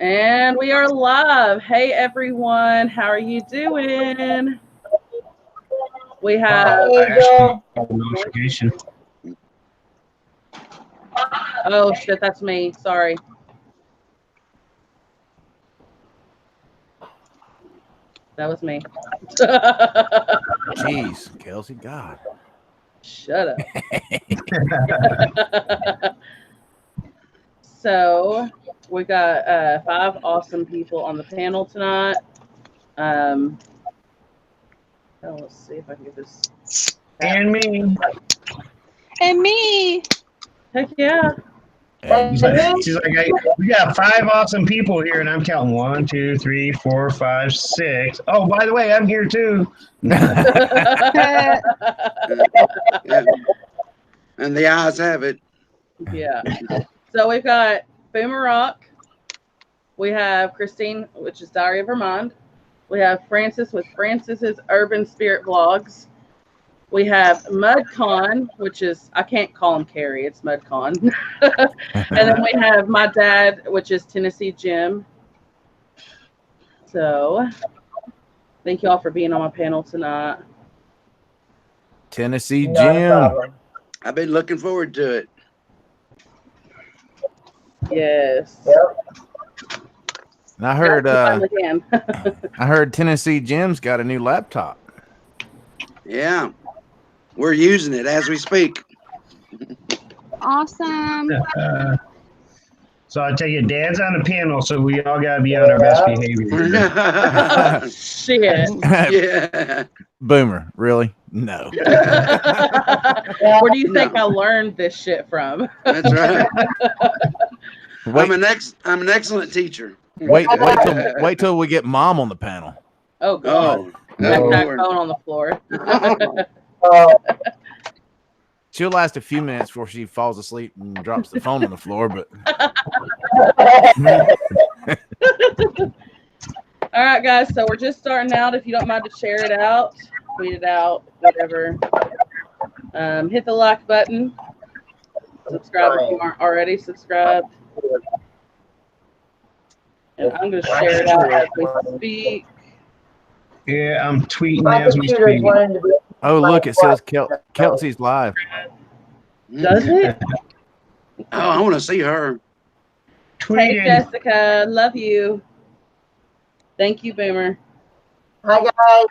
And we are live. Hey everyone, how are you doing? We have notification. Oh shit, that's me. Sorry. That was me. Jeez, Kelsey, God. Shut up. So we got 5 awesome people on the panel tonight. Let's see if I can get this. And me. And me. Heck yeah. She's like, we got 5 awesome people here, and I'm counting 1, 2, 3, 4, 5, 6. Oh, by the way, I'm here too. Yeah. And the eyes have it. Yeah. So we've got Boomer Rock. We have Christine, which is Diary of Her Mind. We have Francis with Francis's Urban Spirit Vlogs. We have MudCon, which is, I can't call him Carrie, it's MudCon. And then we have my dad, which is Tennessee Jim. So, thank you all for being on my panel tonight. Tennessee Jim. I've been looking forward to it. Yes. And I heard Again. I heard Tennessee Jim's got a new laptop. Yeah. We're using it as we speak. Awesome. So I tell you, Dad's on the panel, so we all got to be on our best behavior. Shit. Yeah. Boomer, really? No. Where do you think I learned this shit from? That's right. Wait, I'm an excellent teacher. wait till we get Mom on the panel. Oh, God. Backpack phone on the floor. She'll last a few minutes before she falls asleep and drops the phone on the floor, but all right, guys, so we're just starting out. If you don't mind to share it out, tweet it out, whatever. Hit the like button. Subscribe if you aren't already subscribed. And I'm going to share it out as we speak. Yeah, I'm tweeting as we speak. oh, look, it says Kelsey's live. Does it? Oh, I want to see her. Hey, Jessica. Love you. Thank you, Boomer. Hi, guys.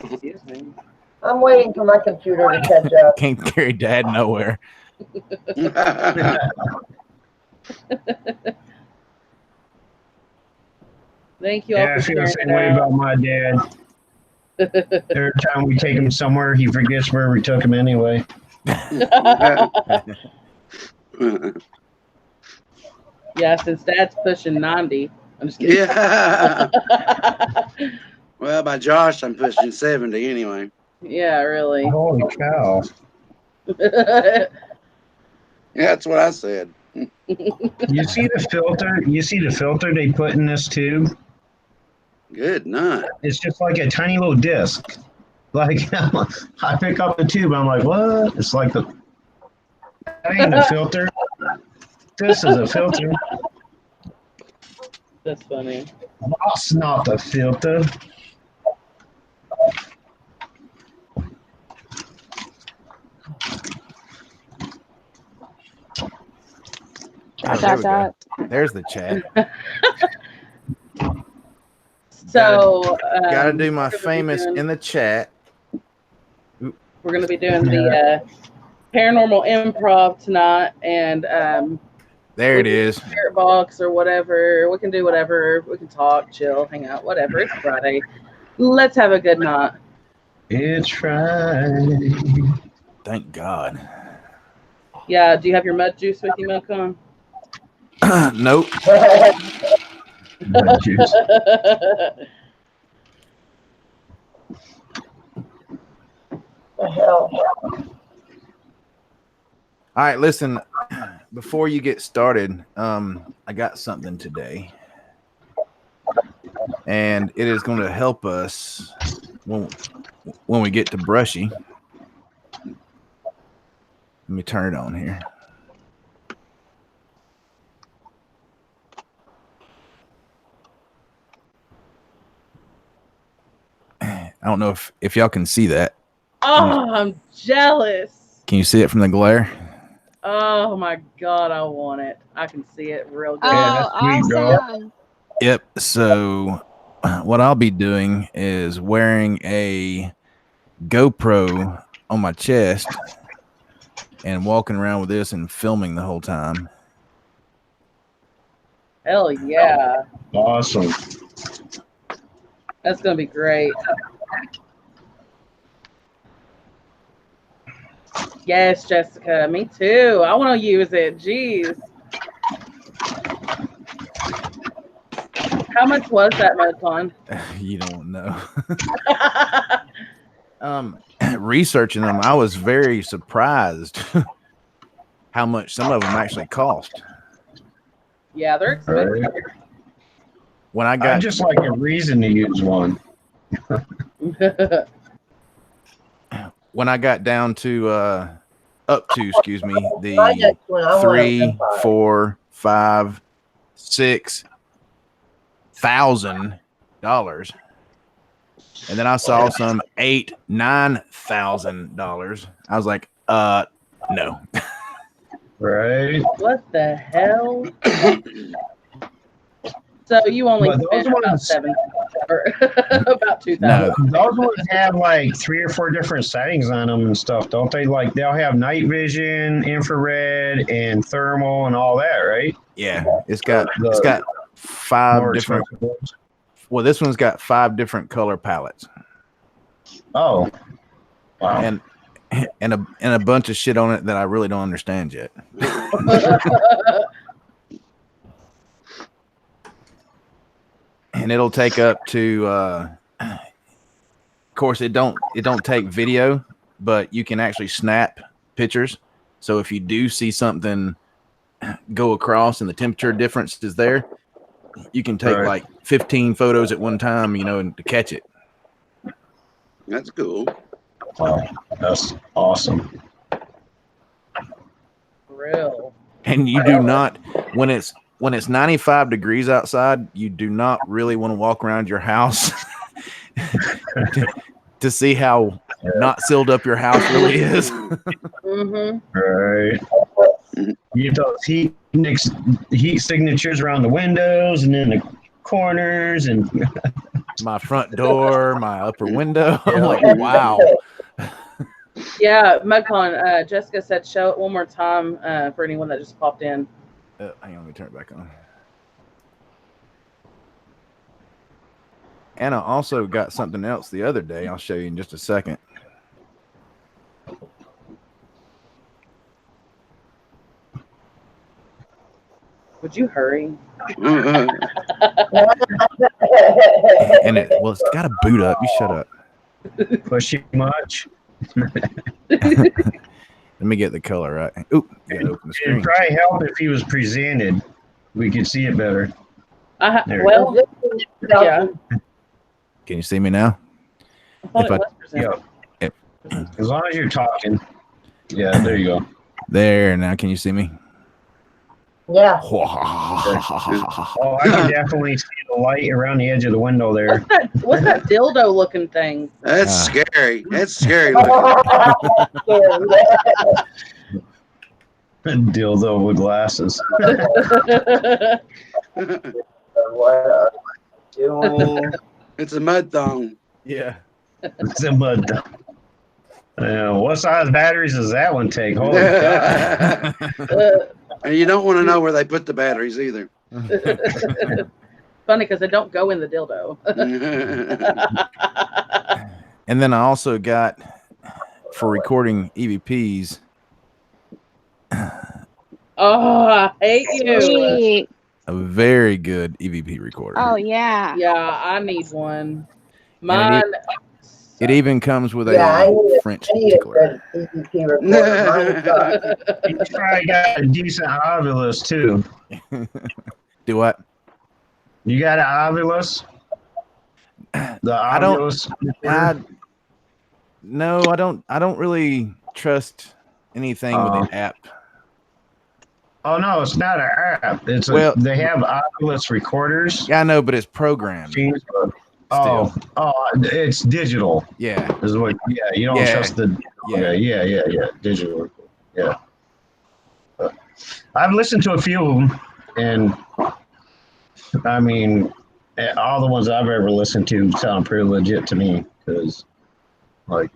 Excuse me. I'm waiting for my computer to catch up. Can't carry Dad nowhere. Thank you all Yeah, I for feel the sharing same way it about my dad. Every time we take him somewhere, he forgets where we took him anyway. Yeah, since Dad's pushing 90. I'm just kidding. Yeah. Well, by Josh, I'm pushing 70 anyway. Yeah, really. Holy cow. Yeah, that's what I said. You see the filter? You see the filter they put in this tube? Good night. It's just like a tiny little disc. Like, I pick up the tube, I'm like, what? It's like that ain't a filter. This is a filter. That's funny. That's not a filter. There's the chat. So Gotta do my famous in the chat. We're going to be doing the paranormal improv tonight, and there it is. Spirit box or whatever. We can do whatever. We can talk, chill, hang out, whatever. It's Friday. Let's have a good night. It's Friday. Thank God. Yeah. Do you have your mud juice with you, Milcon? Nope. Mud juice. The hell? All right, listen. Before you get started, I got something today, and it is going to help us when we get to Brushy. Let me turn it on here. I don't know if y'all can see that. Oh, I'm jealous. Can you see it from the glare? Oh my God, I want it. I can see it real good. Yeah, that's Oh, sweet, bro. awesome. Yep. So what I'll be doing is wearing a GoPro on my chest and walking around with this and filming the whole time. Hell yeah. Awesome. That's going to be great. Yes, Jessica. Me too. I want to use it. Jeez. How much was that, MudCon? You don't know. Researching them, I was very surprised how much some of them actually cost. Yeah, they're expensive. Right. When I I got just like a reason to use one. when I got down to up to, excuse me, My the next one, I want a 3, vampire. 4, 5, $6,000, and then I saw some $8,000-$9,000. I was like, no. Right. What the hell? So you only But those spent about ones- 7 or about 2,000. No. Those ones have like 3 or 4 different settings on them and stuff, don't they? Like they'll have night vision, infrared, and thermal, and all that, right? Yeah, it's got 5 More different. expensive ones. Well, this one's got 5 different color palettes Oh, wow. and a bunch of shit on it that I really don't understand yet. And it'll take up to of course it don't take video, but you can actually snap pictures. So if you do see something go across and the temperature difference is there, you can take Right. like 15 photos at one time, and to catch it. That's cool. Wow, that's awesome. Real. And you do not, when it's 95 degrees outside, you do not really want to walk around your house to see how not sealed up your house really is. Mm-hmm. Right. You have those heat signatures around the windows and in the corners and My front door, my upper window. I'm like, wow. Yeah, MudCon, Jessica said show it one more time for anyone that just popped in. Hang on, let me turn it back on. And I also got something else the other day. I'll show you in just a second. Would you hurry? And it's got to boot up. You shut up. pushy much. Let me get the color right. Oop, you gotta open the It'd screen. probably help if he was presented. We could see it better. There. Well, yeah. Can you see me now? I thought If it I- was presented. Yeah. As long as you're talking. Yeah, there you go. There, now can you see me? Yeah. Oh, I can definitely see the light around the edge of the window there. What's that dildo looking thing? That's Ah. scary. That's scary looking. Dildo with glasses. What are you doing? It's a mud thong. Yeah. It's a mud. What size batteries does that one take? Holy God. And you don't want to know where they put the batteries either. Funny because they don't go in the dildo. And then I also got, for recording EVPs, Oh, I hate you. Sweet. a very good EVP recorder. Oh, yeah. Yeah, I need one. And Mine. it even comes with Yeah, I a need French I need a tickler. good EVP recorder. Mine sucks. He's probably got a decent Ovilus too. Do what? You got an Ovilus? The I don't- Ovilus? No, I don't really trust anything with an app. Oh no, it's not an app. It's Well- they have Ovilus recorders. Yeah, I know, but it's programmed. Still. It's digital. Yeah. Is what? Yeah, you don't trust the. Yeah. Yeah. Digital. Yeah. I've listened to a few of them, and I mean, all the ones I've ever listened to sound pretty legit to me because, like,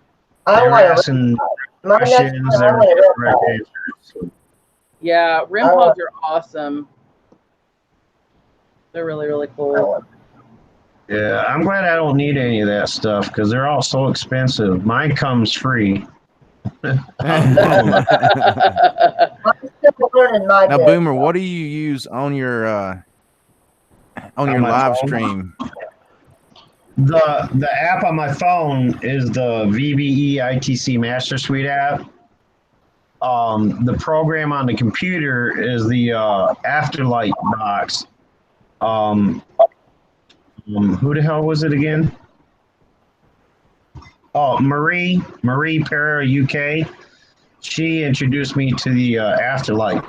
I they were want asking my next questions, one, they I were want getting to correct answers. Yeah, REM pods are awesome. They're really, really cool. Yeah, I'm glad I don't need any of that stuff because they're all so expensive. Mine comes free. I'm still learning my Now, bit. Boomer, what do you use on your my live phone? stream? The app on my phone is the VBE ITC Master Suite app. The program on the computer is the Afterlight box. Who the hell was it again? Oh, Marie Para UK. She introduced me to the Afterlight.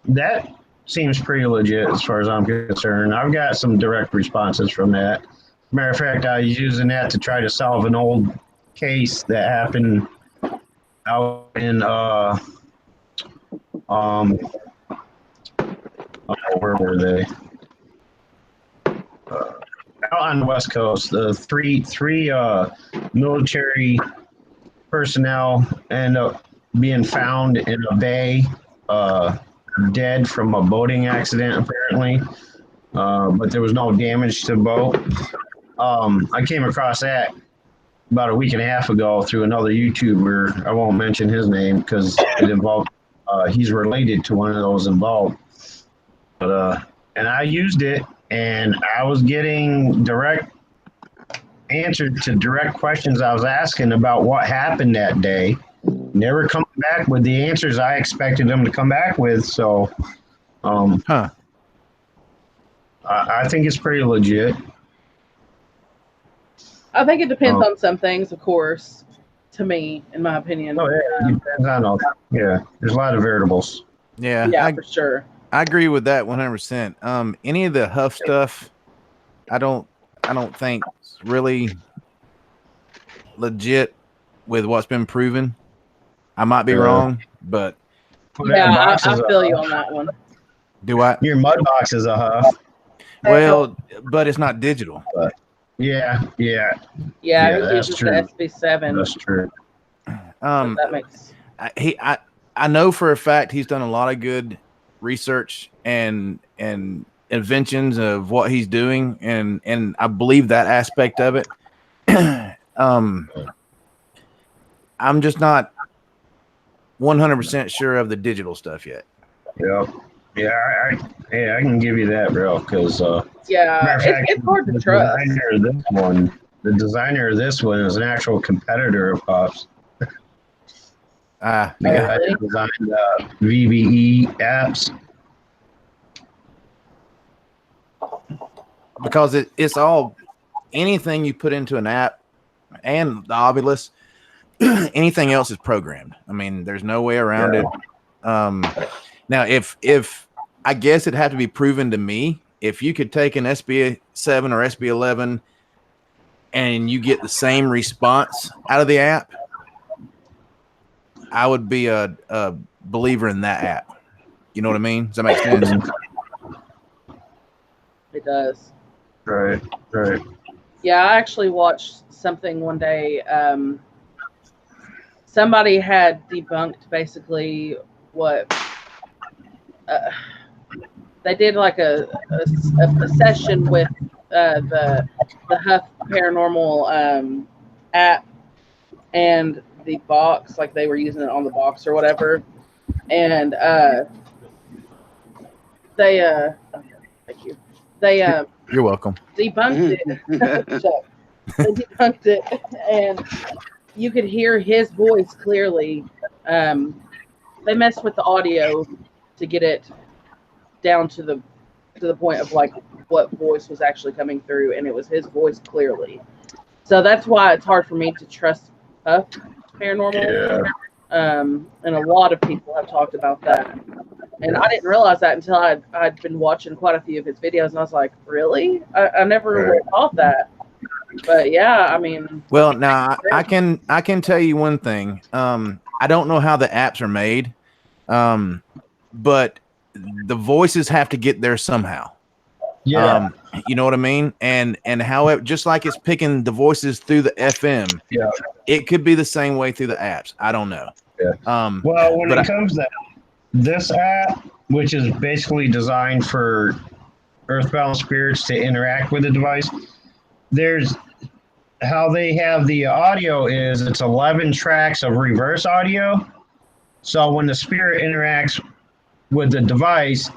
That seems pretty legit as far as I'm concerned. I've got some direct responses from that. Matter of fact, I was using that to try to solve an old case that happened out in where were they? Out on the West Coast, the three military personnel end up being found in a bay, dead from a boating accident, apparently. But there was no damage to the boat. I came across that about a week and a half ago through another YouTuber. I won't mention his name because it involved. He's related to one of those involved. But and I used it, and I was getting direct answers to direct questions I was asking about what happened that day. Never coming back with the answers I expected them to come back with. So, I think it's pretty legit. I think it depends on some things, of course, to me, in my opinion. Oh, yeah, it depends on there's a lot of variables. Yeah, for sure. I agree with that 100%. Any of the Huff stuff, I don't think it's really legit with what's been proven. I might be wrong, but yeah, I feel you on that one. Do I? Your mud box is a Huff. Well, but it's not digital. But yeah, he that's uses true. the SB7. That's true. That makes. I know for a fact he's done a lot of good research and inventions of what he's doing, and I believe that aspect of it. I'm just not 100% sure of the digital stuff yet. Yep. Yeah, I can give you that, bro. Because it's hard to trust. The designer of this one is an actual competitor of Puffs. The guy that designed VBE apps. Because it's all anything you put into an app and the Ovilus, anything else is programmed. I mean, there's no way around it. Now, if I guess it'd have to be proven to me, if you could take an SB7 or SB11 and you get the same response out of the app, I would be a believer in that app. You know what I mean? Does that make sense? It does. Right. Yeah, I actually watched something one day. Somebody had debunked basically what they did, like a session with the Huff Paranormal app and the box, like they were using it on the box or whatever, and they thank you. You're welcome. Debunked it. They debunked it, and you could hear his voice clearly. They messed with the audio to get it down to the point of like what voice was actually coming through, and it was his voice clearly. So that's why it's hard for me to trust Paranormal. And a lot of people have talked about that. And I didn't realize that until I'd been watching quite a few of his videos, and I was like, really? I never would have thought that. But yeah, I mean, Well, now I can tell you one thing. I don't know how the apps are made, but the voices have to get there somehow. Yeah. You know what I mean? And however, just like it's picking the voices through the FM, Yeah. it could be the same way through the apps. I don't know. Yeah. Well, when it comes to this app, which is basically designed for earthbound spirits to interact with the device, there's how they have the audio is it's 11 tracks of reverse audio. So when the spirit interacts with the device,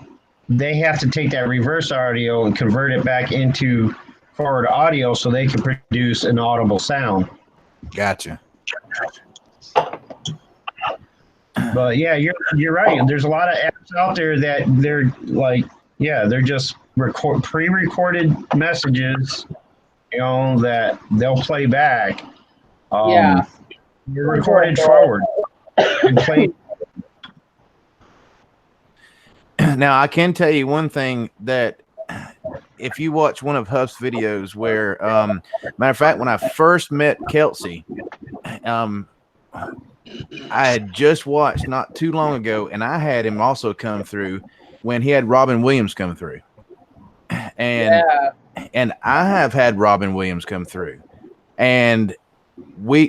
they have to take that reverse audio and convert it back into forward audio so they can produce an audible sound. Gotcha. But yeah, you're right. There's a lot of apps out there that they're like, yeah, they're just pre-recorded messages, you know, that they'll play back. Yeah. They're recorded forward and played. Now, I can tell you one thing, that if you watch one of Huff's videos where, matter of fact, when I first met Kelsey, I had just watched not too long ago, and I had him also come through when he had Robin Williams come through. And I have had Robin Williams come through. And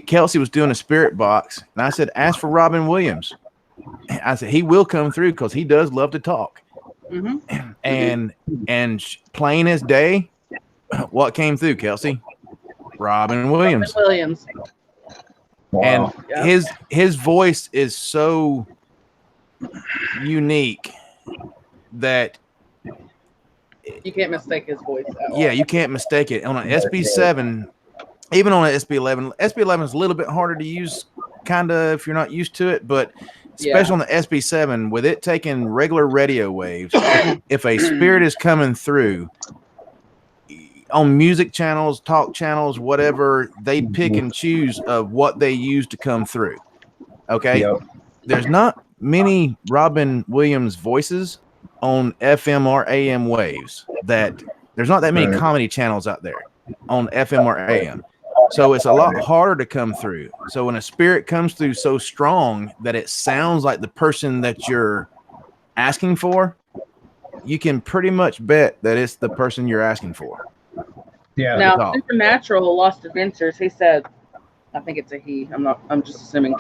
Kelsey was doing a spirit box, and I said, ask for Robin Williams. I said, he will come through because he does love to talk. Mm-hmm. And plain as day, what came through, Kelsey? Robin Williams. Wow. And his voice is so unique that you can't mistake his voice at all. Yeah, you can't mistake it. On an SB7, even on an SB11, SB11 is a little bit harder to use, kind of, if you're not used to it, but especially on the SB7, with it taking regular radio waves, if a spirit is coming through on music channels, talk channels, whatever, they pick and choose of what they use to come through. Okay. Yep. There's not many Robin Williams voices on FM or AM waves. That there's not that many comedy channels out there on FM or AM. So it's a lot harder to come through. So when a spirit comes through so strong that it sounds like the person that you're asking for, you can pretty much bet that it's the person you're asking for. Yeah. Now, Supernatural Lost Adventures, he said, I think it's a he, I'm just assuming,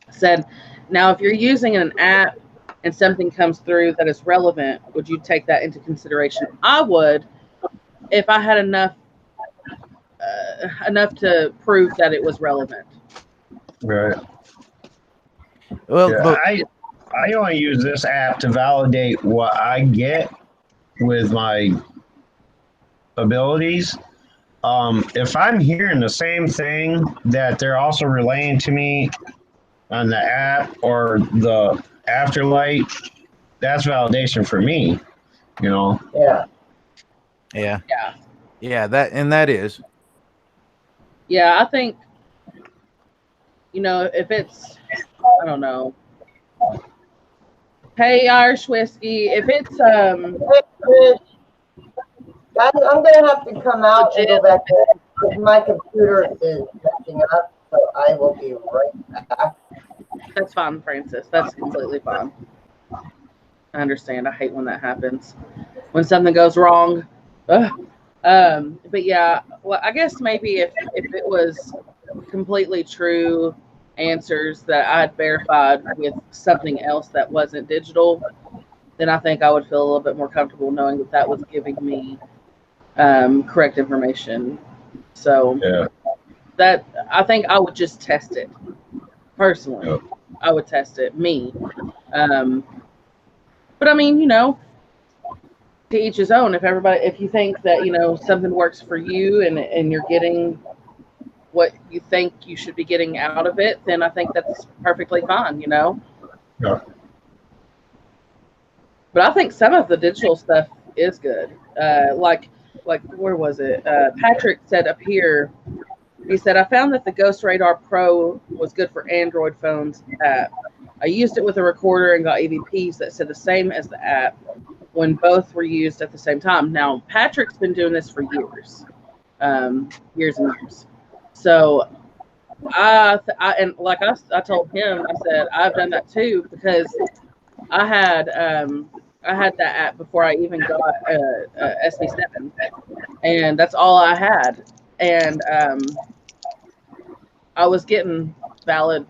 said, now if you're using an app and something comes through that is relevant, would you take that into consideration? I would, if I had enough to prove that it was relevant. Right. Well, yeah, but I only use this app to validate what I get with my abilities. If I'm hearing the same thing that they're also relaying to me on the app or the afterlight, that's validation for me, you know? Yeah. Yeah. That is. Yeah, I think, you know, if it's, I don't know. Hey, Irish Whiskey, if it's, I'm gonna have to come out and go back there because my computer is messing up, so I will be right back. That's fine, Francis. That's completely fine. I understand. I hate when that happens. When something goes wrong. Ugh. But yeah, well, I guess maybe if it was completely true answers that I had verified with something else that wasn't digital, then I think I would feel a little bit more comfortable knowing that that was giving me correct information. So that I think I would just test it personally. Yep. I would test it, me. But I mean, you know, to each his own. If you think that, you know, something works for you and you're getting what you think you should be getting out of it, then I think that's perfectly fine, you know? Yeah. But I think some of the digital stuff is good. Like where was it? Patrick said up here He said, I found that the Ghost Radar Pro was good for Android phones app. I used it with a recorder and got EVPs that said the same as the app when both were used at the same time. Now, Patrick's been doing this for years, years and years. So I told him, I said, I've done that too, because I had that app before I even got SB7, and that's all I had. And I was getting valid,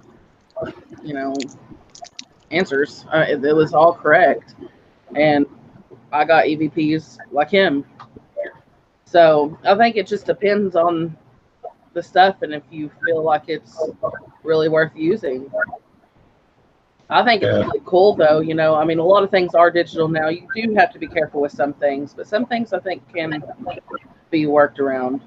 answers. It was all correct, and I got EVPs like him. So I think it just depends on the stuff, and if you feel like it's really worth using. I think it's really cool, though. I mean, a lot of things are digital now. You do have to be careful with some things, but some things I think can be worked around.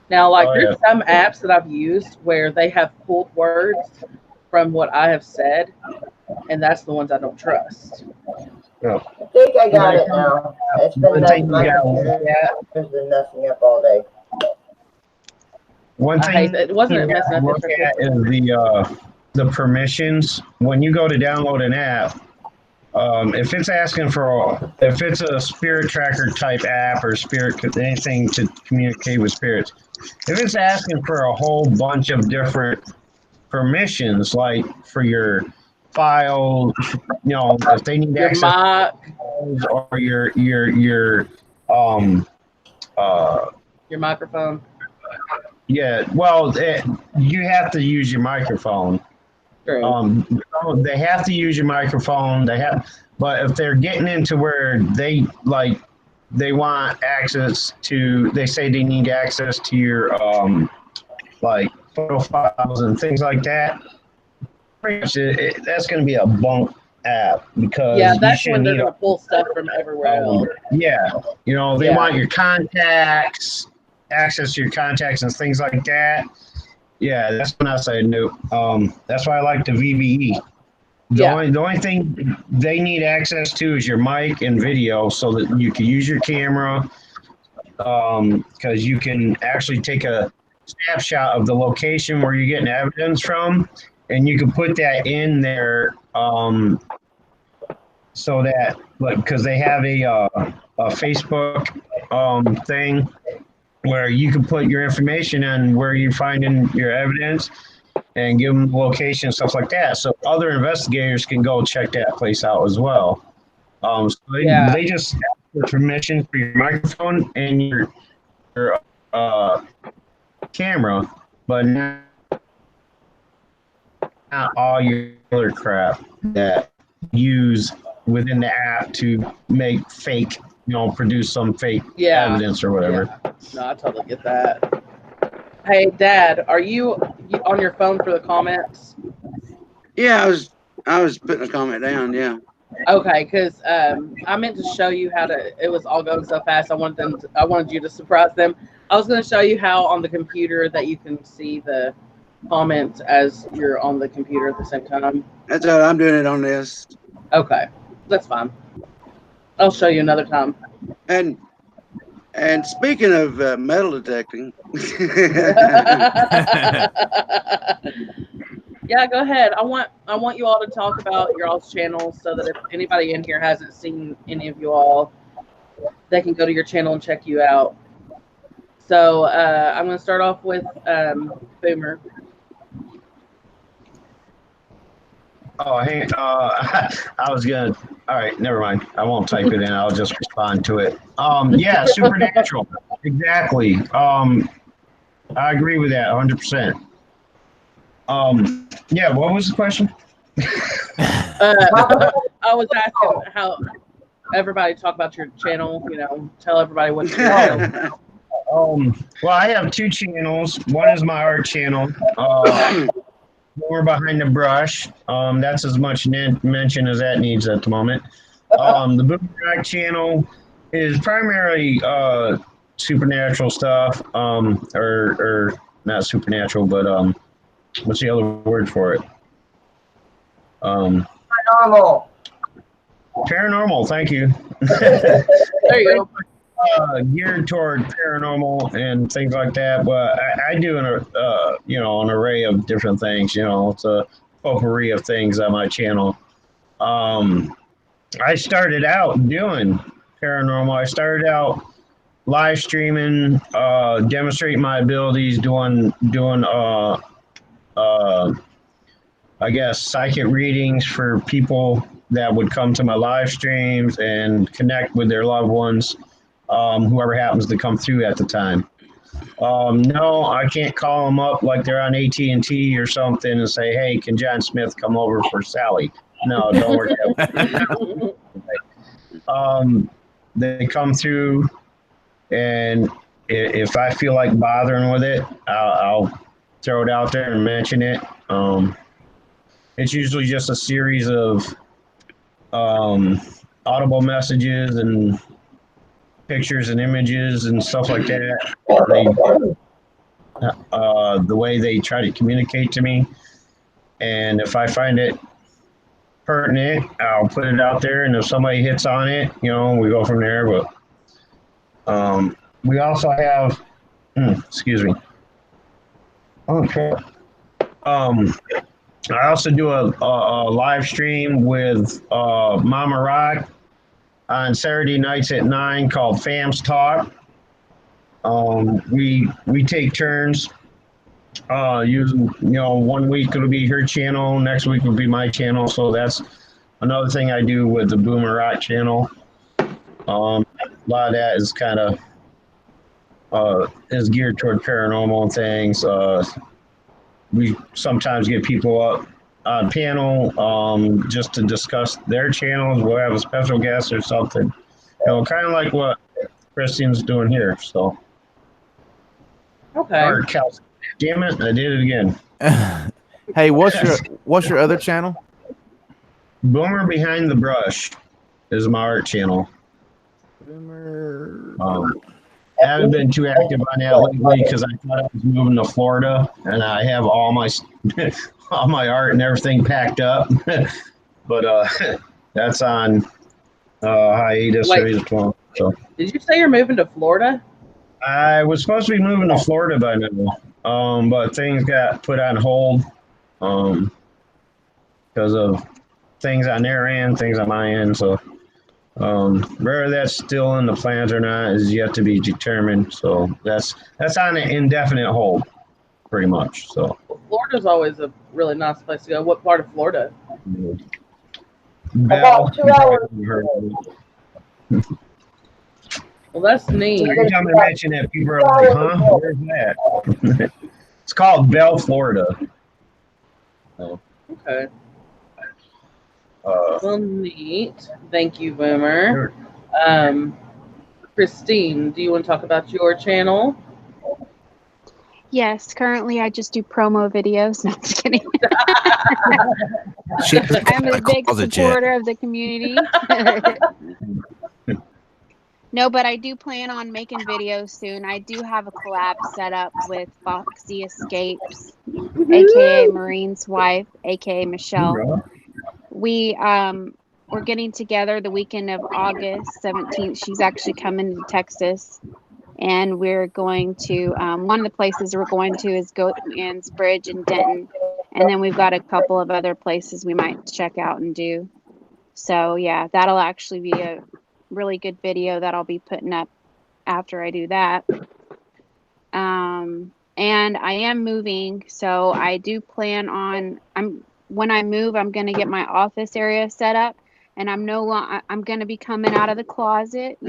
Now, there's some apps that I've used where they have pulled words from what I have said, and that's the ones I don't trust. I think I got it now. It's been messing my computer. It's been messing up all day. One thing it wasn't messing up. Look at is the permissions. When you go to download an app, if it's asking if it's a spirit tracker type app or anything to communicate with spirits, if it's asking for a whole bunch of different permissions, like for your file, if they need your access or your microphone. Yeah, well, you have to use your microphone. True. They have to use your microphone. But if they're getting into where they want access to, they say they need access to your photo files and things like that. Pretty much, that's going to be a bunk app, because that's when they're going to pull stuff from everywhere else. Yeah, they want your contacts, access to your contacts and things like that. Yeah, that's when I say no. That's why I like the VVE. The only thing they need access to is your mic and video, so that you can use your camera, because you can actually take a snapshot of the location where you're getting evidence from, and you can put that in there, so that, because they have a Facebook thing where you can put your information in where you're finding your evidence and give them the location and stuff like that. So other investigators can go check that place out as well. So they just ask for permission for your microphone and your camera, but not all your other crap that use within the app to make fake, produce some fake evidence or whatever. Yeah. No, I totally get that. Hey, Dad, are you on your phone for the comments? Yeah, I was putting a comment down. Yeah. Okay, because I meant to show you how to. It was all going so fast. I wanted you to surprise them. I was going to show you how on the computer that you can see the comments as you're on the computer at the same time. That's all. I'm doing it on this. Okay, that's fine. I'll show you another time. And speaking of metal detecting, yeah, go ahead. I want you all to talk about your all's channels, so that if anybody in here hasn't seen any of you all, they can go to your channel and check you out. So I'm going to start off with Boomer. Oh, hey, I was gonna. All right, never mind. I won't type it in. I'll just respond to it. Yeah, supernatural. Exactly. I agree with that 100%. Yeah. What was the question? I was asking how everybody talk about your channel. Tell everybody what you do. Well, I have two channels. One is my art channel. More behind the brush. That's as much mention as that needs at the moment. The Boomerang channel is primarily supernatural stuff, or not supernatural, but what's the other word for it? Paranormal. Paranormal. Thank you. There you go. geared toward paranormal and things like that, but I do an array of different things. It's a potpourri of things on my channel. I started out doing paranormal. I started out live streaming, demonstrating my abilities, doing I guess psychic readings for people that would come to my live streams and connect with their loved ones, whoever happens to come through at the time. No, I can't call them up like they're on AT&T or something and say, "Hey, can John Smith come over for Sally?" No, don't work that way. They come through, and if I feel like bothering with it, I'll throw it out there and mention it. It's usually just a series of audible messages and pictures and images and stuff like that. The way they try to communicate to me, and if I find it pertinent, I'll put it out there, and if somebody hits on it, we go from there. But we also have, excuse me. Okay. I also do a live stream with Mama Rock on Saturday nights at 9 called Fam's Talk. We take turns using, 1 week it'll be her channel, next week will be my channel. So that's another thing I do with the Boomer Rock channel. A lot of that is kind of is geared toward paranormal things. We sometimes get people up on panel just to discuss their channels. We'll have a special guest or something. Kind of like what Christine's doing here. So. Okay. Or Kelsey. Damn it, I did it again. Hey, what's your other channel? Boomer Behind the Brush is my art channel. Boomer. I haven't been too active on that lately because I thought I was moving to Florida and I have all my all my art and everything packed up. But that's on hiatus. So. Did you say you're moving to Florida? I was supposed to be moving to Florida by now, but things got put on hold because of things on their end, things on my end. So whether that's still in the plans or not is yet to be determined. So that's on an indefinite hold, pretty much. So Florida's always a really nice place to go. What part of Florida? Bell. 2 hours. Well, that's neat. Every time I mention that, people are like, "Huh? Where's that?" It's called Bell, Florida. So, Okay. Well, neat. Thank you, Boomer. Sure. Christine, do you want to talk about your channel? Yes, currently I just do promo videos. No, I'm just kidding. I'm a big supporter of the community. No, but I do plan on making videos soon. I do have a collab set up with Foxy Escapes, aka Marine's wife, aka Michelle. We're getting together the weekend of August 17th. She's actually coming to Texas, and we're going to one of the places we're going to is Goatman's Bridge in Denton, and then we've got a couple of other places we might check out and do. So yeah, that'll actually be a really good video that I'll be putting up after I do that. And I am moving, so I do plan on when I move, I'm going to get my office area set up, and I'm going to be coming out of the closet, So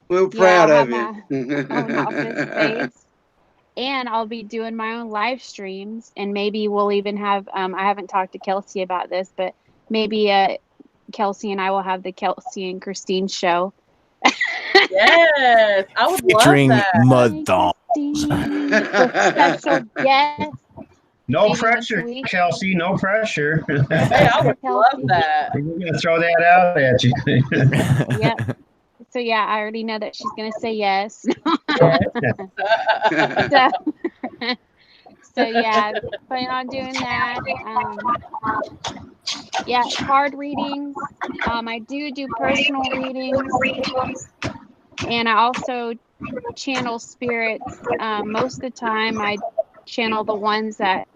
we're proud of my you. own office space, and I'll be doing my own live streams, and maybe we'll even have I haven't talked to Kelsey about this, but maybe Kelsey and I will have the Kelsey and Christine show. Yes, I would Featuring love that. mud thongs. Special guest. No pressure, Kelsey. No pressure. Hey, I would love that. We're gonna throw that out at you. Yep. So yeah, I already know that she's gonna say yes. So yeah, planning on doing that. Yeah, card readings. I do personal readings, and I also channel spirits. Most of the time, I channel the ones that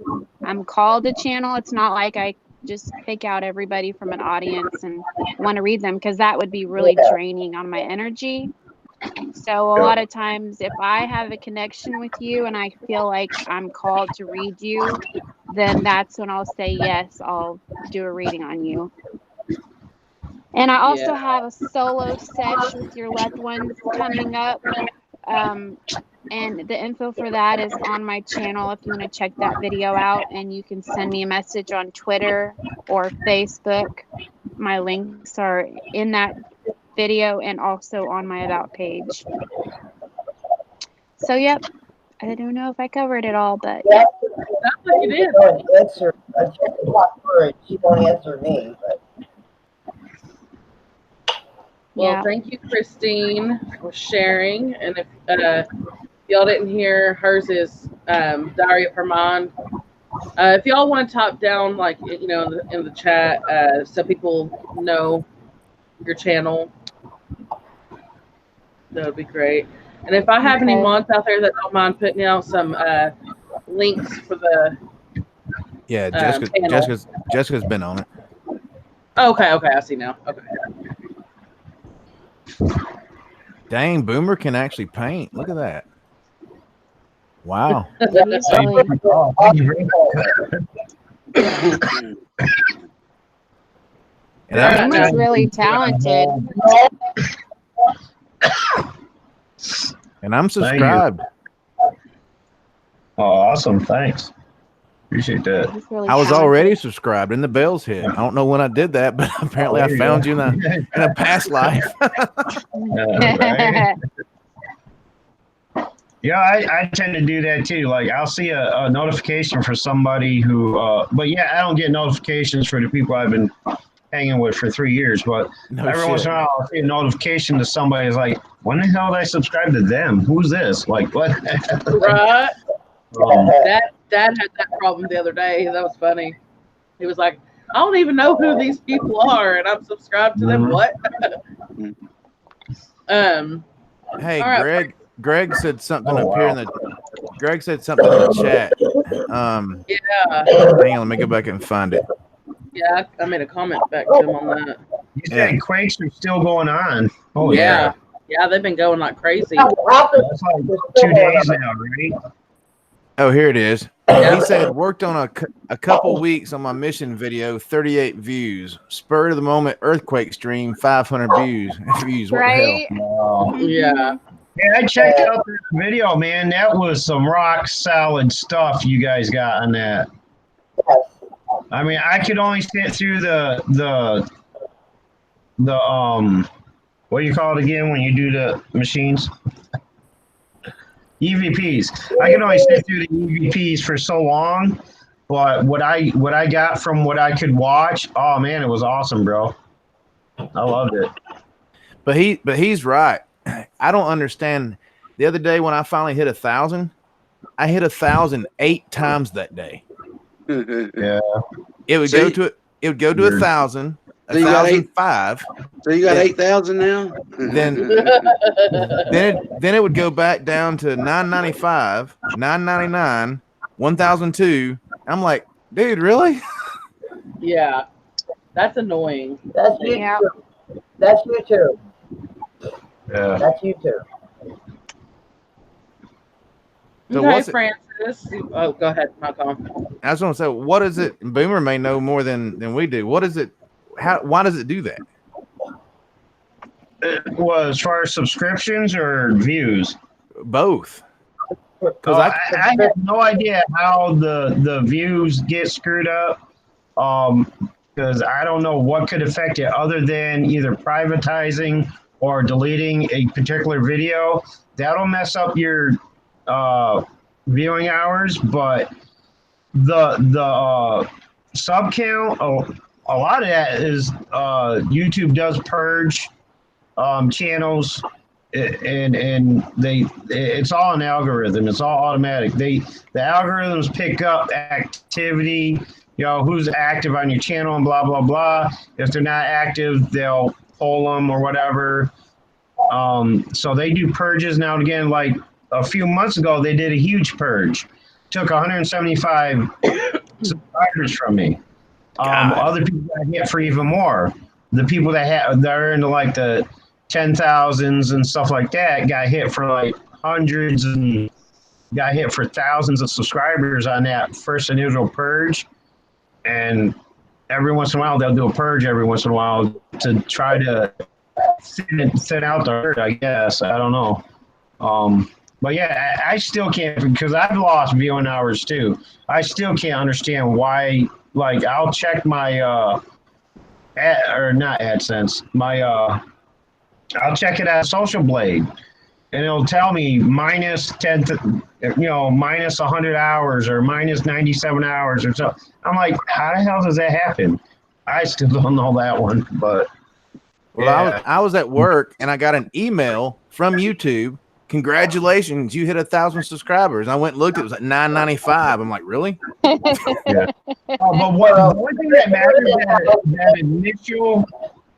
I'm called to channel. It's not like I just pick out everybody from an audience and want to read them, because that would be really draining on my energy. So a lot of times, if I have a connection with you and I feel like I'm called to read you, then that's when I'll say, yes, I'll do a reading on you. And I also have a solo sesh with your loved ones coming up. And the info for that is on my channel if you want to check that video out. And you can send me a message on Twitter or Facebook. My links are in that video and also on my About page. So, yep. I don't know if I covered it all, but Yeah, That's what you did. answer. I checked the top for it. She won't answer me. But Well, yeah. thank you, Christine, for sharing. And if y'all didn't hear, hers is Diary of Hermand. If y'all want to top down, like, you know, in the chat, so people know your channel, that would be great. And if I have any Okay. mods out there that don't mind putting out some links for the Yeah, channel. Jessica's been on it. Okay, I see now. Okay. Dang, Boomer can actually paint. Look at that. Wow. He's really, Oh, thank you very much. And I'm, Boomer's really talented. and I'm subscribed. Oh, awesome. Thanks. Appreciate that. He's really I was talented. already subscribed and the bells hit. I don't know when I did that, but apparently I found you in a past life. Right? Yeah, I tend to do that too. Like I'll see a notification for somebody who, but yeah, I don't get notifications for the people I've been hanging with for 3 years. But No every once shit. in a while, I'll see a notification to somebody is like, when the hell did I subscribe to them? Who's this? Like what? Right. Um, Dad had that problem the other day. That was funny. He was like, I don't even know who these people are, and I'm subscribed to them. Mhm. What? Hey, all right. Greg said something Oh, up here in wow. the Greg said something in the chat. Yeah, Hang on, let me go back and find it. yeah. I made a comment back to him on that. You said quakes are still going on. Oh Yeah, they've been going like crazy. That's like 2 days now, right? Oh, here it is. Yeah. He said, worked on a couple weeks on my mission video, 38 views. Spur of the moment earthquake stream, 500 views. Views, what Right? the hell? Wow. Yeah, Yeah, I checked out the video, man. That was some rock solid stuff you guys got on that. I mean, I could only sit through the what do you call it again when you do the machines? EVPs. I can only sit through the EVPs for so long, but what I got from what I could watch, oh man, it was awesome, bro. I loved it. But he's right. I don't understand. The other day when I finally hit 1,000, I hit 1,000 8 times that day. Yeah. It would go to 1,000, So you got 1,005. So you got 8,000 now? Then it would go back down to 995, 999, 1,002. I'm like, dude, really? yeah. That's annoying. that's you Yeah. too. That's you too. Yeah. That's you too. So Okay, what's it- Francis. Oh, go ahead, Malcolm. I was going to say, what is it? Boomer may know more than we do. What is it? Why does it do that? Well, as far as subscriptions or views? Both. Because I have no idea how the views get screwed up. Because I don't know what could affect it other than either privatizing or deleting a particular video. That'll mess up your viewing hours, but the sub count, a lot of that is YouTube does purge channels and it's all an algorithm. It's all automatic. The algorithms pick up activity, who's active on your channel and blah blah blah. If they're not active, they'll pull them or whatever. So they do purges now and again. Like a few months ago, they did a huge purge. Took 175 subscribers from me. Other people got hit for even more. The people that are into like the 10,000s and stuff like that got hit for like hundreds and got hit for thousands of subscribers on that first initial purge. And every once in a while, they'll do a purge every once in a while to try to thin out the herd, I guess. I don't know. But yeah, I still can't, because I've lost viewing hours too. I still can't understand why. Like, I'll check my not AdSense, I'll check it at Social Blade, and it'll tell me minus 10, minus 100 hours or minus 97 hours or so. I'm like, how the hell does that happen? I still don't know that one, but. Well, yeah. I was at work and I got an email from YouTube. Congratulations, you hit 1,000 subscribers. And I went and looked, it was like $9.95. I'm like, really? Yeah. But one thing that matters is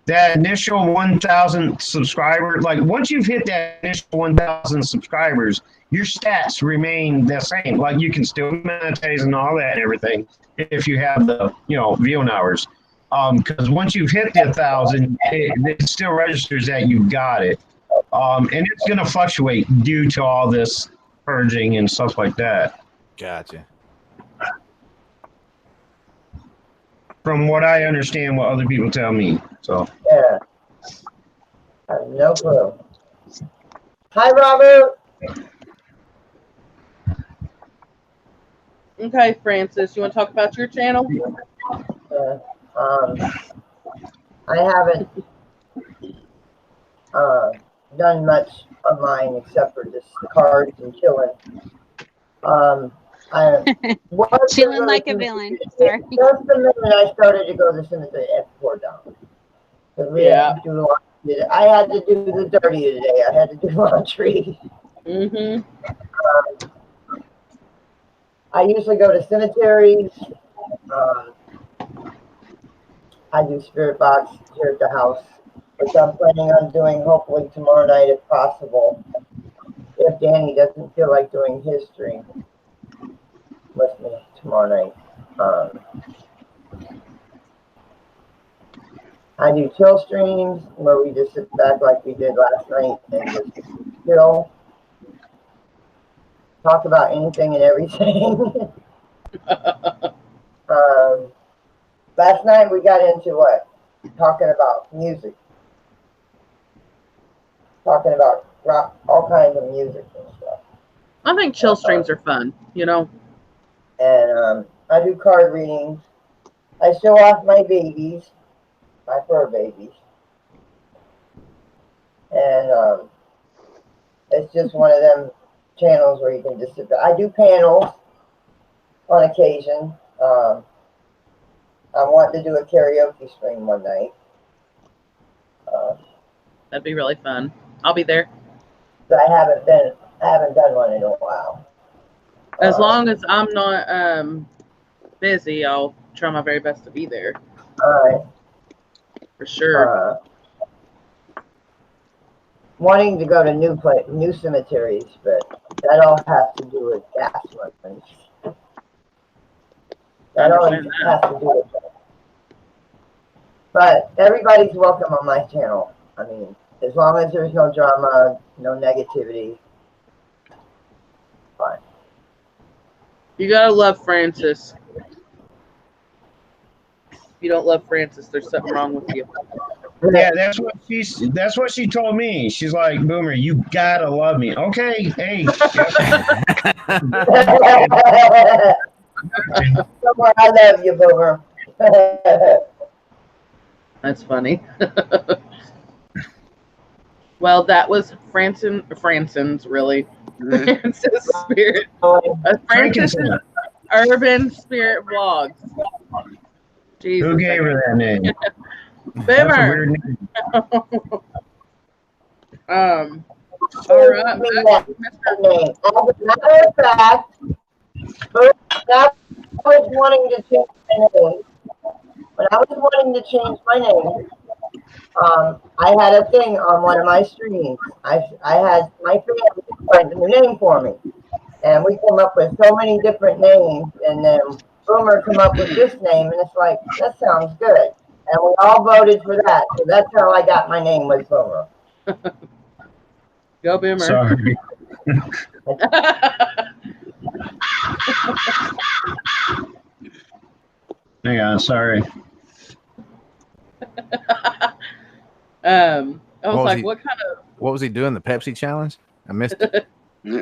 that initial 1,000 subscribers, like once you've hit that initial 1,000 subscribers, your stats remain the same. Like you can still monetize and all that and everything if you have the, viewing hours. Because once you've hit the 1,000, it still registers that you've got it. And it's going to fluctuate due to all this purging and stuff like that. Gotcha. From what I understand, what other people tell me. So. Yeah. I have no clue. Hi, Robert. Okay, Francis, you want to talk about your channel? I haven't done much of mine except for just cards and chilling. Chilling like a villain. Sorry. Just the minute I started to go to the cemetery at 4 down. Yeah. I had to do the dirty today. I had to do laundry. Mm-hmm. I usually go to cemeteries. I do spirit box here at the house, which I'm planning on doing hopefully tomorrow night if possible. If Danny doesn't feel like doing his stream with me tomorrow night. I do chill streams where we just sit back like we did last night and just chill. Talk about anything and everything. Last night we got into what? Talking about music. Talking about rock, all kinds of music and stuff. I think chill streams are fun, And I do card readings. I show off my babies, my fur babies. And it's just one of them channels where you can just sit there. I do panels on occasion. I want to do a karaoke stream one night. That'd be really fun. I'll be there. But I haven't done one in a while. As long as I'm not busy, I'll try my very best to be there. All right. For sure. Wanting to go to new cemeteries, but that all has to do with gas weapons. That always has to do with that. But everybody's welcome on my channel. I mean, as long as there's no drama, no negativity, fine. You gotta love Francis. If you don't love Francis, there's something wrong with you. Yeah, that's what she told me. She's like, Boomer, you gotta love me. Okay, hey. Somewhere I love you, Boomer. That's funny. Well, that was Francis's really. Francis Spirit. Francis Urban Spirit Vlogs. Jesus. Who gave her that name? Boomer. All right, that name. As a matter of fact, first, I was wanting to change my name. When I was wanting to change my name, I had a thing on one of my streams. I had my family find a new name for me. And we came up with so many different names, and then Boomer come up with this name, and it's like, that sounds good. And we all voted for that. So that's how I got my name was Boomer. Go Boomer. Sorry. Hang on, sorry. I was was like, he- what kind of What was he doing? The Pepsi challenge? I missed it. all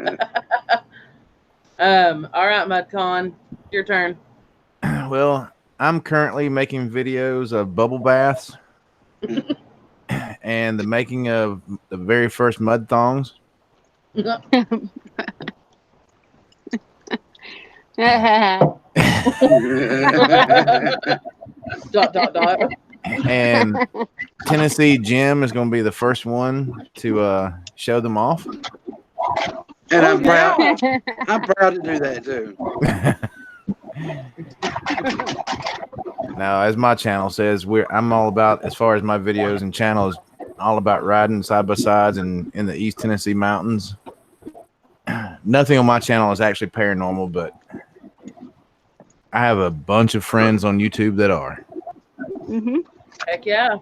right, MudCon, your turn. Well, I'm currently making videos of bubble baths and the making of the very first mud thongs. Dot. And Tennessee Jim is going to be the first one to show them off. And I'm yeah. proud. I'm proud to do that too. Now, as my channel says, I'm all about, as far as my videos and channels, all about riding side by sides in the East Tennessee mountains. Nothing on my channel is actually paranormal, but I have a bunch of friends on YouTube that are. Heck yeah.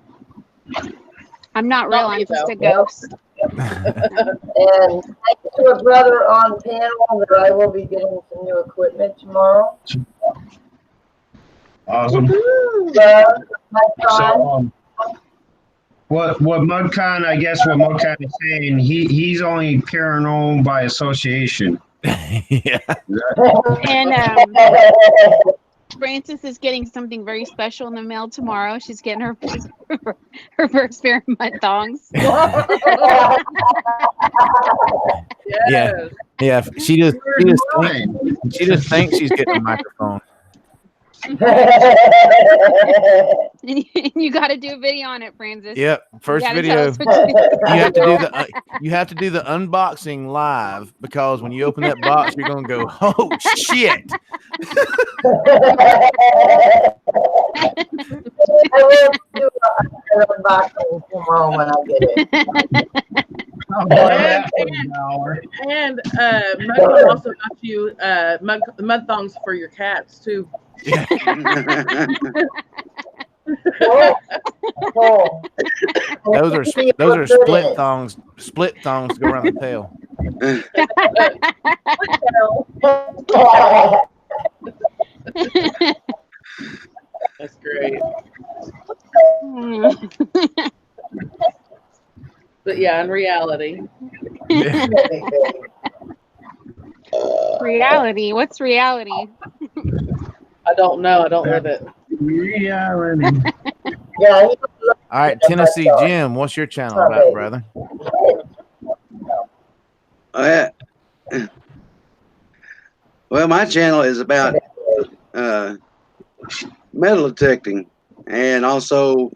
I'm not real. I'm just a ghost. And thanks to a brother on panel that I will be getting some new equipment tomorrow. Awesome. My son, So, what MudCon? I guess what MudCon is saying, he's only paranormal by association. Yeah. And Frances is getting something very special in the mail tomorrow. She's getting her first pair of mud thongs. Yes. Yeah. She just thinks she's getting a microphone. And you got to do a video on it, Frances. Yep. First You gotta video. tell us what you do. You have to do the unboxing live, because when you open that box, you're gonna go, oh shit. I will do an unboxing tomorrow when I get it. And MudCon also got you mud thongs for your cats too. Yeah. Cool. Those are split thongs. Split thongs to go around the tail. That's great. But yeah, in reality. Reality? What's reality? I don't know. I don't live it. Reality. Yeah, All right, Tennessee Jim, what's your channel about, brother? Well, my channel is about metal detecting and also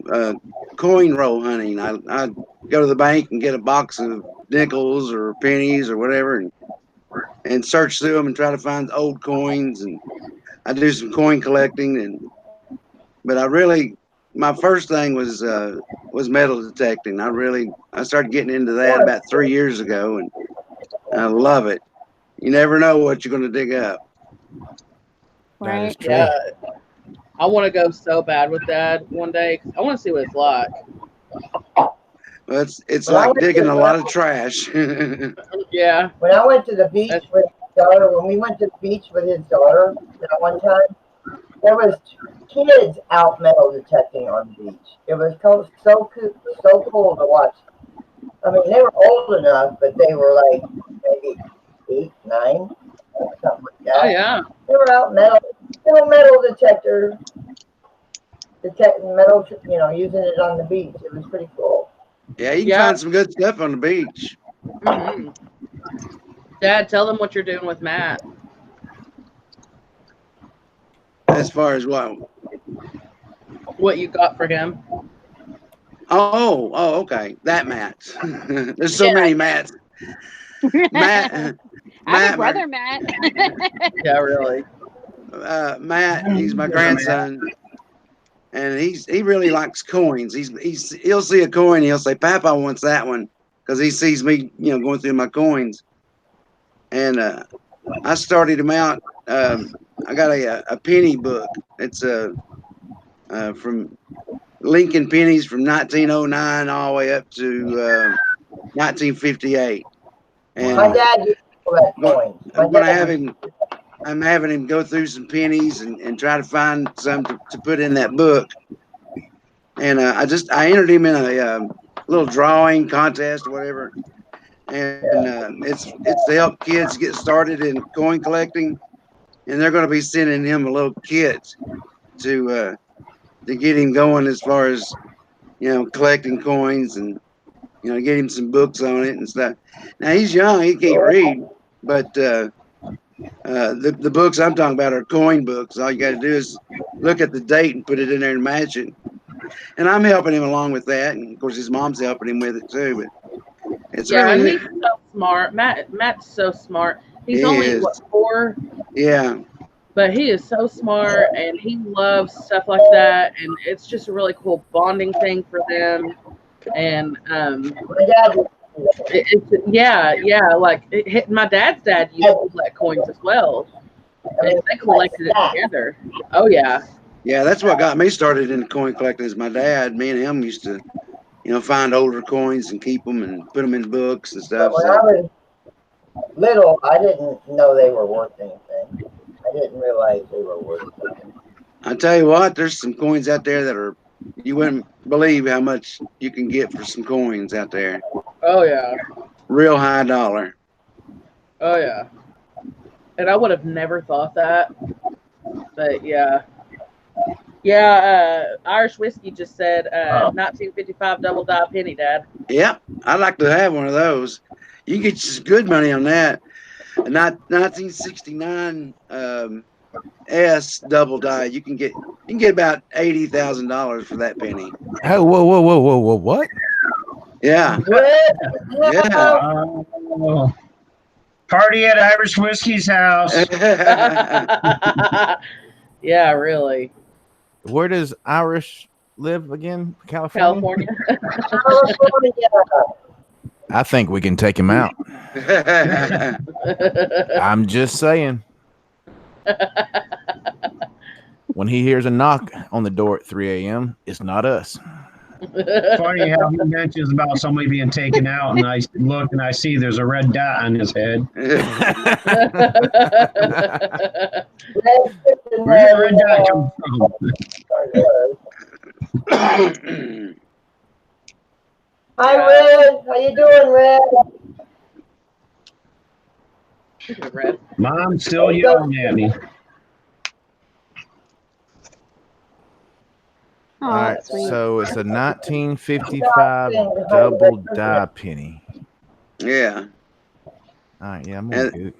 coin roll hunting. I go to the bank and get a box of nickels or pennies or whatever, and search through them and try to find old coins. And I do some coin collecting. But my first thing was metal detecting. I started getting into that about 3 years ago, and I love it. You never know what you're going to dig up. That is true. Yeah. I want to go so bad with Dad one day. I want to see what it's like. Well, it's like digging a lot of trash. Yeah. when I went to the beach with his daughter, when we went to the beach with his daughter that one time, there was kids out metal detecting on the beach. It was so cool to watch. I mean, they were old enough, but they were like maybe 8, 9, something like that. Oh yeah. They were out metal detector, detecting metal, using it on the beach. It was pretty cool. Yeah, you can find some good stuff on the beach. Mm-hmm. Dad, tell them what you're doing with Matt. As far as What you got for him. Oh, okay. That Matt. There's so many Matts. Matt, I have a Matt, brother, Matt. Yeah, really. Matt, he's my grandson, and he really likes coins. He'll see a coin, and he'll say, "Papa wants that one," because he sees me, going through my coins. And I started him out. I got a penny book. It's from Lincoln pennies from 1909 all the way up to 1958. And My dad used to collect coins. I'm having him go through some pennies and try to find some to put in that book. And I entered him in a little drawing contest or whatever. And it's to help kids get started in coin collecting. And they're going to be sending him a little kit to get him going as far as collecting coins and get him some books on it and stuff. Now he's young, he can't read, but the books I'm talking about are coin books. All you got to do is look at the date and put it in there and match it. And I'm helping him along with that, and of course his mom's helping him with it too. But it's And really he's so smart. Matt's so smart. He's He only is. 4, yeah. but he is so smart, and he loves stuff like that. And it's just a really cool bonding thing for them. And My dad used to do that. like my dad's dad used to collect coins as well, and they collected it together. Oh yeah. Yeah, that's what got me started in coin collecting. Is my dad. Me and him used to, find older coins and keep them and put them in books and stuff. When I was little, I didn't know they were worth anything. I didn't realize they were worth something. I tell you what, there's some coins out there that you wouldn't believe how much you can get for some coins out there. Oh yeah. Real high dollar. Oh yeah. And I would have never thought that, but yeah. Yeah, Irish Whiskey just said 1955 double die penny, Dad. Yep, I'd like to have one of those. You get some good money on that. A 1969 S double die, you can get about $80,000 for that penny. Oh, whoa, what? Yeah. Yeah. Party at Irish Whiskey's house. Yeah, really. Where does Irish live again? California? California. I think we can take him out. I'm just saying. When he hears a knock on the door at 3 a.m., it's not us. Funny how he mentions about somebody being taken out, and I look and I see there's a red dot on his head. Where's the red dot come from? Hi, Red. How you doing, Red? Red. Mom's still yelling at me. Oh, All right, sweet. so it's a 1955 double die penny. Yeah. All right, yeah, I'm gonna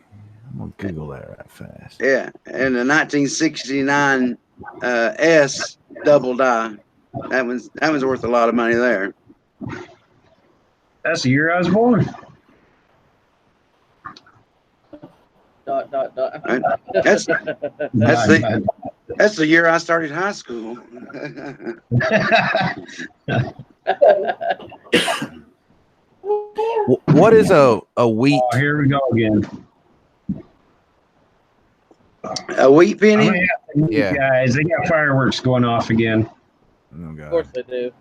Google that right fast. Yeah, and the 1969 S double die. That one's worth a lot of money there. That's the year I was born. Dot. Right? That's the year I started high school. What is a wheat? Oh, here we go again. A wheat penny? Yeah. Guys, they got fireworks going off again. Oh, Of God. course they do.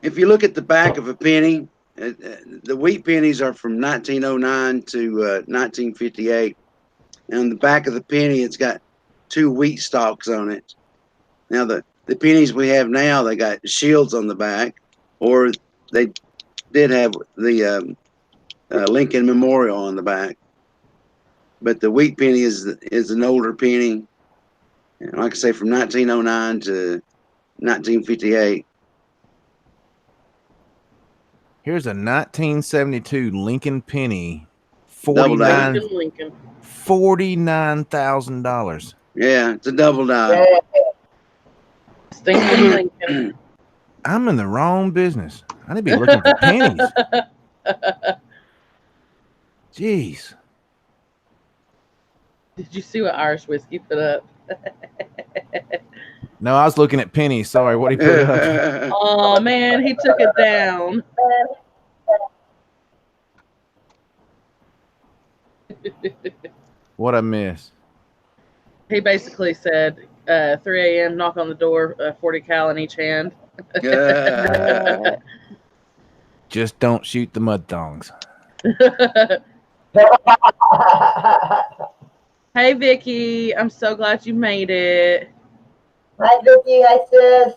If you look at the back of a penny, the wheat pennies are from 1909 to 1958. And on the back of the penny, it's got 2 wheat stalks on it. Now, the pennies we have now, they got shields on the back, or they did have the Lincoln Memorial on the back. But the wheat penny is an older penny, and like I say, from 1909 to 1958. Here's a 1972 Lincoln penny, Double die. $49,000. Yeah, it's a double die. Yeah. Stinking Lincoln. I'm in the wrong business. I need to be looking for pennies. Jeez. Did you see what Irish whiskey put up? No, I was looking at Penny. Sorry, what he put up. Oh man, he took it down. What I miss? He basically said 3 a.m. knock on the door, 40 cal in each hand. Just don't shoot the mud thongs. Hey Vicky, I'm so glad you made it. Hi, Vicky. Hi, sis.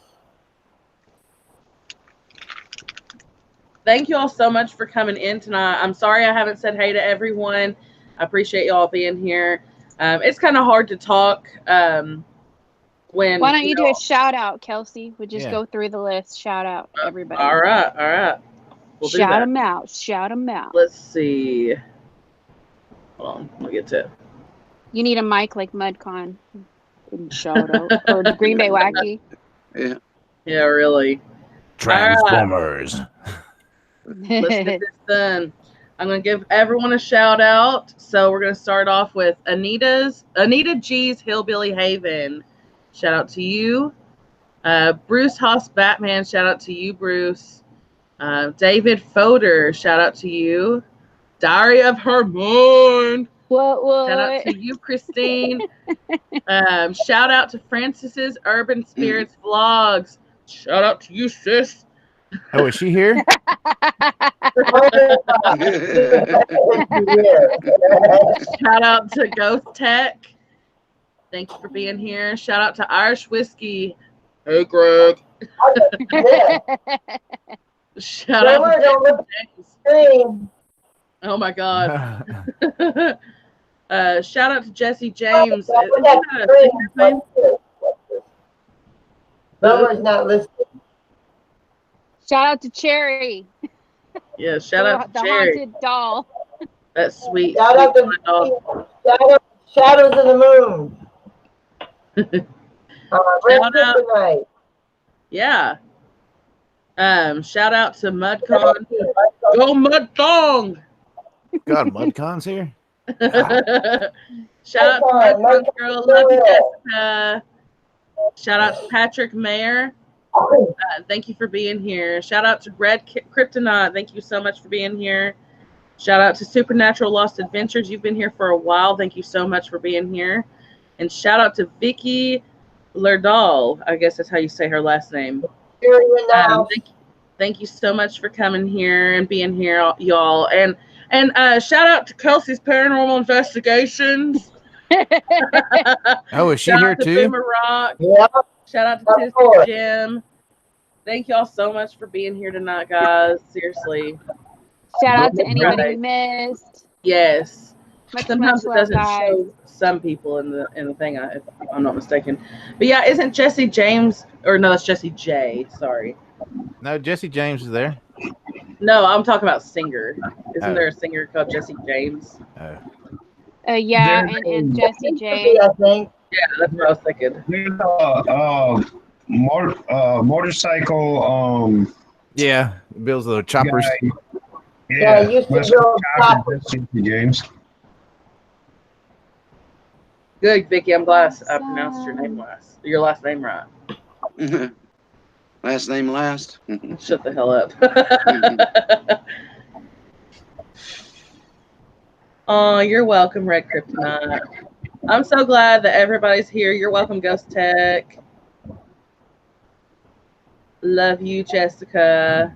Thank you all so much for coming in tonight. I'm sorry I haven't said hey to everyone. I appreciate y'all being here. It's kind of hard to talk when. Why don't you do a shout out, Kelsey? We'll just Yeah. go through the list. Shout out everybody. All right. We'll do Shout that. them out. Shout them out. Let's see. Hold on, we'll get to it. You need a mic like MudCon. Shout out. Or the Green Bay Wacky. Yeah, really. Transformers. Let's get this done. I'm going to give everyone a shout out. So we're going to start off with Anita G's Hillbilly Haven. Shout out to you. Bruce Haas Batman. Shout out to you, Bruce. David Fodor. Shout out to you. Diary of Hermon. What? Shout out to you, Christine. Shout out to Francis's Urban Spirits Vlogs. Shout out to you, sis. Oh, is she here? Shout out to Ghost Tech. Thank you for being here. Shout out to Irish Whiskey. Hey, Greg. Shout out to James. Oh my God. Shout out to Jesse James. Bummer's not listening. Shout out to Cherry. Yeah, shout out to the Cherry. haunted doll. That's sweet. Shout out sweet to Shadows of the Moon. Shout out. Tonight. Yeah. Shout out to Mudcon. Go Mudthong. God, MudCon's here. Shout out to Mudcon Girl. Love you, Jessica. Shout out to Patrick Mayer. Thank you for being here. Shout out to Red Kryptonite. Thank you so much for being here. Shout out to Supernatural Lost Adventures. You've been here for a while. Thank you so much for being here. And shout out to Vicky Lerdahl. I guess that's how you say her last name. Thank you so much for coming here and being here, y'all. And shout out to Kelsey's Paranormal Investigations. Oh, is she Shout here out to too? Boomer Rock. Yeah. Shout out to Sister Jim. Thank y'all so much for being here tonight, guys. Seriously. Shout out to anybody we missed. Yes. Much Sometimes it love, doesn't guys. show some people in the thing, if I'm not mistaken. But yeah, isn't Jesse James, or no, that's Jesse J. Sorry. No, Jesse James is there. No, I'm talking about singer. Isn't Oh. there a singer called Jesse James? Oh. Yeah, and Jesse J. I think. Yeah, that's what I was thinking. There's motorcycle. Yeah, builds the choppers. Guy. Yeah, I used to West go Chopper, James. Good, Vicky. I'm glad I pronounced your last name right. Last name last. Shut the hell up. Oh, you're welcome, Red Kryptonite. I'm so glad that everybody's here. You're welcome, Ghost Tech. Love you, Jessica.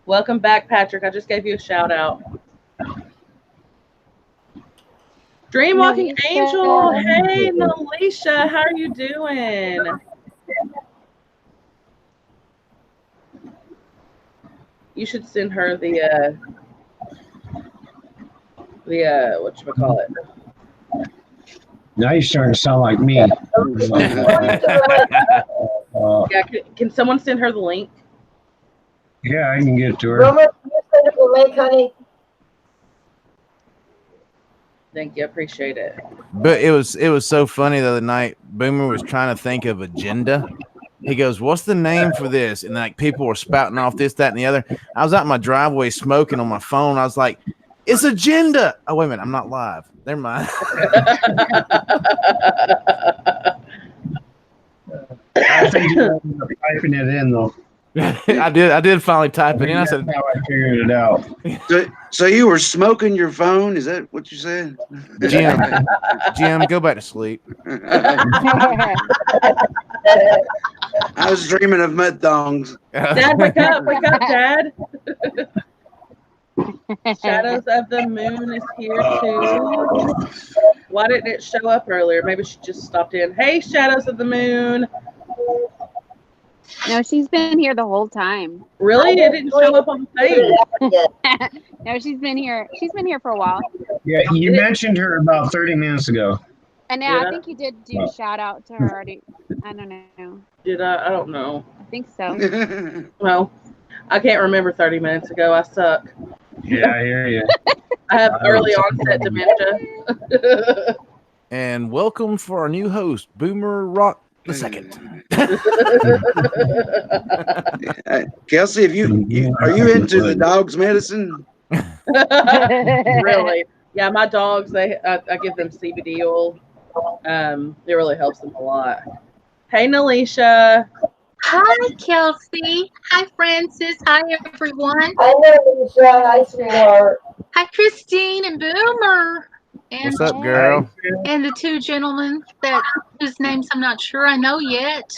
Welcome back, Patrick. I just gave you a shout out. Dreamwalking Melisha. Angel. Hey, Melisha. How are you doing? You should send her the whatchamacallit. Now you're starting to sound like me. Yeah, can someone send her the link? Yeah, I can get it to her. Roma, can you send it the link, honey? Thank you. I appreciate it. But it was so funny the other night. Boomer was trying to think of agenda. He goes, "What's the name for this?" And like people were spouting off this, that, and the other. I was out in my driveway smoking on my phone. I was like, It's agenda. Oh, wait a minute. I'm not live. Never mind. I think you ended up typing it in though. I did finally type it in. I That's said, how I figured it out. So you were smoking your phone? Is that what you said? Jim, go back to sleep. I was dreaming of mud thongs. Dad, wake up, Dad. Shadows of the Moon is here too. Why didn't it show up earlier? Maybe she just stopped in. Hey, Shadows of the Moon. No, she's been here the whole time. Really? It didn't show up on the thing. No, she's been here. She's been here for a while. Yeah, you mentioned her about 30 minutes ago. And Yeah. I think you did do a shout out to her already. I don't know. Did I? I don't know. I think so. Well, I can't remember 30 minutes ago. I suck. Yeah, I hear you. I have early onset dementia. And welcome for our new host, Boomer Rock the Second. Kelsey, are you into the dog's medicine? Really? Yeah, my dogs. I give them CBD oil. It really helps them a lot. Hey, Nalisha. Hi, Kelsey. Hi, Francis. Hi, everyone. I know, Lisa. Hi, sweetheart. Hi, Christine and Boomer. And, What's up, girl? and the two gentlemen whose names I'm not sure I know yet.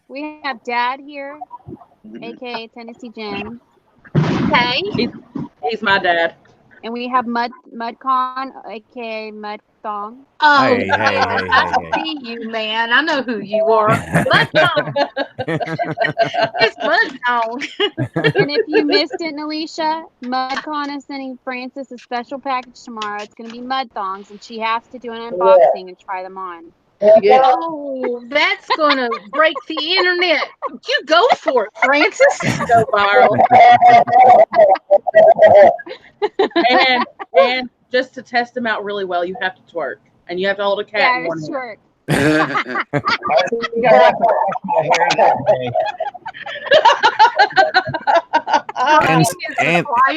We have Dad here, aka Tennessee Jim. Okay. He's my dad. And we have Mudcon, aka Mud Thong. Oh, Hey. I see you, man. I know who you are. Mudcon. It's Mudcon. And if you missed it, Nalisha, Mudcon is sending Francis a special package tomorrow. It's going to be mud thongs, and she has to do an unboxing and try them on. Yeah. Oh, that's going to break the internet. You go for it, Francis. Go viral. And just to test them out really well, you have to twerk. And you have to hold a cat in one hand. Twerk. I think I have to wash my hair that day.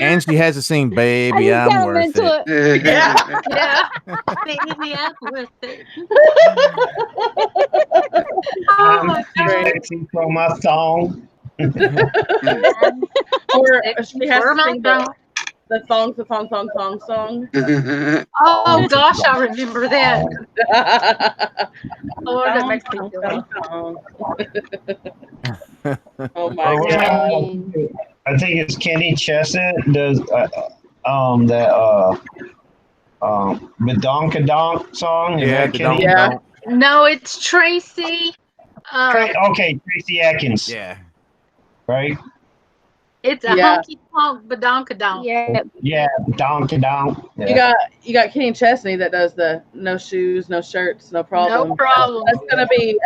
And she has to sing "Baby, I'm Worth It." Yeah. Baby, I'm worth it. Oh, I'm my God. sexy for my song. Or she has to sing the thong song. Oh, gosh, I remember that. Lord, that makes me feel good. Oh my God. I think it's Kenny Chesset does Badonkadonk song. Is that Kenny? Yeah. No, it's Tracy. Okay, Tracy Atkins. Yeah. Right? It's a honky tonk badonkadonk. Yeah, badonkadonk. Yeah. You got Kenny Chesney that does the no shoes, no shirts, no problem. No problem. That's gonna be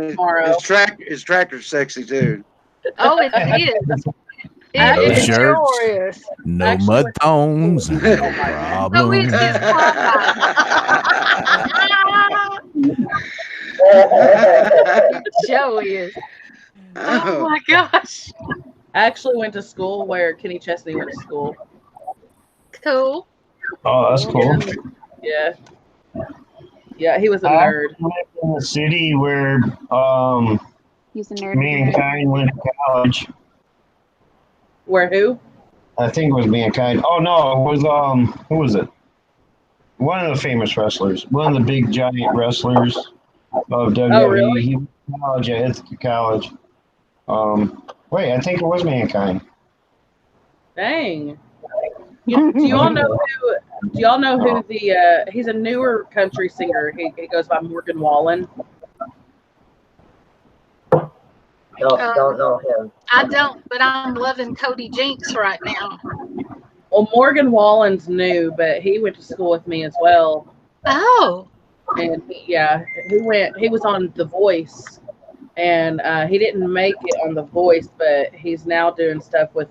tomorrow. His tractor's sexy too. Oh, it is. No It shirts. sure is. No Actually- mud thongs. No So problem. it's his It sure is. Oh my gosh. I actually went to school where Kenny Chesney went to school. Cool. Oh, that's cool. Yeah. Yeah, he was a nerd. I lived in the city where He's a nerd. Mankind went to college. Where who? I think it was Mankind. Oh no, it was who was it? One of the famous wrestlers. One of the big giant wrestlers of WWE. Oh, really? He went to college at Ithaca College. Wait, I think it was Mankind. Dang. Do y'all know who the he's a newer country singer. He goes by Morgan Wallen. Don't know him. I don't, but I'm loving Cody Jinks right now. Well, Morgan Wallen's new, but he went to school with me as well. Oh. And he was on The Voice, and he didn't make it on The Voice, but he's now doing stuff with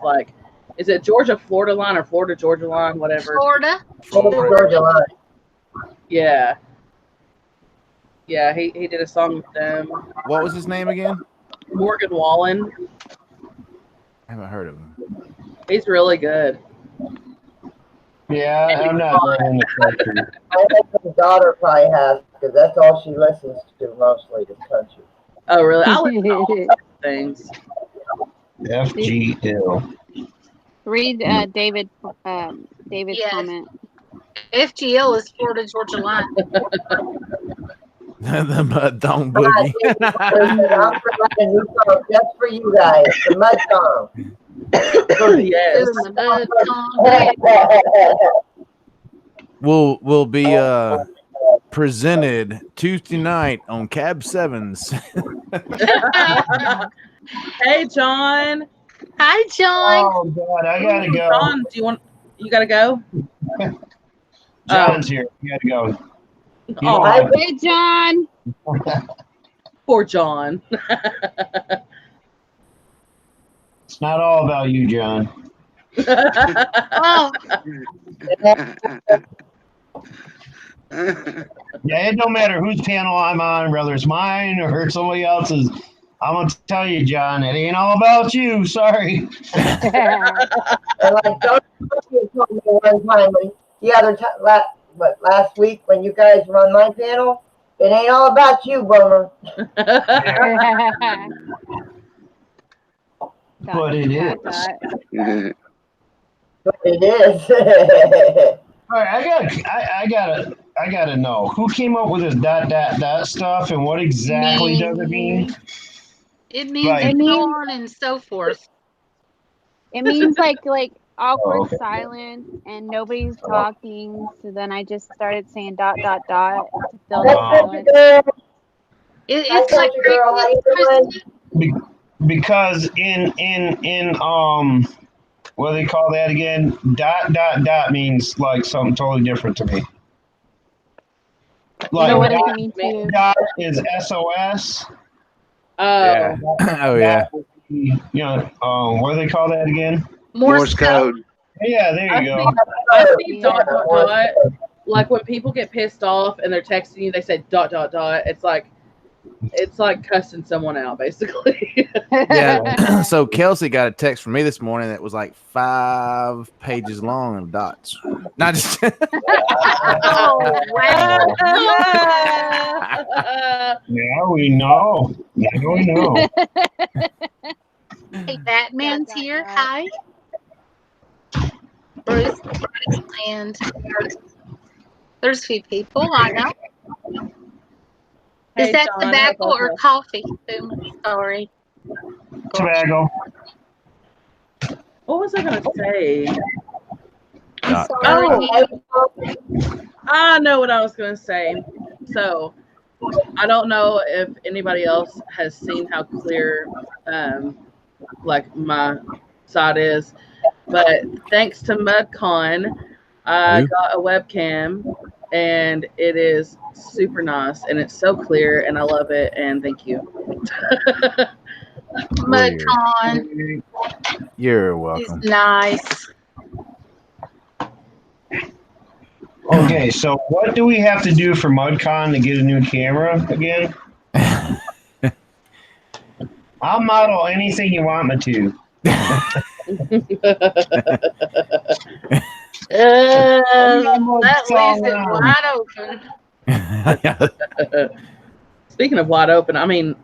is it Georgia-Florida line or Florida-Georgia line, whatever? Florida. Georgia line. Yeah. Yeah, he did a song with them. What was his name again? Morgan Wallen. I haven't heard of him. He's really good. Yeah, I'm not really in the country. My husband's daughter probably has, because that's all she listens to mostly is country. Oh, really? I listen to all types of things. FGL. Read David's Yes. comment. FGL is Florida Georgia line. The mud dong boogie. I'm providing a new song just for you guys, the Mud Song. Yes. The mud song. will be presented Tuesday night on Cab Sevens. Hey, John. Hi, John. Oh God, I gotta go. John, you gotta go? John's here. You gotta go. Oh, Hey, John. poor John. It's not all about you, John. Oh, Yeah, it don't matter whose panel I'm on, whether it's mine or somebody else's. I'm gonna tell you, John, it ain't all about you. Sorry. And like Don told me one time, last week when you guys were on my panel, it ain't all about you, Boomer. But it is. But it is. All right, I gotta know who came up with this dot stuff and what exactly does it mean? it means Right. so on and so forth. It means like awkward Oh, okay. silence and nobody's talking. So then I just started saying ... to fill That's the silence. It's like girl. How you doing? Because in what do they call that again? Dot means like something totally different to me. Like what does dot, it mean to you? dot is SOS. Yeah. Oh yeah. You know, what do they call that again? Morse code. Yeah, there I you go. think dot. Like when people get pissed off and they're texting you, they say ... It's like cussing someone out, basically. Yeah. So Kelsey got a text from me this morning that was like 5 pages long of dots. Not just. Oh, wow. Yeah, we know. Yeah, we know. Hey, Batman's here. Hi. Bruce. And there's a few people I know. Is Hey, that John, tobacco how about or you? coffee? Sorry. Tobacco. What was I going to say? I'm Dot. sorry. I know what I was going to say. So, I don't know if anybody else has seen how clear, like, my side is. But thanks to MudCon, I got a webcam, and it is super nice, and it's so clear, and I love it, and thank you. MudCon. You're He's welcome. nice. Okay, so what do we have to do for MudCon to get a new camera again? I'll model anything you want me to. That leaves it wide open. Speaking of wide open, I mean,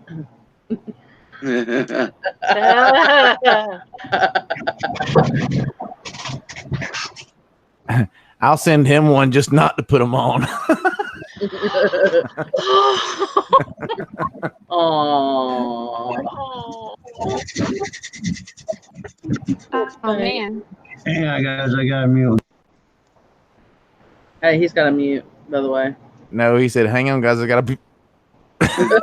I'll send him one just not to put them on. oh, Oh man. Hang on, guys, I got a mute. hey, he's got a mute, by the way. No, he said, "Hang on, guys, I gotta be." ... Perfect.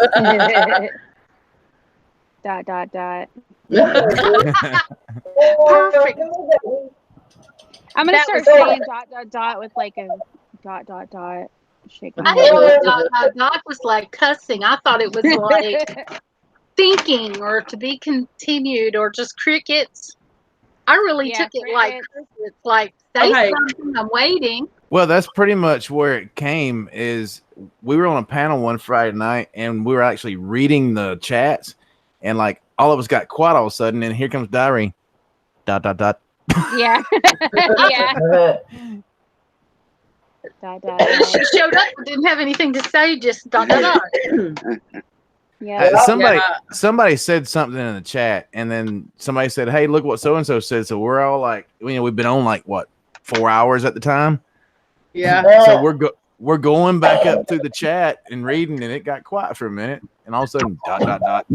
I'm gonna That start was saying ... with like a ... Shake my I head. didn't know dot was like cussing. I thought it was like thinking or to be continued or just crickets. I really Yeah, took it like crickets. crickets, like say Okay. something, I'm waiting. Well, that's pretty much where it came. Is we were on a panel one Friday night, and we were actually reading the chats, and like all of us got quiet all of a sudden, and here comes Diary. ... Yeah. Yeah. She showed up and didn't have anything to say, just dot, dot, dot. Yeah. Somebody said something in the chat, and then somebody said, "Hey, look what so and so said." So we're all like, we've been on like what 4 hours at the time. Yeah. So we're going back up through the chat and reading, and it got quiet for a minute, and all of a sudden, dot dot dot.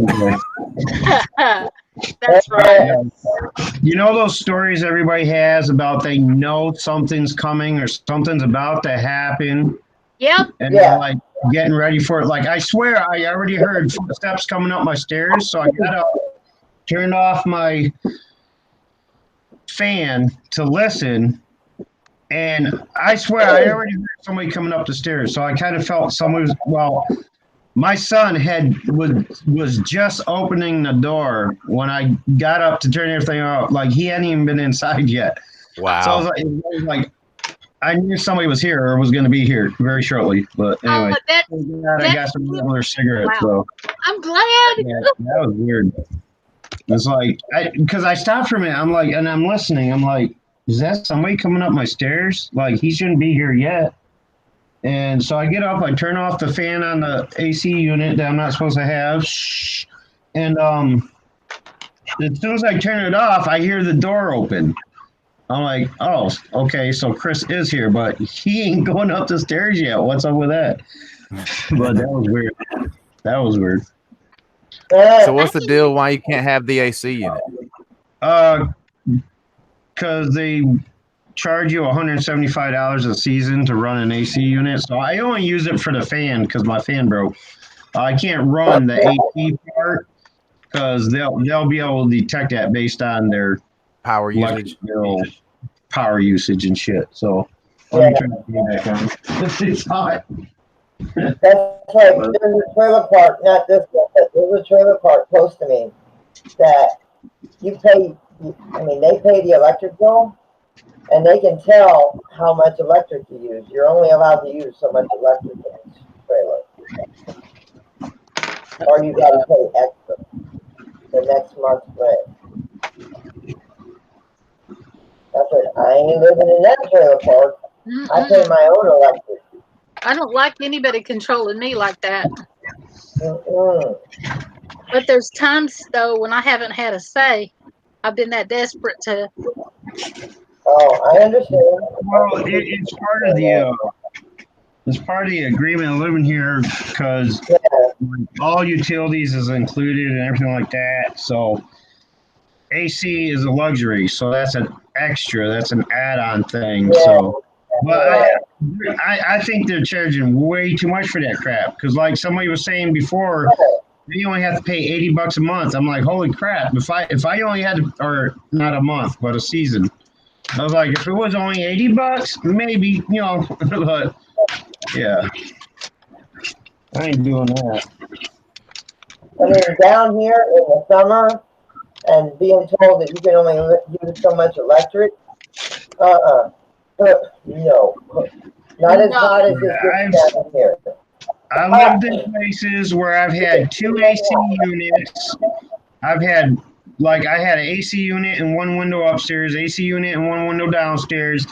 That's right. You know those stories everybody has about they know something's coming or something's about to happen, Yep. and they're like getting ready for it. Like I swear, I already heard footsteps coming up my stairs, so I got up, turned off my fan to listen, and I swear I already heard somebody coming up the stairs. So I kind of felt someone was my son was just opening the door when I got up to turn everything off. Like he hadn't even been inside yet. Wow. So it was like I knew somebody was here or was going to be here very shortly. But anyway, I got some regular cigarettes. Wow. So I'm glad. yeah, that was weird. It's like because I stopped for a minute. I'm like, and I'm listening. I'm like, is that somebody coming up my stairs? Like he shouldn't be here yet. And so I get up, I turn off the fan on the AC unit that I'm not supposed to have. And as soon as I turn it off, I hear the door open. I'm like, oh, okay, so Chris is here, but he ain't going up the stairs yet. What's up with that? But that was weird. That was weird. So what's the deal? Why you can't have the AC unit? Because they charge you $175 a season to run an AC unit. So I only use it for the fan because my fan broke. I can't run the AC part because they'll be able to detect that based on their power usage, power usage and shit. So let me turn the fan back on. It's hot. That's right. There's a trailer park, not this one, but there's a trailer park close to me that you pay. I mean, they pay the electric bill. And they can tell how much electric you use. You're only allowed to use so much electric in each trailer. Or you got to pay extra the next month's rent. That's it. I ain't living in that trailer park. I pay my own electric. I don't like anybody controlling me like that. Mm-mm. But there's times, though, when I haven't had a say. I've been that desperate to... Oh, I understand. Well, it's part of the agreement of living here because all utilities is included and everything like that. So AC is a luxury, so that's an extra. That's an add-on thing. Yeah. So, but I think they're charging way too much for that crap. Because like somebody was saying before, you only have to pay $80 a month. I'm like, holy crap! If I only had to, or not a month, but a season. I was like, if it was only $80, maybe, but yeah, I ain't doing that. I mean, down here in the summer and being told that you can only use so much electric, no, not as hot as it gets down here. I lived in places where I've had 2 AC units. I had an AC unit and one window upstairs, AC unit and one window downstairs,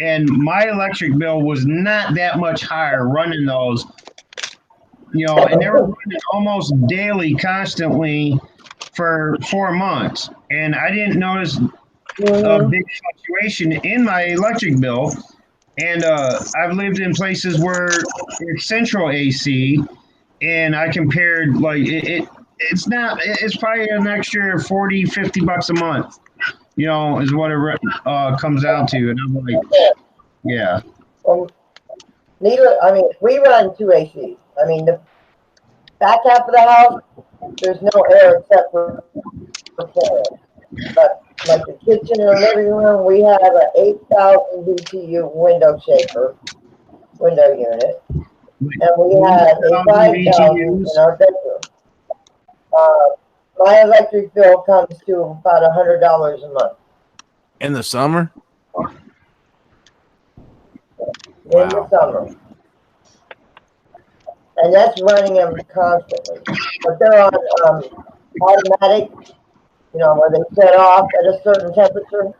and my electric bill was not that much higher running those, and they were running almost daily, constantly for 4 months, and I didn't notice a big fluctuation in my electric bill. And I've lived in places where it's central AC, and I compared it's probably an extra $40-$50 a month, is what it comes out to. And I'm like, yeah. We run 2 ACs. I mean, the back half of the house, there's no air except for fans. But like the kitchen and the living room, we have an 8,000 BTU window unit. And we have a 5,000 in our bedroom. My electric bill comes to about $100 a month. In the summer? In the summer. And that's running them constantly. But they're on automatic, where they set off at a certain temperature.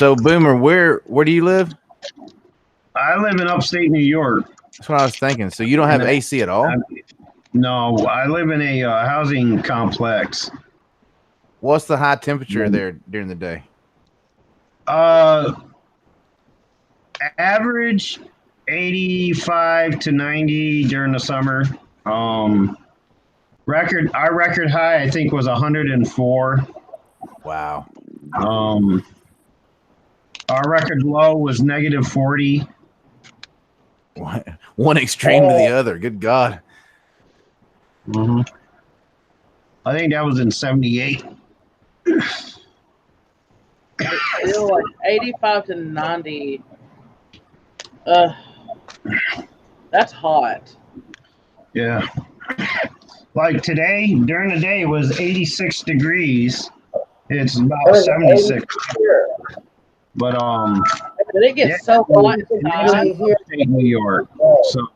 So, Boomer, where do you live? I live in upstate New York. That's what I was thinking. So you don't have AC at all? No, I live in a housing complex. What's the high temperature there during the day? Average 85 to 90 during the summer. Our record high I think was 104. Wow. Our record low was negative 40. One extreme to the other. Good God. Mm-hmm. I think that was in 78. Still like 85 to 90. That's hot. Yeah. Like today, during the day, it was 86 degrees. It's about 76. But Did it get so hot inside? in New York, so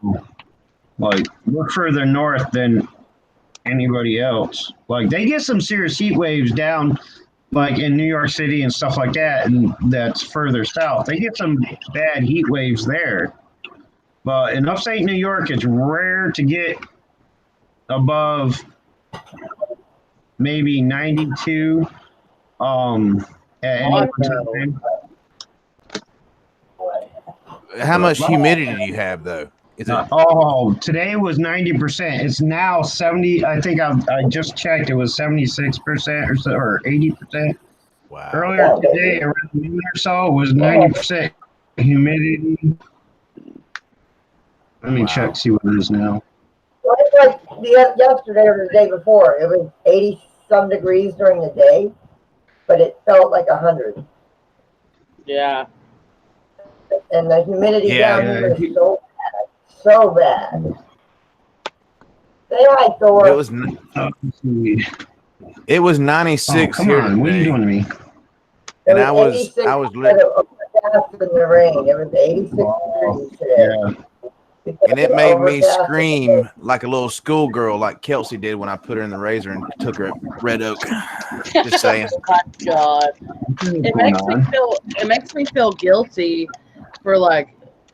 like we're further north than anybody else. Like they get some serious heat waves down, like in New York City and stuff like that, and that's further south. They get some bad heat waves there. But in upstate New York, it's rare to get above maybe 92 at any time. How much humidity do you have, though? Is it? Today was 90%. It's now 70. I think I just checked. It was 76% or so, or 80%. Wow. Earlier today, around noon or so, it was 90% humidity. Let me check, see what it is now. Well, it's like yesterday or the day before. It was 80 some degrees during the day, but it felt like 100. Yeah. And the humidity down here is so bad. Say hi, Thor. It was 96 come here on, what are you doing to me? And I was in the rain. It was 86 degrees today. Yeah. And it made me scream like a little schoolgirl, like Kelsey did when I put her in the razor and took her at Red Oak. Just saying. Oh my God. It makes me feel guilty for like,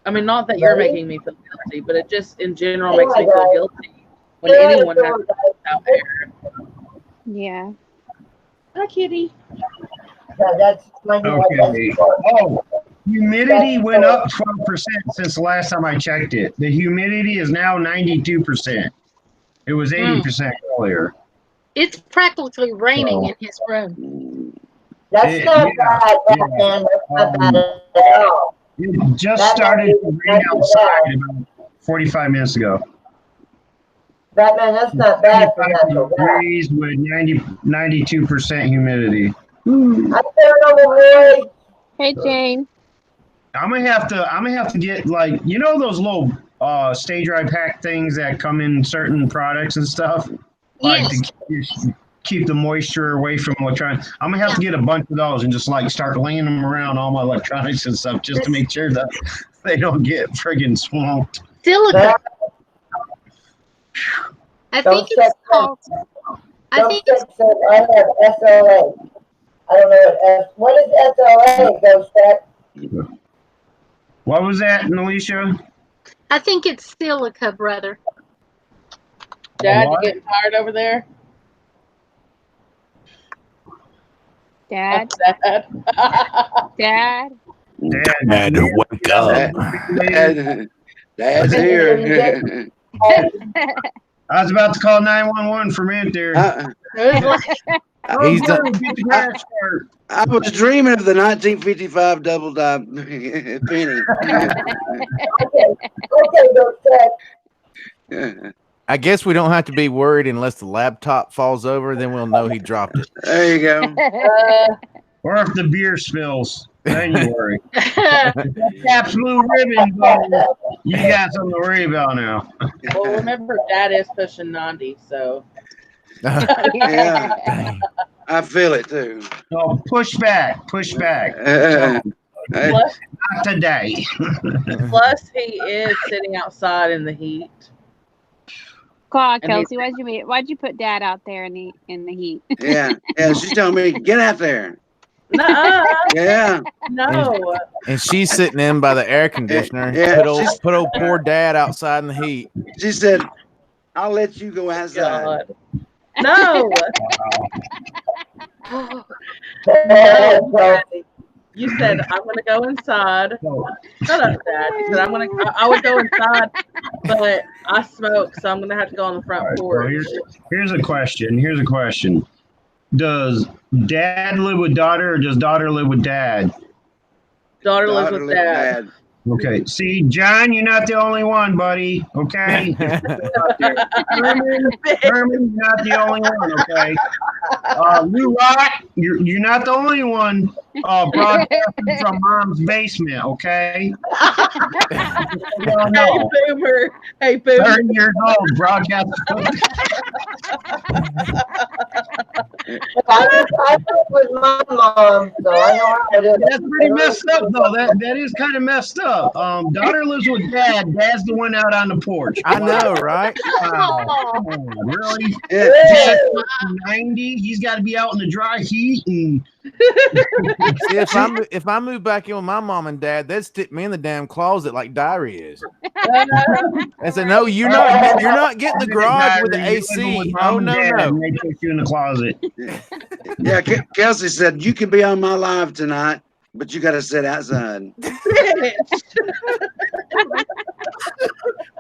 I mean, not that you're making me feel guilty, but it just in general makes me feel guilty when anyone has out there. Yeah. Hi, kitty. Yeah, that's my Okay. Oh, humidity went up 12% since the last time I checked it. The humidity is now 92%. It was 80% earlier. It's practically raining in his room. That's not bad, man. That's not bad at all. It just started to rain outside about 45 minutes ago. Batman, that's not bad for natural gas. Degrees with 92% humidity. I'm Paranormal Boy. Hey, Jane. I'm gonna have to get like those little stay dry pack things that come in certain products and stuff. Like Yes. to keep the moisture away from electronics. I'm gonna have to get a bunch of those and just like start laying them around all my electronics and stuff just to make sure that they don't get friggin' swamped. Silica. I think it's called. I have SLA. I don't know what is SLA, Ghost Tech? What was that, Alicia? I think it's silica, brother. Dad, you getting tired over there? Dad. Dad. Dad. Dad, wake up. Dad's here. I was about to call 911 for a minute there. He's done. I was dreaming of the 1955 double dime penny. Okay, Ghost Tech. I guess we don't have to be worried unless the laptop falls over. Then we'll know he dropped it. There you go. Or if the beer spills, then you worry. Absolute ribbon, you got something to worry about now. Well, remember, Dad is pushing 90, so. Yeah, I feel it too. So push back. Plus, Not today. plus, he is sitting outside in the heat. Come on, Kelsey. Why'd you put Dad out there in the heat? Yeah. She's telling me get out there. Nuh-uh. Yeah. No. And she's sitting in by the air conditioner. Yeah, Put old poor dad outside in the heat. She said, "I'll let you go outside." God. No. Oh, No. Chelsea. You said I'm gonna go inside. Shut up, Dad. You said I would go inside, but I smoke, so I'm gonna have to go on the front porch. Here's a question. Does dad live with daughter or does daughter live with dad? Daughter lives with Dad. Okay. See, John, you're not the only one, buddy. Okay. Herman, you're not the only one. Okay. Lou Rock, you're not the only one. Broadcasting from mom's basement. Okay. Hey, Boomer. Hey, Boomer. 30 years old, broadcasting. I live with my mom, so I know how it is. That's pretty messed up, though. That is kind of messed up. Daughter lives with dad. Dad's the one out on the porch. I know, right? Wow. Come on, really? Yeah. Dad's 90. He's got to be out in the dry heat. And See, if I move back in with my mom and dad, they'd stick me in the damn closet like Diary is. I said, no, you're not getting the garage with the AC. Oh no. And they put you in the closet. Yeah, Kelsey said, "You can be on my live tonight, but you got to sit outside."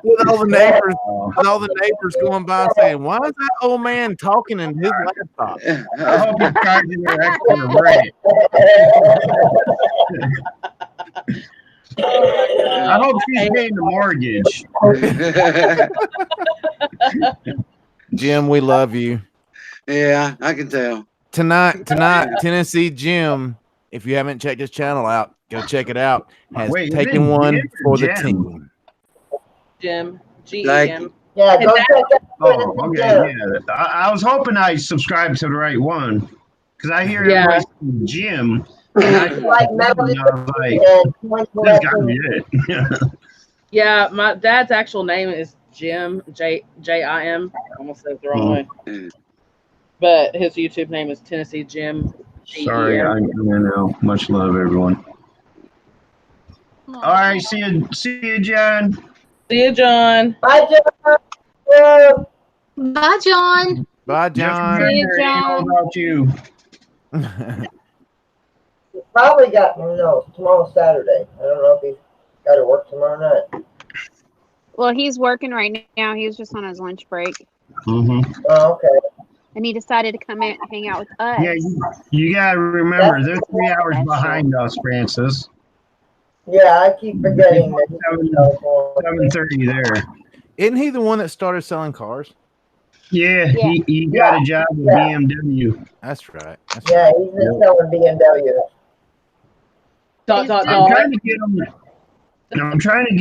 With all the neighbors going by saying, "Why is that old man talking in his laptop?" I hope he's charging their extra rent. I hope she's paying the mortgage. Jim, we love you. Yeah, I can tell. Tonight, Tennessee Jim, if you haven't checked his channel out, go check it out. Has taken one Jim for the Jim? team. Jim. Like- G-E-M. Yeah, go check that. Oh, okay. Yeah. I was hoping I subscribed to the right one because I hear everybody say Jim. And I Like Melody was like, and that's gotta be it. Yeah, my dad's actual name is Jim, J-I-M. Almost said it the wrong way. But his YouTube name is Tennessee Jim. Sorry, G-E-M. I know. Much love, everyone. All right, see you, John. See you, John. Bye, John. Bye, John. Bye, Just John. See you, remember, it's all John. about you. He's probably got, no, tomorrow's Saturday. I don't know if he's got to work tomorrow night. Well, he's working right now. He was just on his lunch break, Mm-hmm. Oh, okay. and he decided to come in and hang out with us. Yeah, you gotta remember, they're 3 hours behind us, Francis. Yeah, I keep forgetting that he's on. 7:30 there. Isn't he the one that started selling cars? Yeah, Yeah. he got a job with BMW. That's right. Yeah, he's been selling BMW. Dot, dot, I'm dot. trying to get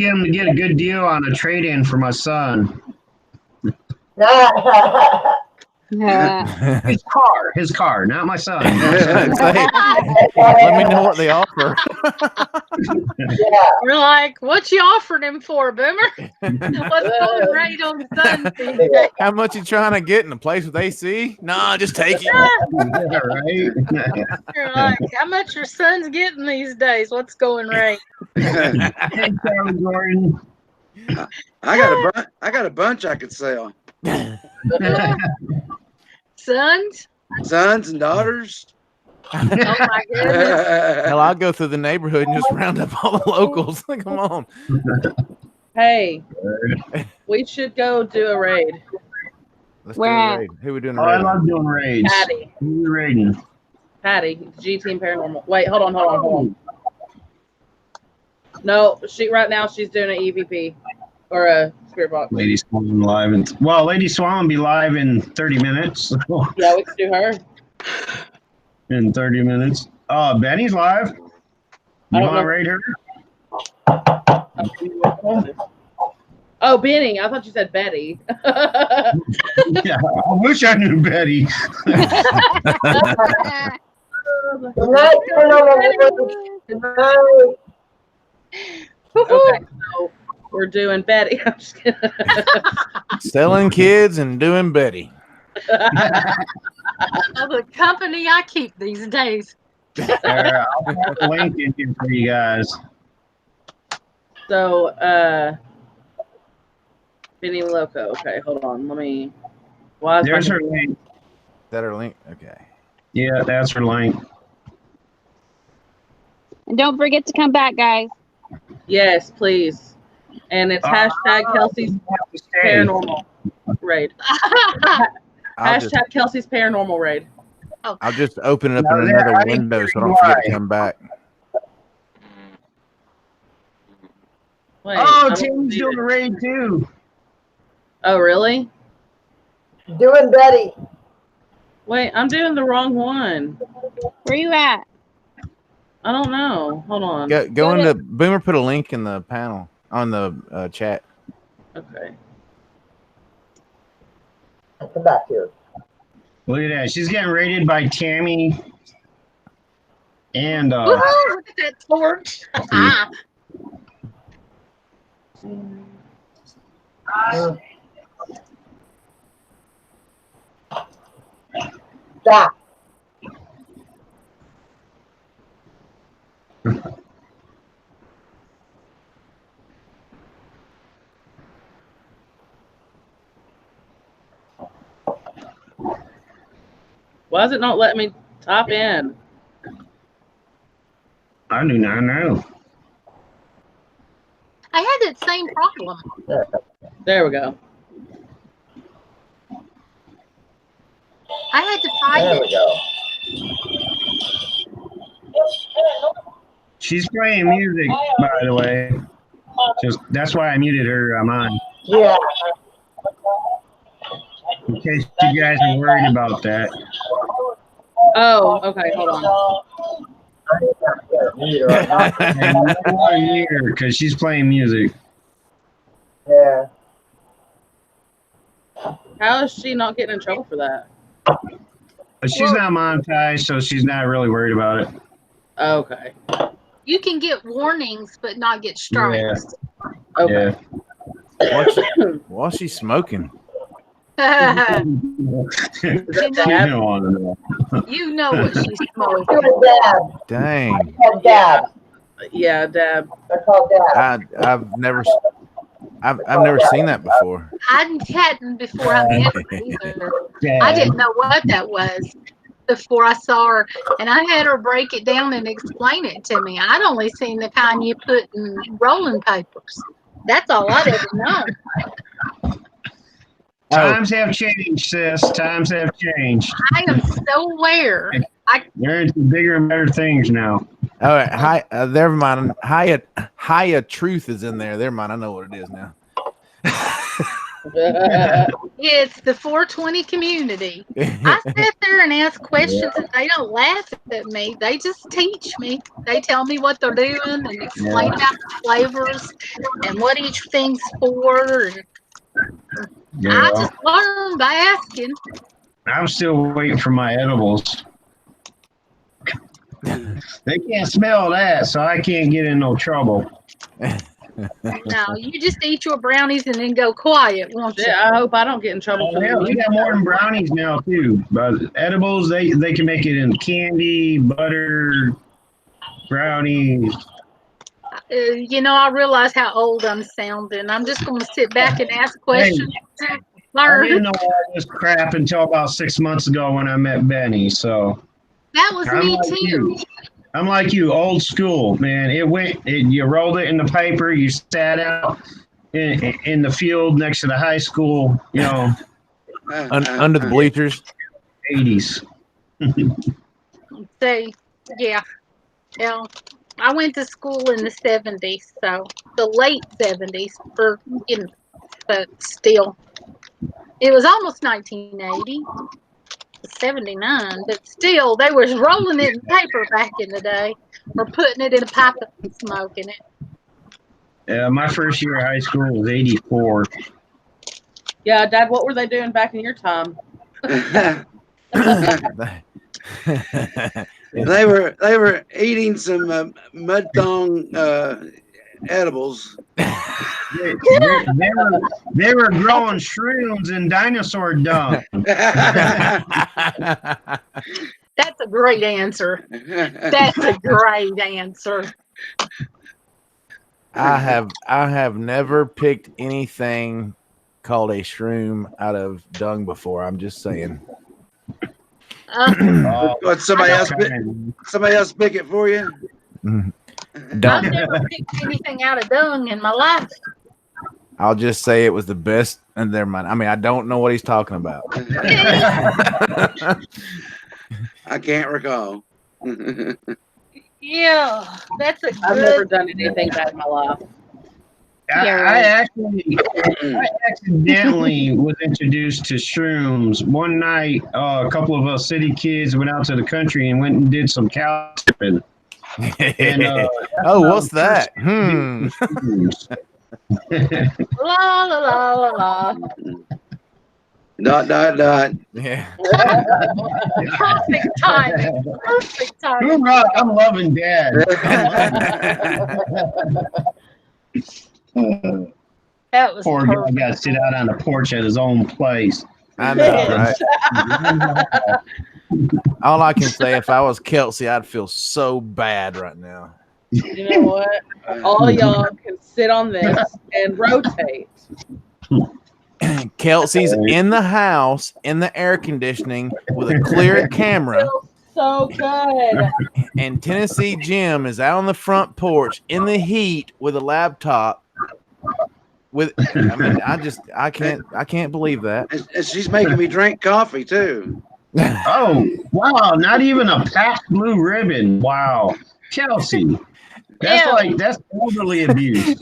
him to get a good deal on a trade-in for my son. His car, not my son. Let me know what they offer. Yeah. We're like, what you offering him for, Boomer? What's going right on Sunday? How much you trying to get in a place with AC? Nah, just take it. Yeah, right? You're like, how much your son's getting these days? What's going right? Hey, Charlie Gordon. I got a bunch I could sell. Sons and daughters. Oh my goodness. Hell, I'll go through the neighborhood and just round up all the locals. Come on. Hey, we should go do a raid. Let's Where do a at? raid. Who we doing Oh, a I raid? love doing raids. Patty. Who are you raiding? Patty, G Team Paranormal. Wait, hold on. No, right now she's doing an EVP or a spirit box. Lady Swan live. Lady Swan will be live in 30 minutes. Yeah, we can do her. In 30 minutes. Benny's live. You I don't want to know. raid her? Oh, Benny. I thought you said Betty. Yeah, I wish I knew Betty. Good night, Good night. Okay, so we're doing Betty. I'm just kidding. Selling kids and doing Betty. Oh, the company I keep these days. I'll put the link in here for you guys. So, Benny Loco. Okay, hold on. Let me. Why is There's my her link. Is that her link? Okay. Yeah, that's her link. And don't forget to come back, guys. Yes, please. And it's hashtag Kelsey's Paranormal Raid. Hashtag Kelsey's Paranormal Raid. I'll just open it up Now in there, another I didn't window hear so I don't you forget right. to come back. Wait, Oh, I don't Tim's see doing it. the raid too. Oh, really? Doing Betty. Wait, I'm doing the wrong one. Where you at? I don't know. Hold on. Go Go into to- Boomer. Put a link in the panel on the chat. Okay. Come back here. Look at that. She's getting raided by Tammy. And Woohoo! Look at that torch. Ah, Stop. Why is it not letting me top in? I do not know. I had that same problem. There we go. I had to fight There it. we go. She's playing music, by the way. Just that's why I muted her on mine. Yeah. In case you guys are worried about that. Oh, okay. Hold on. Because she's playing music. Yeah. How is she not getting in trouble for that? But she's not monetized, so she's not really worried about it. Okay. You can get warnings, but not get strikes. Okay. While she's smoking. You Dab? don't want to know. You know what she's smoking. Doing dab. Dang. Called dab. Yeah, dab. They're called dab. I've never seen that before. I hadn't before I met her either. I didn't know what that was before I saw her, and I had her break it down and explain it to me. I'd only seen the kind you put in rolling papers. That's all I'd ever known. Times have changed, sis. Times have changed. I am so aware. They're into bigger and better things now. All right, hi, never mind. Hiya Truth is in there. Never mind. I know what it is now. It's the 420 community. I sit there and ask questions, and they don't laugh at me. They just teach me. They tell me what they're doing and explain about the flavors and what each thing's for. And I just learn by asking. I'm still waiting for my edibles. They can't smell that, so I can't get in no trouble. No, you just eat your brownies and then go quiet, won't you? Yeah, I hope I don't get in trouble for Hell, we got more than brownies now too. But edibles, they can make it in candy, butter, brownies. I realize how old I'm sounding. I'm just going to sit back and ask questions. I Learn. didn't know all this crap until about 6 months ago when I met Benny. So That was I'm me like too. you. I'm like you, old school, man. You rolled it in the paper, you sat out in the field next to the high school, Under the bleachers. 80s. Say, yeah. I went to school in the 70s, so the late 70s, but still. It was almost 1980. 79, but still, they was rolling it in paper back in the day, or putting it in a pipe and smoking it. My first year of high school was 84. Yeah, Dad, what were they doing back in your time? They were eating some mud thong edibles. They were growing shrooms and dinosaur dung. That's That's a great answer. That's a great answer. I have never picked anything called a shroom out of dung before. I'm just saying. What, somebody else pick it for you? I've Don't. never picked anything out of dung in my life. I'll just say it was the best. And never mind. I mean, I don't know what he's talking about. I can't recall. Yeah, that's a I've never good. done anything bad in my life. I accidentally was introduced to shrooms. One night, a couple of us city kids went out to the country and went and did some cow tipping. And, oh, what's that? La la la la la. Dot. Yeah. Perfect timing. Perfect timing. Boom rock, I'm loving Dad. That was Poor guy perfect. got to sit out on the porch at his own place. I know, right? All I can say, if I was Kelsey, I'd feel so bad right now. You know what? All y'all can sit on this and rotate. Kelsey's in the house, in the air conditioning, with a clear camera. So good. And Tennessee Jim is out on the front porch in the heat with a laptop. I can't believe that. And she's making me drink coffee too. Oh, wow. Not even a packed blue ribbon. Wow. Kelsey. That's overly abused.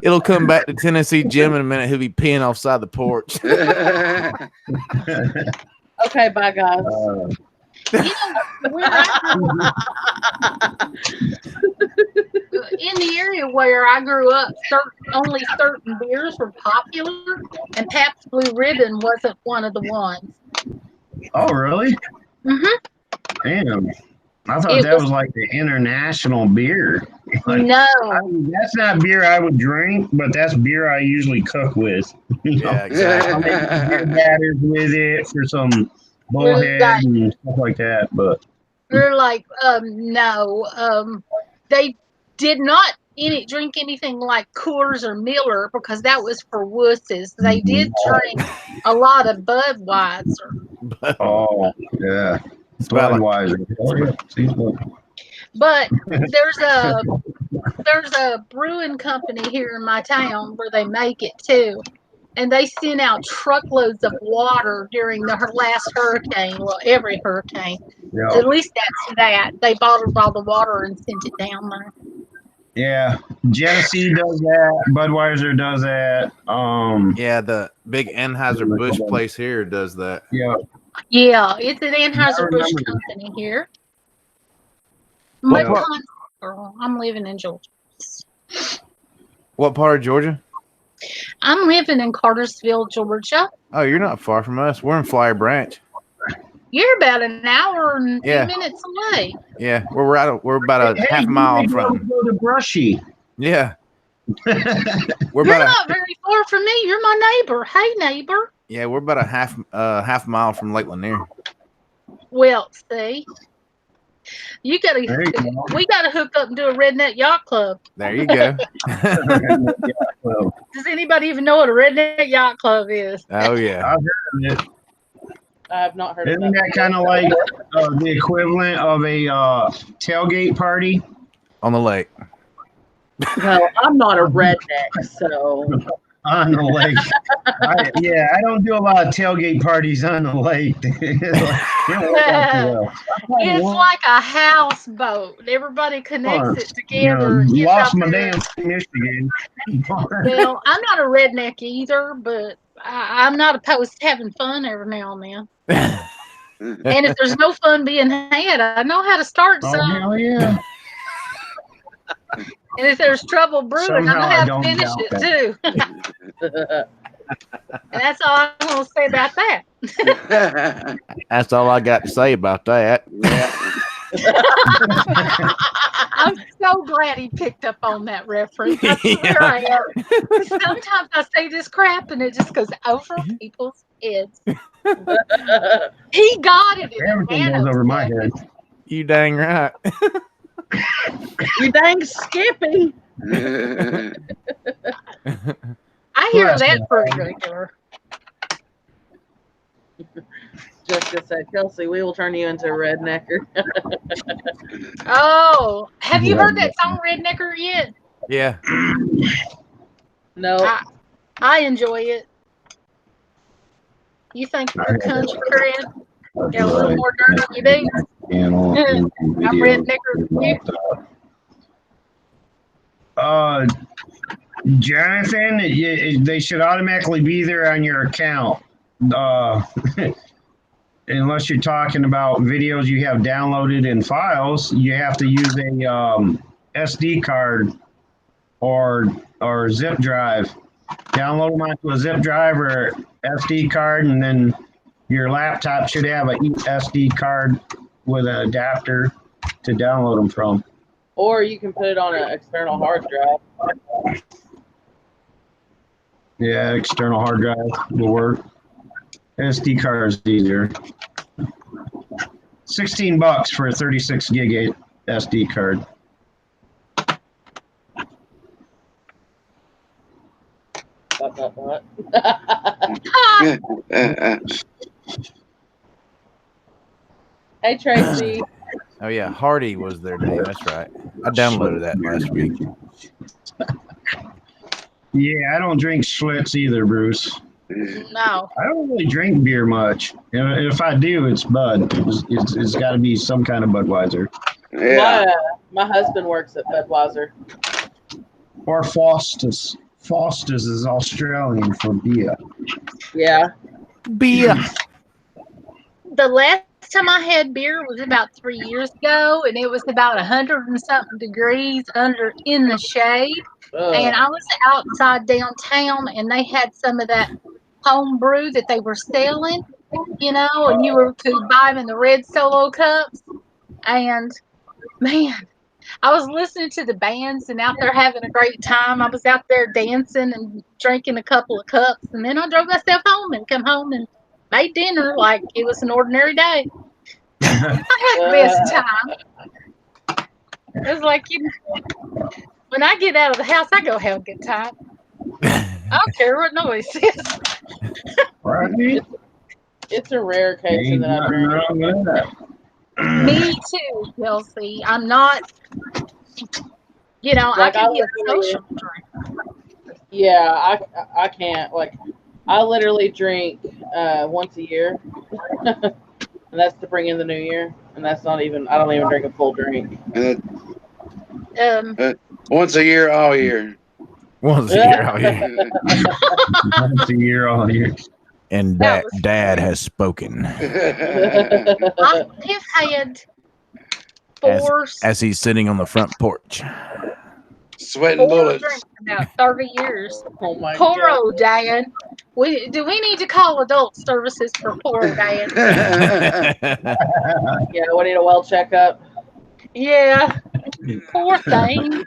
It'll come back to Tennessee Jim in a minute. He'll be peeing offside the porch. Okay, bye guys. In the area where I grew up, only certain beers were popular, and Pabst Blue Ribbon wasn't one of the ones. Oh, really? Mm-hmm. Damn. I thought that was like the international beer. Like, no. I mean, that's not beer I would drink, but that's beer I usually cook with. Yeah, exactly. I'll make beer batters with it for some bullhead and stuff like that. But they're like, no. They did not drink anything like Coors or Miller because that was for wusses. They did drink a lot of Budweiser. Oh, yeah. Budweiser. But there's a brewing company here in my town where they make it too. And they sent out truckloads of water during the last hurricane. Well, every hurricane. Yeah. At least that's that. They bottled all the water and sent it down there. Yeah. Genesee does that. Budweiser does that. Yeah, the big Anheuser-Busch place here does that. Yeah. Yeah, it's an Anheuser-Busch company here. Girl, I'm living in Georgia. What part of Georgia? I'm living in Cartersville, Georgia. Oh, you're not far from us. We're in Flyer Branch. You're about an hour and 2 minutes away. Yeah, we're about a half mile from. Go to Brushy. Yeah. You're not very far from me. You're my neighbor. Hey, neighbor. Yeah, we're about a half mile from Lake Lanier. Well, see, we got to hook up and do a redneck yacht club. There you go. Does anybody even know what a redneck yacht club is? Oh yeah, I've heard of it. I have not heard Isn't of that kind of like the equivalent of a tailgate party on the lake? No, I'm not a redneck, so on the lake? I don't do a lot of tailgate parties on the lake. It's like a houseboat. Everybody connects it together. Lost my damn Michigan. Well, I'm not a redneck either, but I'm not opposed to having fun every now and then. And if there's no fun being had, I know how to start some. Hell yeah. And if there's trouble brewing, I know how to finish it too. And that's all I'm going to say about that. That's all I got to say about that. I'm so glad he picked up on that reference. I swear I am. Sometimes I say this crap and it just goes over people's heads. He got it in a Everything goes over my head. You dang right. You dang Skippy. I hear that pretty regular. Jessica said, Kelsey, we will turn you into a rednecker. Oh, have you heard that song Rednecker yet? Yeah. No. I enjoy it. You think you're country cred? Got a little more dirt on your boots? I'm rednecker than you. Jonathan, they should automatically be there on your account. Unless you're talking about videos you have downloaded in files, you have to use a SD card or zip drive. Download them onto a zip drive or SD card, and then your laptop should have a SD card with an adapter to download them from. Or you can put it on an external hard drive. Yeah, external hard drive will work. SD card is easier. $16 for a 36 gig SD card. Hey, Tracy. Oh yeah, Hardy was their name. That's right. I downloaded that last week. Yeah, I don't drink Schlitz either, Bruce. No. I don't really drink beer much. If I do, it's Bud. It's got to be some kind of Budweiser. Yeah. My husband works at Budweiser. Or Foster's. Foster's is Australian for beer. Yeah. Beer. The last time I had beer was about 3 years ago, and it was about 100 and something degrees in the shade. And I was outside downtown, and they had some of that home brew that they were selling, and you could buy them in the red Solo cups. And man, I was listening to the bands and out there having a great time. I was out there dancing and drinking a couple of cups, and then I drove myself home and come home and made dinner like it was an ordinary day. I had the best time. It was like, when I get out of the house, I go have a good time. I don't care what nobody says. Right? It's a rare occasion that I drink. Me too, Kelsey. I'm not, I can get a social drink. Yeah, I can't. Like, I literally drink once a year. And that's to bring in the new year. And that's not even, I don't even drink a full drink. Once a year, all year. Once a year, all year. Once a year, all year. And Dad has spoken. I have had four. As he's sitting on the front porch. Sweating bullets. Drinks about 30 years. Oh my poor God. old Dad. Do we need to call adult services for poor old Dad? Yeah, we need a well checkup. Yeah. Poor thing.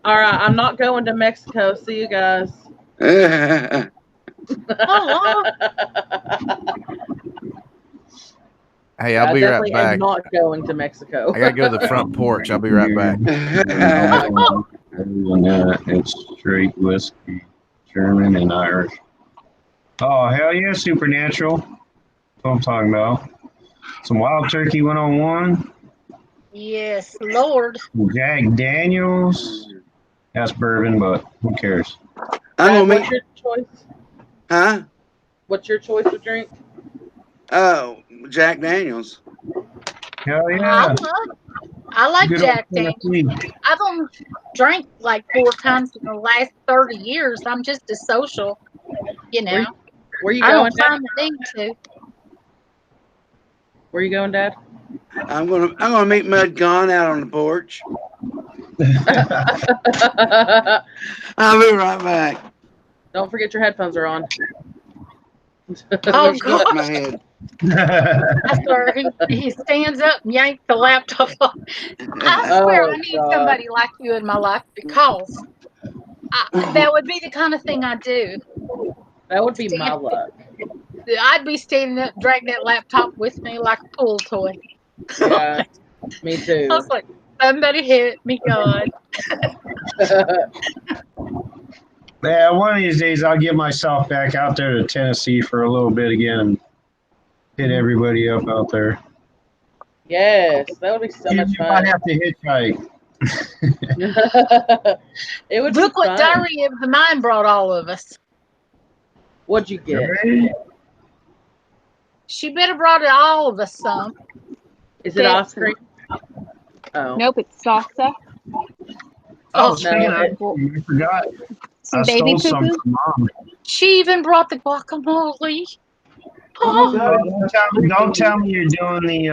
All right, I'm not going to Mexico. See you guys. Hey, I'll be right back. I'm not going to Mexico. I gotta go to the front porch. I'll be right back. It's straight whiskey, German and Irish. Oh, hell yeah, Supernatural. That's what I'm talking about. Some Wild Turkey 101. Yes, Lord. Jack Daniels. That's bourbon, but who cares? What's your choice? Huh? What's your choice of drink? Oh, Jack Daniels. Hell yeah. I like Good Jack old Daniels. Tennessee. I've only drank like 4 times in the last 30 years. I'm just a social, Where you I going, don't Dad? find the need to. Where you going, Dad? I'm gonna meet Mud Gone out on the porch. I'll be right back. Don't forget your headphones are on. Oh, Stuck in my God. head. I swear, he stands up and yanks the laptop off. I swear I need somebody like you in my life because that would be the kind of thing I do. That would be my luck. I'd be standing up, dragging that laptop with me like a pool toy. Yeah, me I too. was like, somebody hit me, God. Yeah, one of these days I'll get myself back out there to Tennessee for a little bit again and hit everybody up out there. Yes, that would be so much You fun. might have to hitchhike. It would Look be what fun. Diary of the Mind brought all of us. What'd you get? She better brought all of us some. Is it ice cream? Oh. Nope, it's salsa. Oh, Oh, speaking no, of, I forgot. Some I baby stole some poo-poo. from Mom. She even brought the guacamole. Oh, Don't tell me you're doing the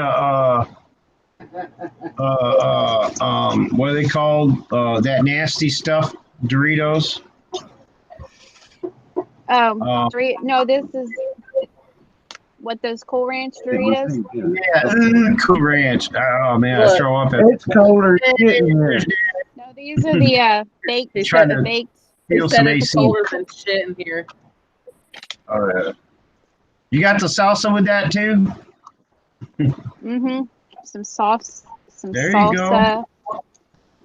what are they called? That nasty stuff, Doritos. No, this is what those Cool Ranch Doritos. Yeah, Cool Ranch. Oh man, I Look, throw up at It's colder than shit in here. No, these are the baked. He Trying said, to baked. he feel said some it's AC. colder than shit in here. Oh, yeah. You got the salsa with that too? Mm-hmm. Some sauce. Some There you salsa.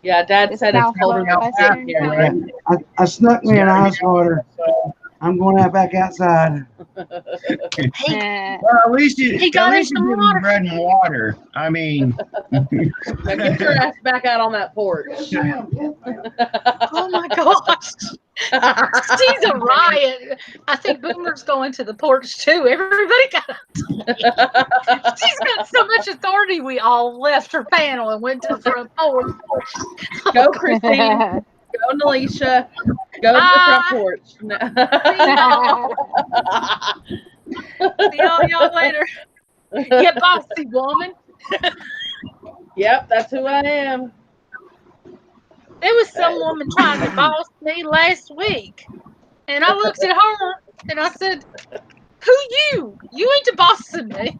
Yeah, Dad It's said it's colder than shit Southwestern in here. kind. I snuck me an ice water. I'm going out back outside. Hey, Well, at least you He got us give some me water. bread and water. I mean, Now get your ass back out on that porch. oh my gosh. She's a riot. I think Boomer's going to the porch too. Everybody got She's got so much authority we all left her panel and went to the front porch. Go, Christine. Go, Nelisha. Go to the front porch. See y'all later. You bossy woman. Yep, that's who I am. There was some woman trying to boss me last week. And I looked at her and I said, who you? You ain't the boss of me.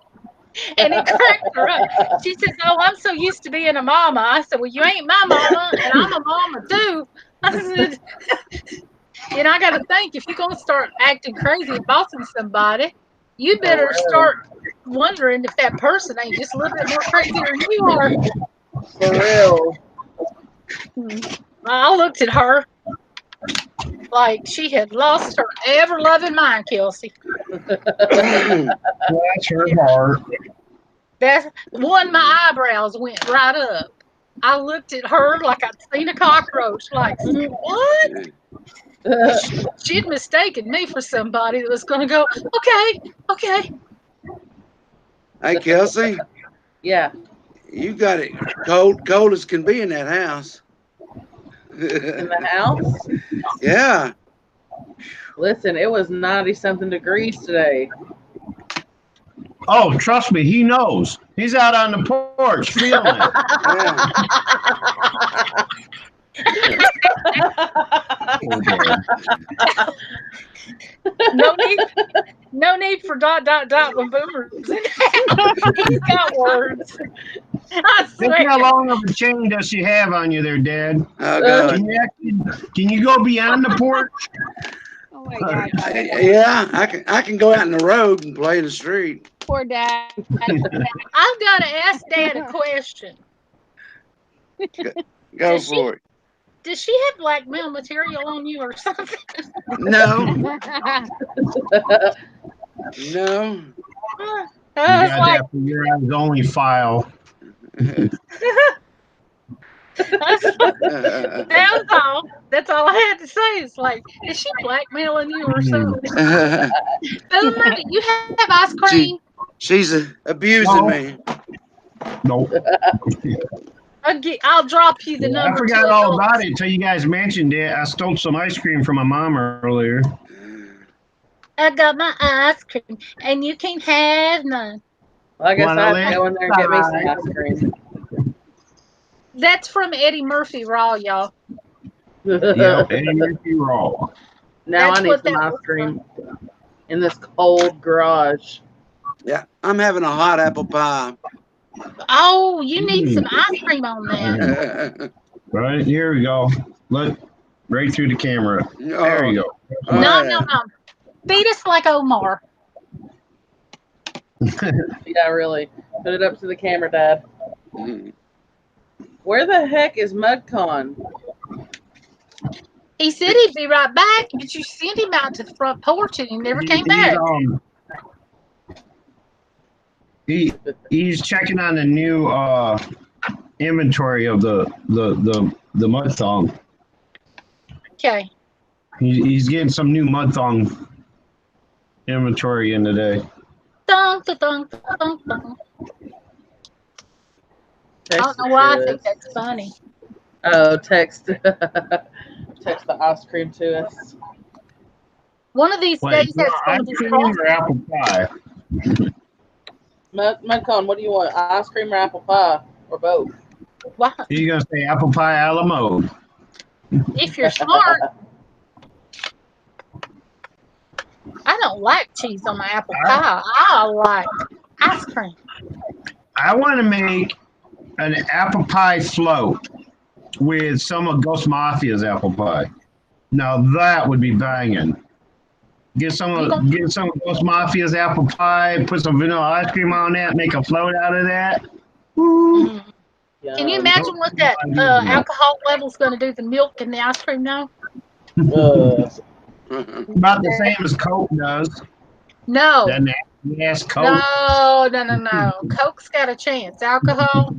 And it cracked her up. She says, oh, I'm so used to being a mama. I said, well, you ain't my mama, and I'm a mama too. I said, and I got to think, if you're going to start acting crazy and bossing somebody, you better start wondering if that person ain't just a little bit more crazy than you are. For real. I looked at her like she had lost her ever-loving mind, Kelsey. bless her heart. That's one, my eyebrows went right up. I looked at her like I'd seen a cockroach, like, what? She'd mistaken me for somebody that was going to go, okay. Hey, Kelsey, Yeah. you got it cold as can be in that house. In the house? Yeah. Listen, it was 90-something degrees today. Oh, trust me, he knows. He's out on the porch feeling it. No need for ... when Boomer's in. He's got words. I Think swear. how long of a chain does she have on you there, Dad? Oh, God. Can you go beyond the porch? Oh my God. Yeah, I can go out in the road and play in the street. Poor Dad. I've got to ask Dad a question. Go for it. Does she have blackmail material on you or something? No. You got that for your eyes only file. That's all. That's all I had to say. It's like, is she blackmailing you or something? Boomer, do you have ice cream? She's abusing me. Nope. I'll drop you the number. I forgot all about it until you guys mentioned it. I stole some ice cream from my mom earlier. I got my ice cream, and you can't have none. Well, I guess I have to Wanna go in there and get me some ice cream. That's from Eddie Murphy Raw, y'all. Yep, and Murphy Raw. Now That's I need what some that ice was cream in this cold garage. Yeah, I'm having a hot apple pie. Oh, you need some ice cream on that. Right, here we go. Look, right through the camera. There you go. No. Beat us like Omar. Yeah, really. Put it up to the camera, Dad. Mhm. Where the heck is MudCon? He said he'd be right back, but you sent him out to the front porch and he never came back. He's checking on the new inventory of the mud thong. Okay. He's getting some new mud thong inventory in today. Thunk, thunk, thunk, thunk. I don't know why I think that's funny. Oh, text the ice cream to us. One of these days that's ice going to be cream or apple pie? MudCon, what do you want? Ice cream or apple pie? Or both? What? He's gonna say apple pie a la mode. If you're smart. I don't like cheese on my apple pie. I like ice cream. I want to make an apple pie float with some of Ghost Mafia's apple pie. Now that would be banging. Get some of Ghost Mafia's apple pie, put some vanilla ice cream on that, make a float out of that. Woo. Can you imagine what that alcohol level's going to do to the milk and the ice cream now? About the same as Coke does. No. That nasty Coke. No. Coke's got a chance. Alcohol?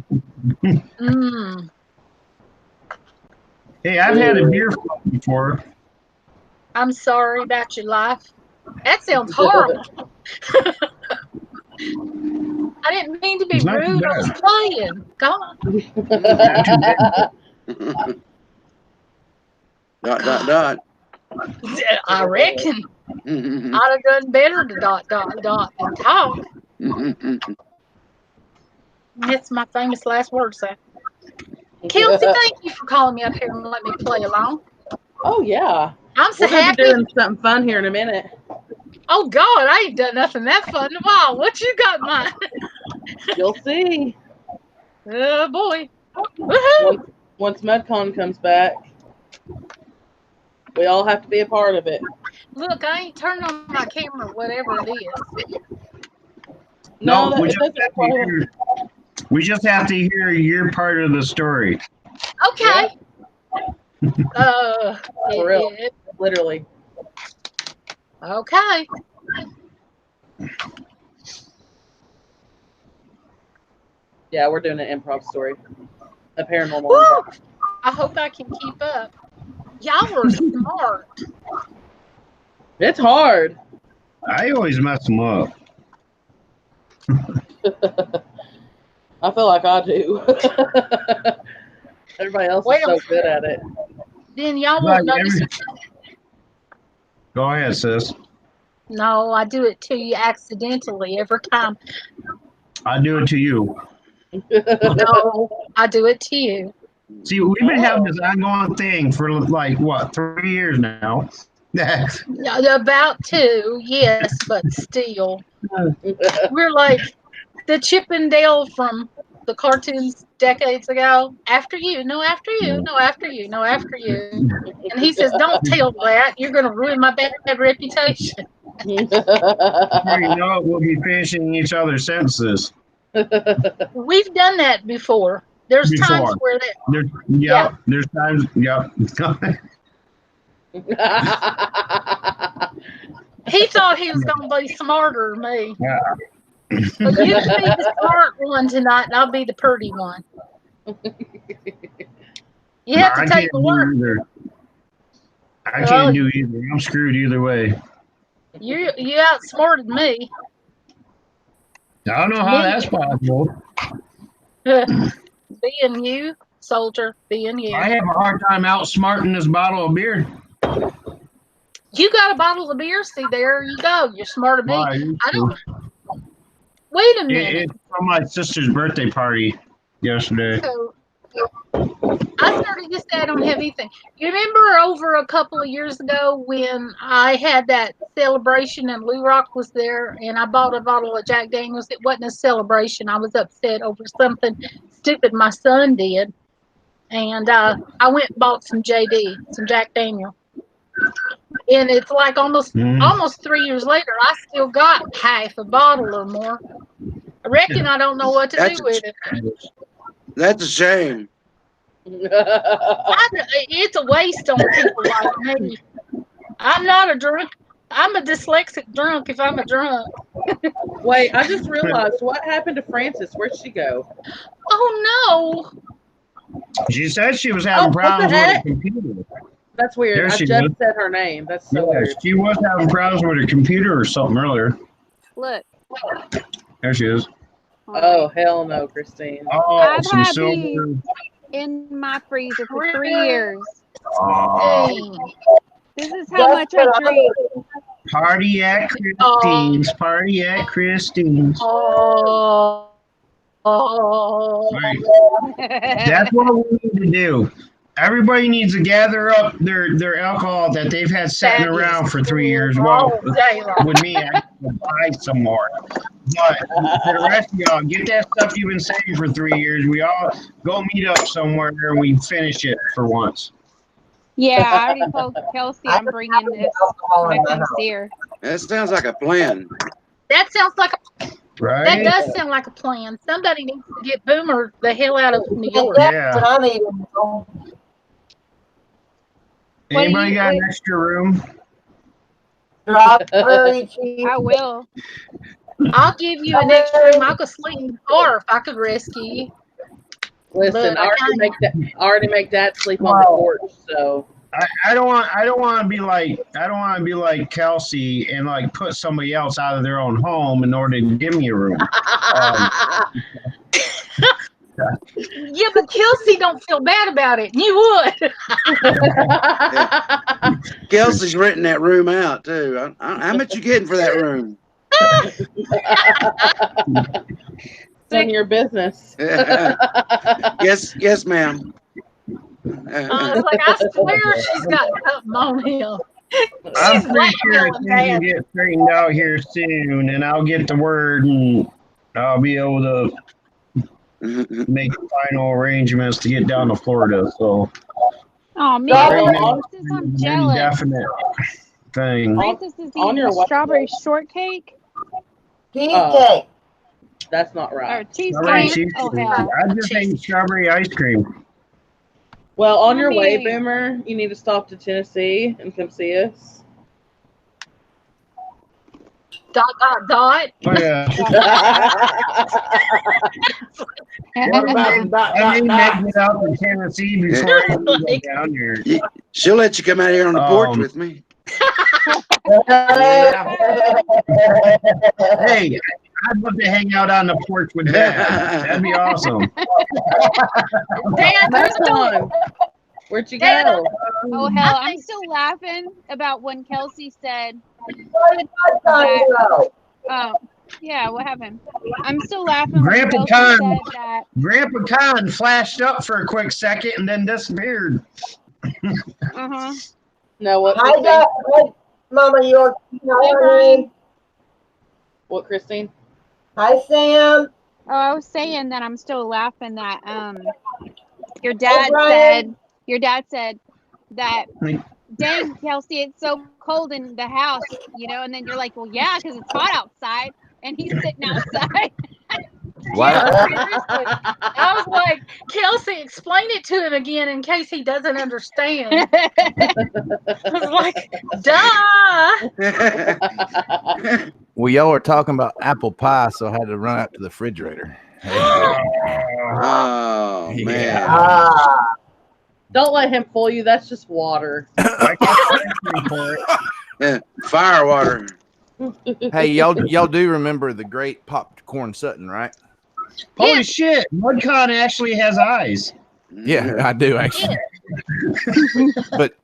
Hey, I've had a beer float before. I'm sorry about your life. That sounds horrible. I didn't mean to be rude. I was playing. God. Dot. I reckon. I'd have done better to dot than talk. That's my famous last words, sir. Kelsey, thank you for calling me up here and letting me play along. Oh, yeah. I'm so We're gonna happy. be doing something fun here in a minute. Oh, God, I ain't done nothing that fun in a while. What you got, mine? You'll see. Oh, boy. Woohoo! Once MudCon comes back, we all have to be a part of it. Look, I ain't turning on my camera, whatever it is. No, we just have to hear your part of the story. Okay. For real. Literally. Okay. Yeah, we're doing an improv story. A paranormal Woo! improv. I hope I can keep up. Y'all are smart. It's hard. I always mess them up. I feel like I do. Everybody else is so good at it. Then y'all won't notice. Go ahead, sis. No, I do it to you accidentally every time. I do it to you. No, I do it to you. See, we've been having this ongoing thing for like, what, 3 years now? About 2, yes, but still. We're like the Chip and Dale from the cartoons decades ago. After you, no, after you, no, after you, no, after you. And he says, don't tell that. You're going to ruin my bad reputation. Before you know it, we'll be finishing each other's sentences. We've done that before. There's times where that. There's times, He thought he was going to be smarter than me. Yeah. But you can be the smart one tonight, and I'll be the pretty one. You have to take the work. I can't do either. I'm screwed either way. You outsmarted me. I don't know how that's possible. Being you, soldier, being you. I have a hard time outsmarting this bottle of beer. You got a bottle of beer? See, there you go. You're smarter than me. I don't. Wait a minute. It's from my sister's birthday party yesterday. So, I started to say I don't have anything. You remember over a couple of years ago when I had that celebration and Lou Rock was there and I bought a bottle of Jack Daniels? It wasn't a celebration. I was upset over something stupid my son did. And I went and bought some JD, some Jack Daniel. And it's like almost Mm. almost 3 years later, I still got half a bottle or more. I reckon I don't know what to That's do with it. That's a shame. It's a waste on people like me. I'm not a drunk. I'm a dyslexic drunk if I'm a drunk. Wait, I just realized what happened to Frances. Where'd she go? Oh She said she was having Oh, what the problems with her heck? computer. That's weird. There I she just is. said her name. That's so Yeah, weird. she was having problems with her computer or something earlier. Look. There she is. Oh, hell no, Christine. Oh, I've some had silver. these in my freezer for 3 Really? years. Oh, This is how much I drink. party at Christine's. Party at Christine's. no. Oh. Right. That's what we need to do. Everybody needs to gather up their alcohol that they've had sitting That is around for 3 years. all Well, day long. with me, I can buy some more. But for the rest of y'all, get that stuff you've been saving for 3 years. We all go meet up somewhere and we finish it for once. Yeah, I already told Kelsey I'm bringing this Alcohol when in I my come house. see her. That sounds like a plan. That sounds like that Right? does sound like a plan. Somebody needs to get Boomer the hell out of New York. That's what Yeah. I'm eating. Anybody got an extra room? Strawberry cheese. I will. I'll give you an extra room. I'll go sleep in the car if I could rescue you. Listen, But I already make Dad sleep on the porch. So I don't want to be like Kelsey and like put somebody else out of their own home in order to give me a room. Yeah, but Kelsey don't feel bad about it. You would. Kelsey's renting that room out too. How much you getting for that room? none of your business. Yes, ma'am. It's like I swear she's got something on him. I'm She's pretty sure blackmailing things Dad. will get straightened out here soon, and I'll get the word, and I'll be able to make final arrangements to get down to Florida. So Oh man, Right now, Francis, I'm jealous. definite thing. Francis is on eating your a way- strawberry shortcake Cheesecake. That's not or right. Strawberry cheesecake. cheesecake. Oh hell. I just ate strawberry ice cream. Well, on your way, Mommy. Boomer, you need to stop to Tennessee and come see us. ... ... Oh yeah. I may make it out to Tennessee before I even go down here. She'll let you come out here on the porch with me. Hey, I'd love to hang out on the porch with Dad. That'd be awesome. Dad, That's on. Where'd you go? Oh hell, I'm still laughing about when Kelsey said yeah, what happened? I'm still laughing when Grandpa Kelsey Con. said that. Grandpa Con flashed up for a quick second and then disappeared. Uh-huh. No, what? Hi, Christine? Dad. Hi, Mama York. Hey, Brian. What, Christine? Hi, Sam. Oh, I was saying that I'm still laughing that your dad Brian. said that dang, Kelsey, it's so cold in the house, you know, and then you're like, well, yeah, because it's hot outside, and he's sitting outside. Wow. Yeah, seriously. I was like, Kelsey, explain it to him again in case he doesn't understand. I was like, duh. Well, y'all were talking about apple pie, so I had to run out to the refrigerator. Oh Yeah. man. Don't let him fool you. That's just water. Fire water. Hey, y'all do remember the great Popcorn Sutton, right? Holy shit, Mudcon actually has eyes. Yeah, I do actually.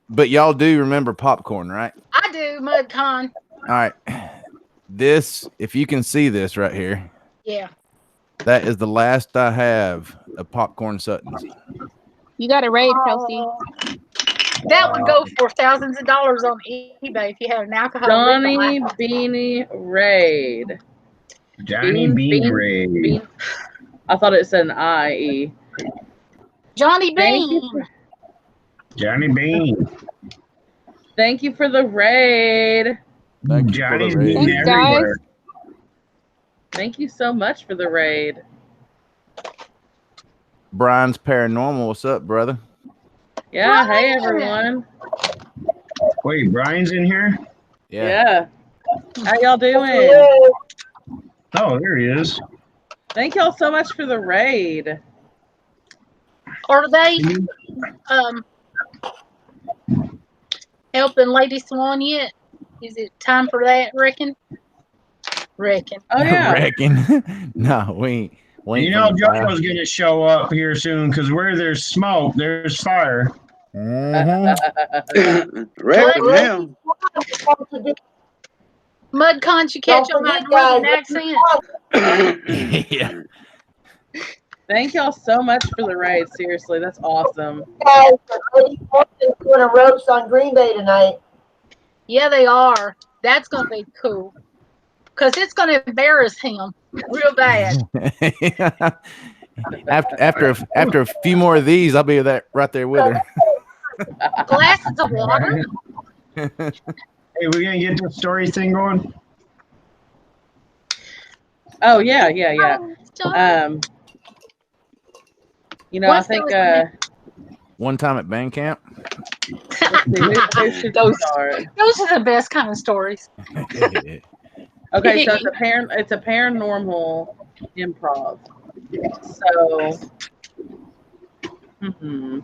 but y'all do remember popcorn, right? I do, MudCon. All right. This, if you can see this right here, Yeah. that is the last I have of Popcorn Suttons. You got a raid, Kelsey. That would go for thousands of dollars on eBay if you had an alcohol. Johnny Beanie Raid. Johnny Bean Raid. Bean. I thought it said an I-E. Johnny Thank Bean. you. Johnny Bean. Thank you for the raid. Thank you for the Johnny's raid. being Thanks, guys. everywhere. Thank you so much for the raid. Brian's Paranormal. What's up, brother? Yeah, hey Brian! everyone. Wait, Brian's in here? Yeah. How y'all doing? Hello. Oh, there he is. Thank y'all so much for the raid. Are they helping Lady Swan yet? Is it time for that, reckon? Oh yeah. Reckon? No, we ain't. You know, Jojo's going to show up here soon because where there's smoke, there's fire. Reckon now. Mud Conch, you catch on my northern accent? Yeah. Thank y'all so much for the raid. Seriously, that's awesome. Guys, Lady Swan's doing a roast on Green Bay tonight. Yeah, they are. That's going to be cool. Because it's going to embarrass him real bad. after a few more of these, I'll be right there with her. Glasses of water? Hey, we're going to get this story thing going? Oh yeah. You know, Once I think there One time at band camp. let's see, who should Those- start? Those are the best kind of stories. Okay, so it's a paranormal improv. So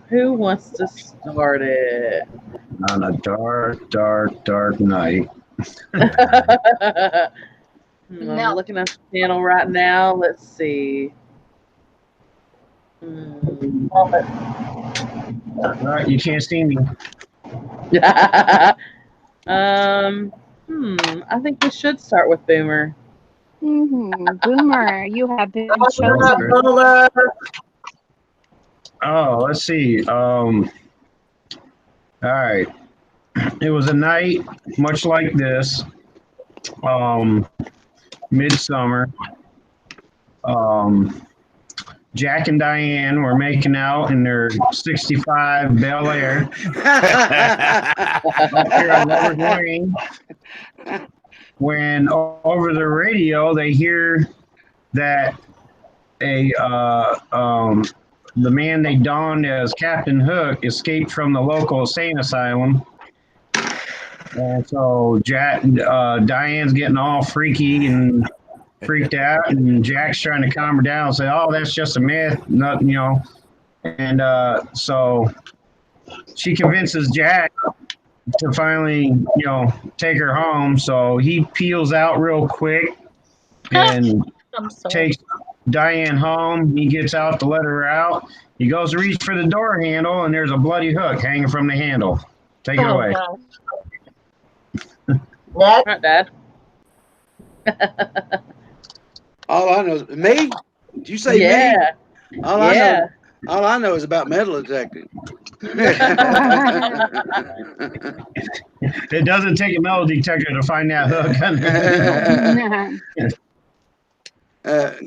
who wants to start it? On a dark, dark, dark night. I'm No. looking at the channel right now. Let's see. All right, you can't see me. I think we should start with Boomer. Boomer, you have been chosen. Oh, let's see. All right. It was a night much like this. Midsummer. Jack and Diane were making out in their 65 Bel Air. When over the radio they hear that the man they donned as Captain Hook escaped from the local insane asylum. And so Diane's getting all freaky and freaked out, and Jack's trying to calm her down and say, "Oh, that's just a myth, nothing, you know." And so she convinces Jack to finally, you know, take her home. So he peels out real quick and takes Diane home. He gets out to let her out. He goes to reach for the door handle, and there's a bloody hook hanging from the handle. Take it away. God. All right, Dad. All I know is me. Did you say Yeah. me? All I know is about metal detecting. It doesn't take a metal detector to find that hook.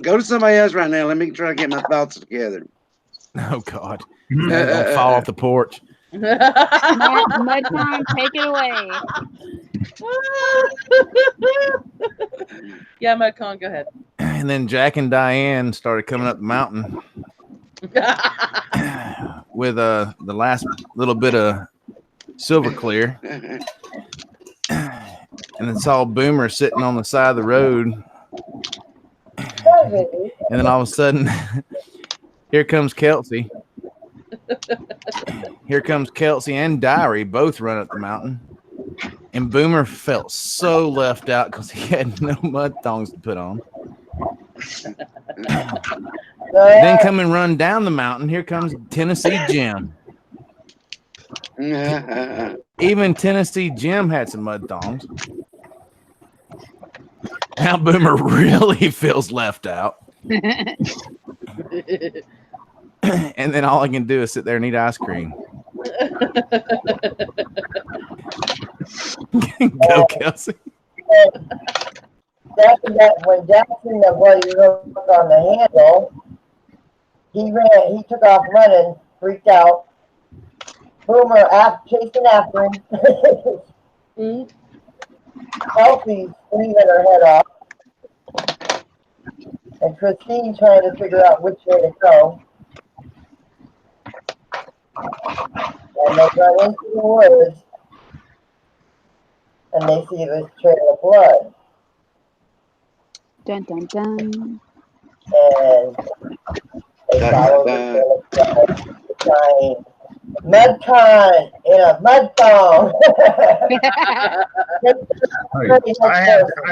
Go to somebody else right now. Let me try to get my thoughts together. Oh God! Don't fall off the porch. Mud Time, take it away. Yeah, Mudcon, go ahead. And then Jack and Diane started coming up the mountain with the last little bit of silver clear, and then saw Boomer sitting on the side of the road, and then all of a sudden, here comes Kelsey. Here comes Kelsey and Diary both run up the mountain, and Boomer felt so left out because he had no mud thongs to put on. Then come and run down the mountain. Here comes Tennessee Jim. Even Tennessee Jim had some mud thongs. Now Boomer really feels left out. And then all I can do is sit there and eat ice cream. Go, Kelsey. When Jackson the bloody hook on the handle, he took off running, freaked out, Boomer chasing after him. Kelsey's screaming her head off. And Christine trying to figure out which way to go. And they run into the woods. And they see this trail of blood. Dun dun dun. And they follow the trail of blood. Crying, Mudcon in a mud thong. I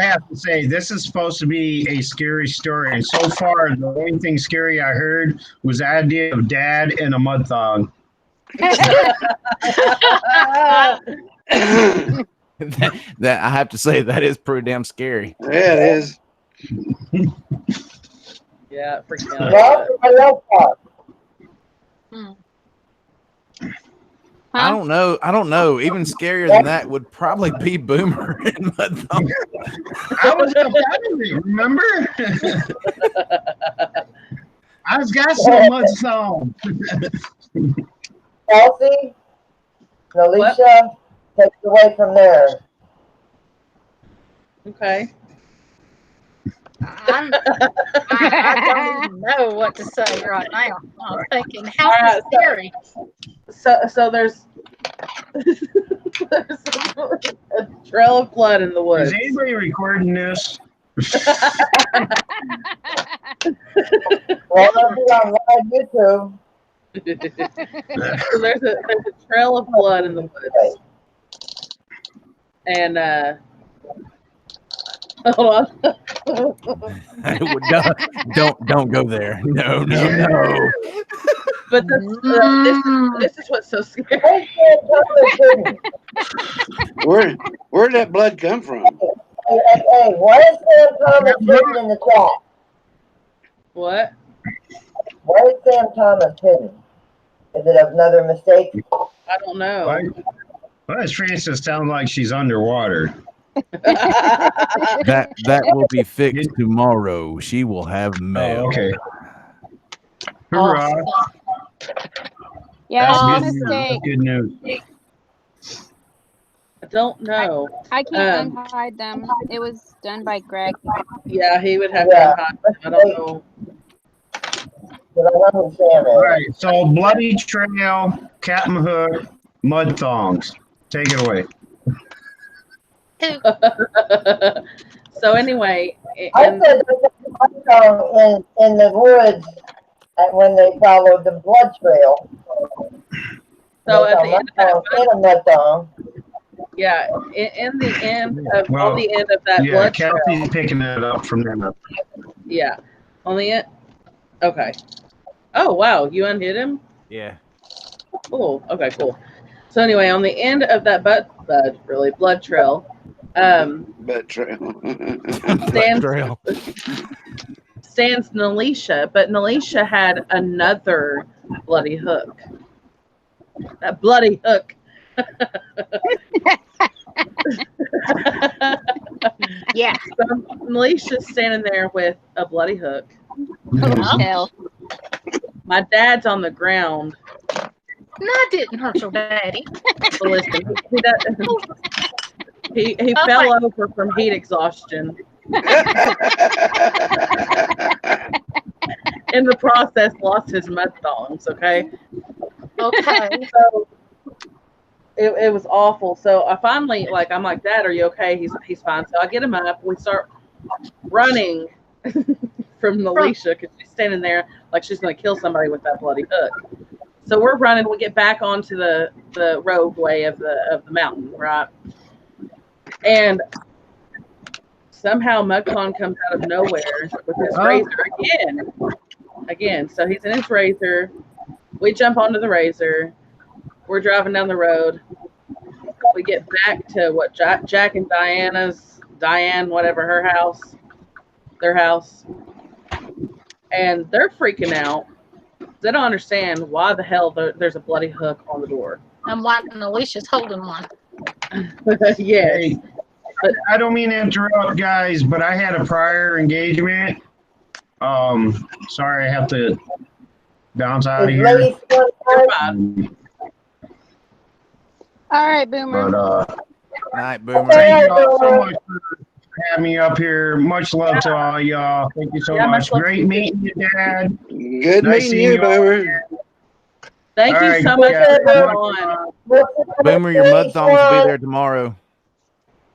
have to say, this is supposed to be a scary story, and so far, the only thing scary I heard was the idea of Dad in a mud thong. that I have to say that is pretty damn scary. Yeah, it is. Yeah, it freaks me out. Well, I love that. I don't know. Even scarier than that would probably be Boomer in Mud Thong. I was up out of it, remember? I was got some mud thong. Kelsey, Alicia, take it away from there. Okay. I don't even know what to say right now. I'm thinking, how scary. So there's a trail of blood in the woods. Is anybody recording this? Well, it'll be on live YouTube. So there's a trail of blood in the woods. And hold on. Don't go there. No. But this is what's so scary. Where'd that blood come from? Hey, why is Sam Thomas hidden in the chat? What? Why is Sam Thomas hidden? Is it another mistake? I don't know. Why does Francis sound like she's underwater? That will be fixed tomorrow. She will have mail. Oh, okay. Hurrah. Yeah, That's it's a good news. mistake. That's good news. I don't know. I can't unhide them. It was done by Greg. Yeah, he would have to unhide them. I don't know. All right, so Bloody Trail, Captain Hook, Mud Thongs. Take it away. So anyway, I said there's a mud thong in the woods when they followed the blood trail. So at the end of that, a mud thong. Yeah, in the end of on the end of that blood trail. Yeah, Kathy's picking it up from there. Yeah, on the end. Okay. Oh wow, you undid him? Yeah. Cool. Okay, cool. So anyway, on the end of that blood trail, Blood trail. stands Nalisha, but Nalisha had another bloody hook. That bloody hook. Yeah. So Nalisha's standing there with a bloody hook. Oh, hell. My dad's on the ground. No, I didn't hurt your daddy. So listen, he fell over from heat exhaustion. In the process, lost his mud thongs. Okay. Okay. So it was awful. So I finally I'm like, Dad, are you okay? He's fine. So I get him up. We start running from Nalisha because she's standing there like she's gonna kill somebody with that bloody hook. So we're running. We get back onto the roadway of the mountain, right? And somehow Mudcon comes out of nowhere with his razor again. So he's in his razor. We jump onto the razor. We're driving down the road. We get back to what Jack and Diane, whatever, their house. And they're freaking out. They don't understand why the hell there's a bloody hook on the door. I'm watching Alicia's holding one. Yes. Hey, I don't mean to interrupt, guys, but I had a prior engagement. Sorry, I have to bounce out of here. All right, Boomer. But Night, Boomer. thank y'all so much for having me up here. Much love to all y'all. Thank you so Yeah, much. much love Great to you. meeting you, Dad. Good Nice meeting seeing you, you all Boomer. Thank All you right, so much yeah, for coming much on. love. Boomer, your mud thongs will be there tomorrow.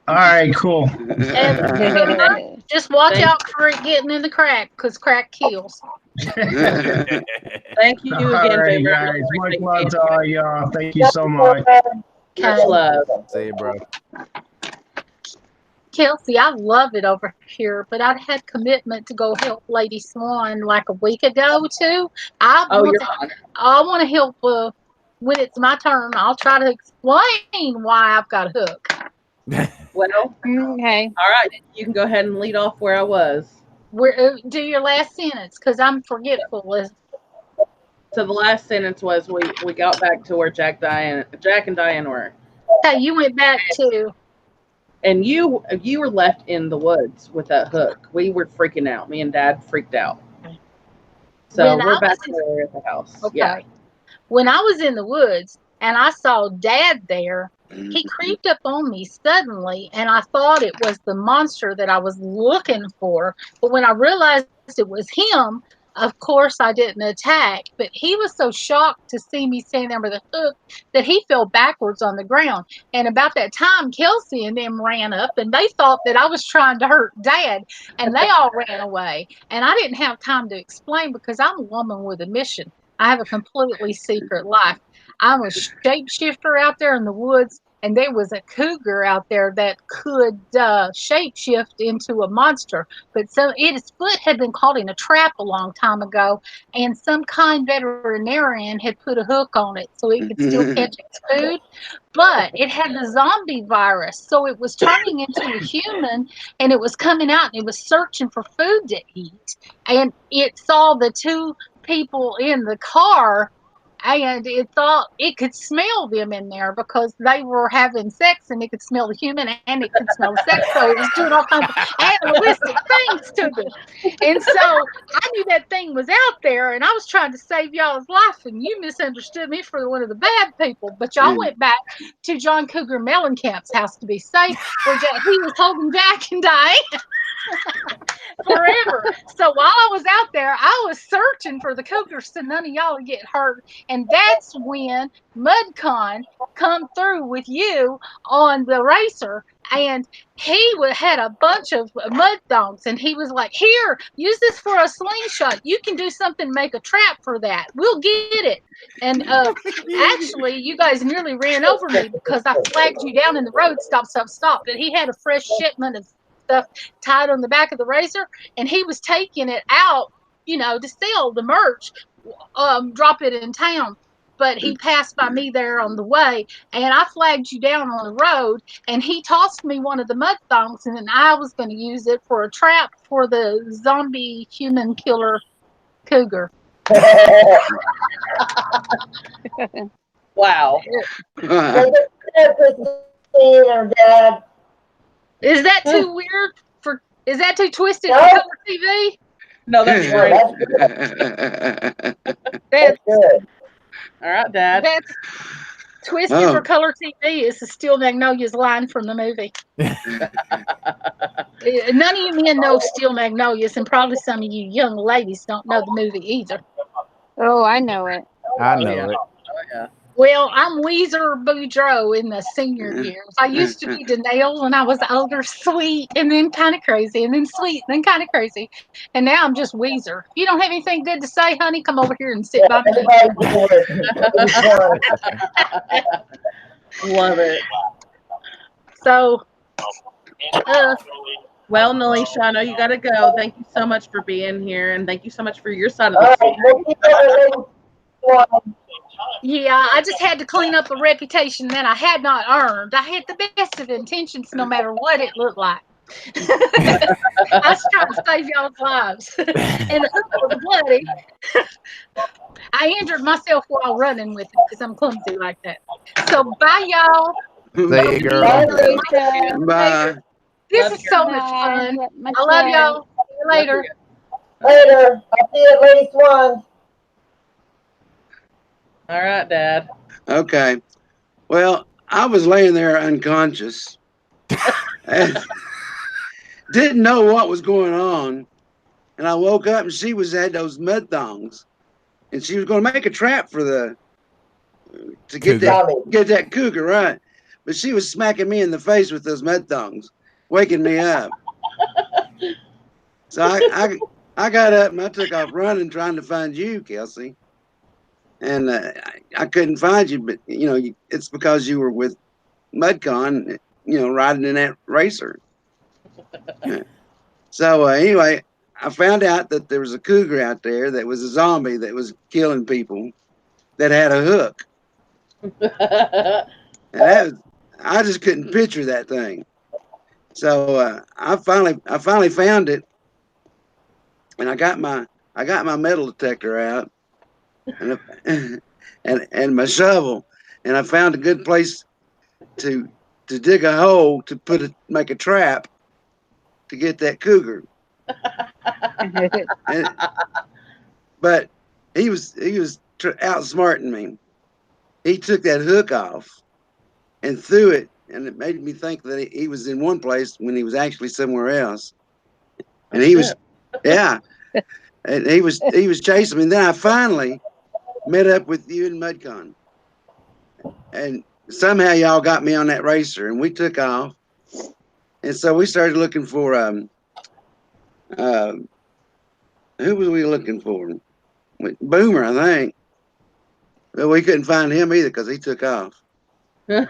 All right, cool. And Boomer, just watch Thank- out for it getting in the crack, because crack kills. Thank you All again, right, Boomer. I guys. Much appreciate love you. to all y'all. Thank you so much. Much love. See you, bro. Kelsey, I love it over here, but I'd had commitment to go help Lady Swan like a week ago too. Oh, you're fine. I want to help when it's my turn. I'll try to explain why I've got a hook. Well, Okay. all right. You can go ahead and lead off where I was. Do your last sentence, because I'm forgetful. So the last sentence was we got back to where Jack and Diane were. Hey, you went back to. And you were left in the woods with that hook. We were freaking out. Me and Dad freaked out. So When we're I back was- there at the house. Okay. Yeah. When I was in the woods and I saw Dad there, he creeped up on me suddenly, and I thought it was the monster that I was looking for. But when I realized it was him, of course I didn't attack. But he was so shocked to see me standing there with a hook that he fell backwards on the ground. And about that time, Kelsey and them ran up, and they thought that I was trying to hurt Dad, and they all ran away. And I didn't have time to explain because I'm a woman with a mission. I have a completely secret life. I'm a shapeshifter out there in the woods, and there was a cougar out there that could shapeshift into a monster. But so its foot had been caught in a trap a long time ago, and some kind veterinarian had put a hook on it so it could still catch its food. But it had the zombie virus, so it was turning into a human, and it was coming out, and it was searching for food to eat. And it saw the two people in the car, and it thought it could smell them in there because they were having sex, and it could smell the human and it could smell the sex, so it was doing all kinds of animalistic things to them. And so I knew that thing was out there, and I was trying to save y'all's life, and you misunderstood me for one of the bad people. But y'all went back to John Cougar Mellencamp's house to be safe, where he was holding Jack and Diane forever. So while I was out there, I was searching for the cougars so none of y'all would get hurt. And that's when MudCon come through with you on the racer. And he had a bunch of mud thongs, and he was like, "Here, use this for a slingshot. You can do something, make a trap for that. We'll get it." And actually, you guys nearly ran over me because I flagged you down in the road, stop, stop, stop. But he had a fresh shipment of stuff tied on the back of the razor, and he was taking it out, to sell the merch, drop it in town. But he passed by me there on the way, and I flagged you down on the road, and he tossed me one of the mud thongs, and then I was going to use it for a trap for the zombie human killer cougar. Wow. Dad. Is that too weird? Is that too twisted No. for color TV? No, that's No, great. That's good. All right, Dad. That's twisted for color TV. It's the Steel Magnolias line from the movie. None of you men know Steel Magnolias, and probably some of you young ladies don't know the movie either. Oh, I know it. I know it. Oh, yeah. Well, I'm Weezer Boudreaux in the senior years. I used to be Danae when I was older, sweet, and then kind of crazy, and then sweet, and then kind of crazy. And now I'm just Weezer. If you don't have anything good to say, honey, come over here and sit by me. Love it. So, well, Nelisha, I know you got to go. Thank you so much for being here, and thank you so much for your side of the story. Yeah, I just had to clean up a reputation that I had not earned. I had the best of intentions, no matter what it looked like. I was trying to save y'all's lives, and the hook was bloody. I injured myself while running with it because I'm clumsy like that. So bye, y'all. See you, girl. Bye. This is so much fun. I love y'all. See you later. Later. I'll see you at Lady Swan. All right, Dad. Okay. Well, I was laying there unconscious and didn't know what was going on. And I woke up and she had those mud thongs, and she was going to make a trap for to get that cougar, right? But she was smacking me in the face with those mud thongs, waking me up. So I got up and I took off running, trying to find you, Kelsey. And I couldn't find you, but it's because you were with MudCon, riding in that racer. So anyway, I found out that there was a cougar out there that was a zombie that was killing people that had a hook. And I just couldn't picture that thing. So I finally found it, and I got my metal detector out and and my shovel, and I found a good place to dig a hole to make a trap to get that cougar. But he was outsmarting me. He took that hook off and threw it, and it made me think that he was in one place when he was actually somewhere else. And he was, yeah, and he was chasing me. And then I finally met up with you in MudCon, and somehow y'all got me on that racer, and we took off. And so we started looking for who was we looking for? Boomer, I think. But we couldn't find him either because he took off. But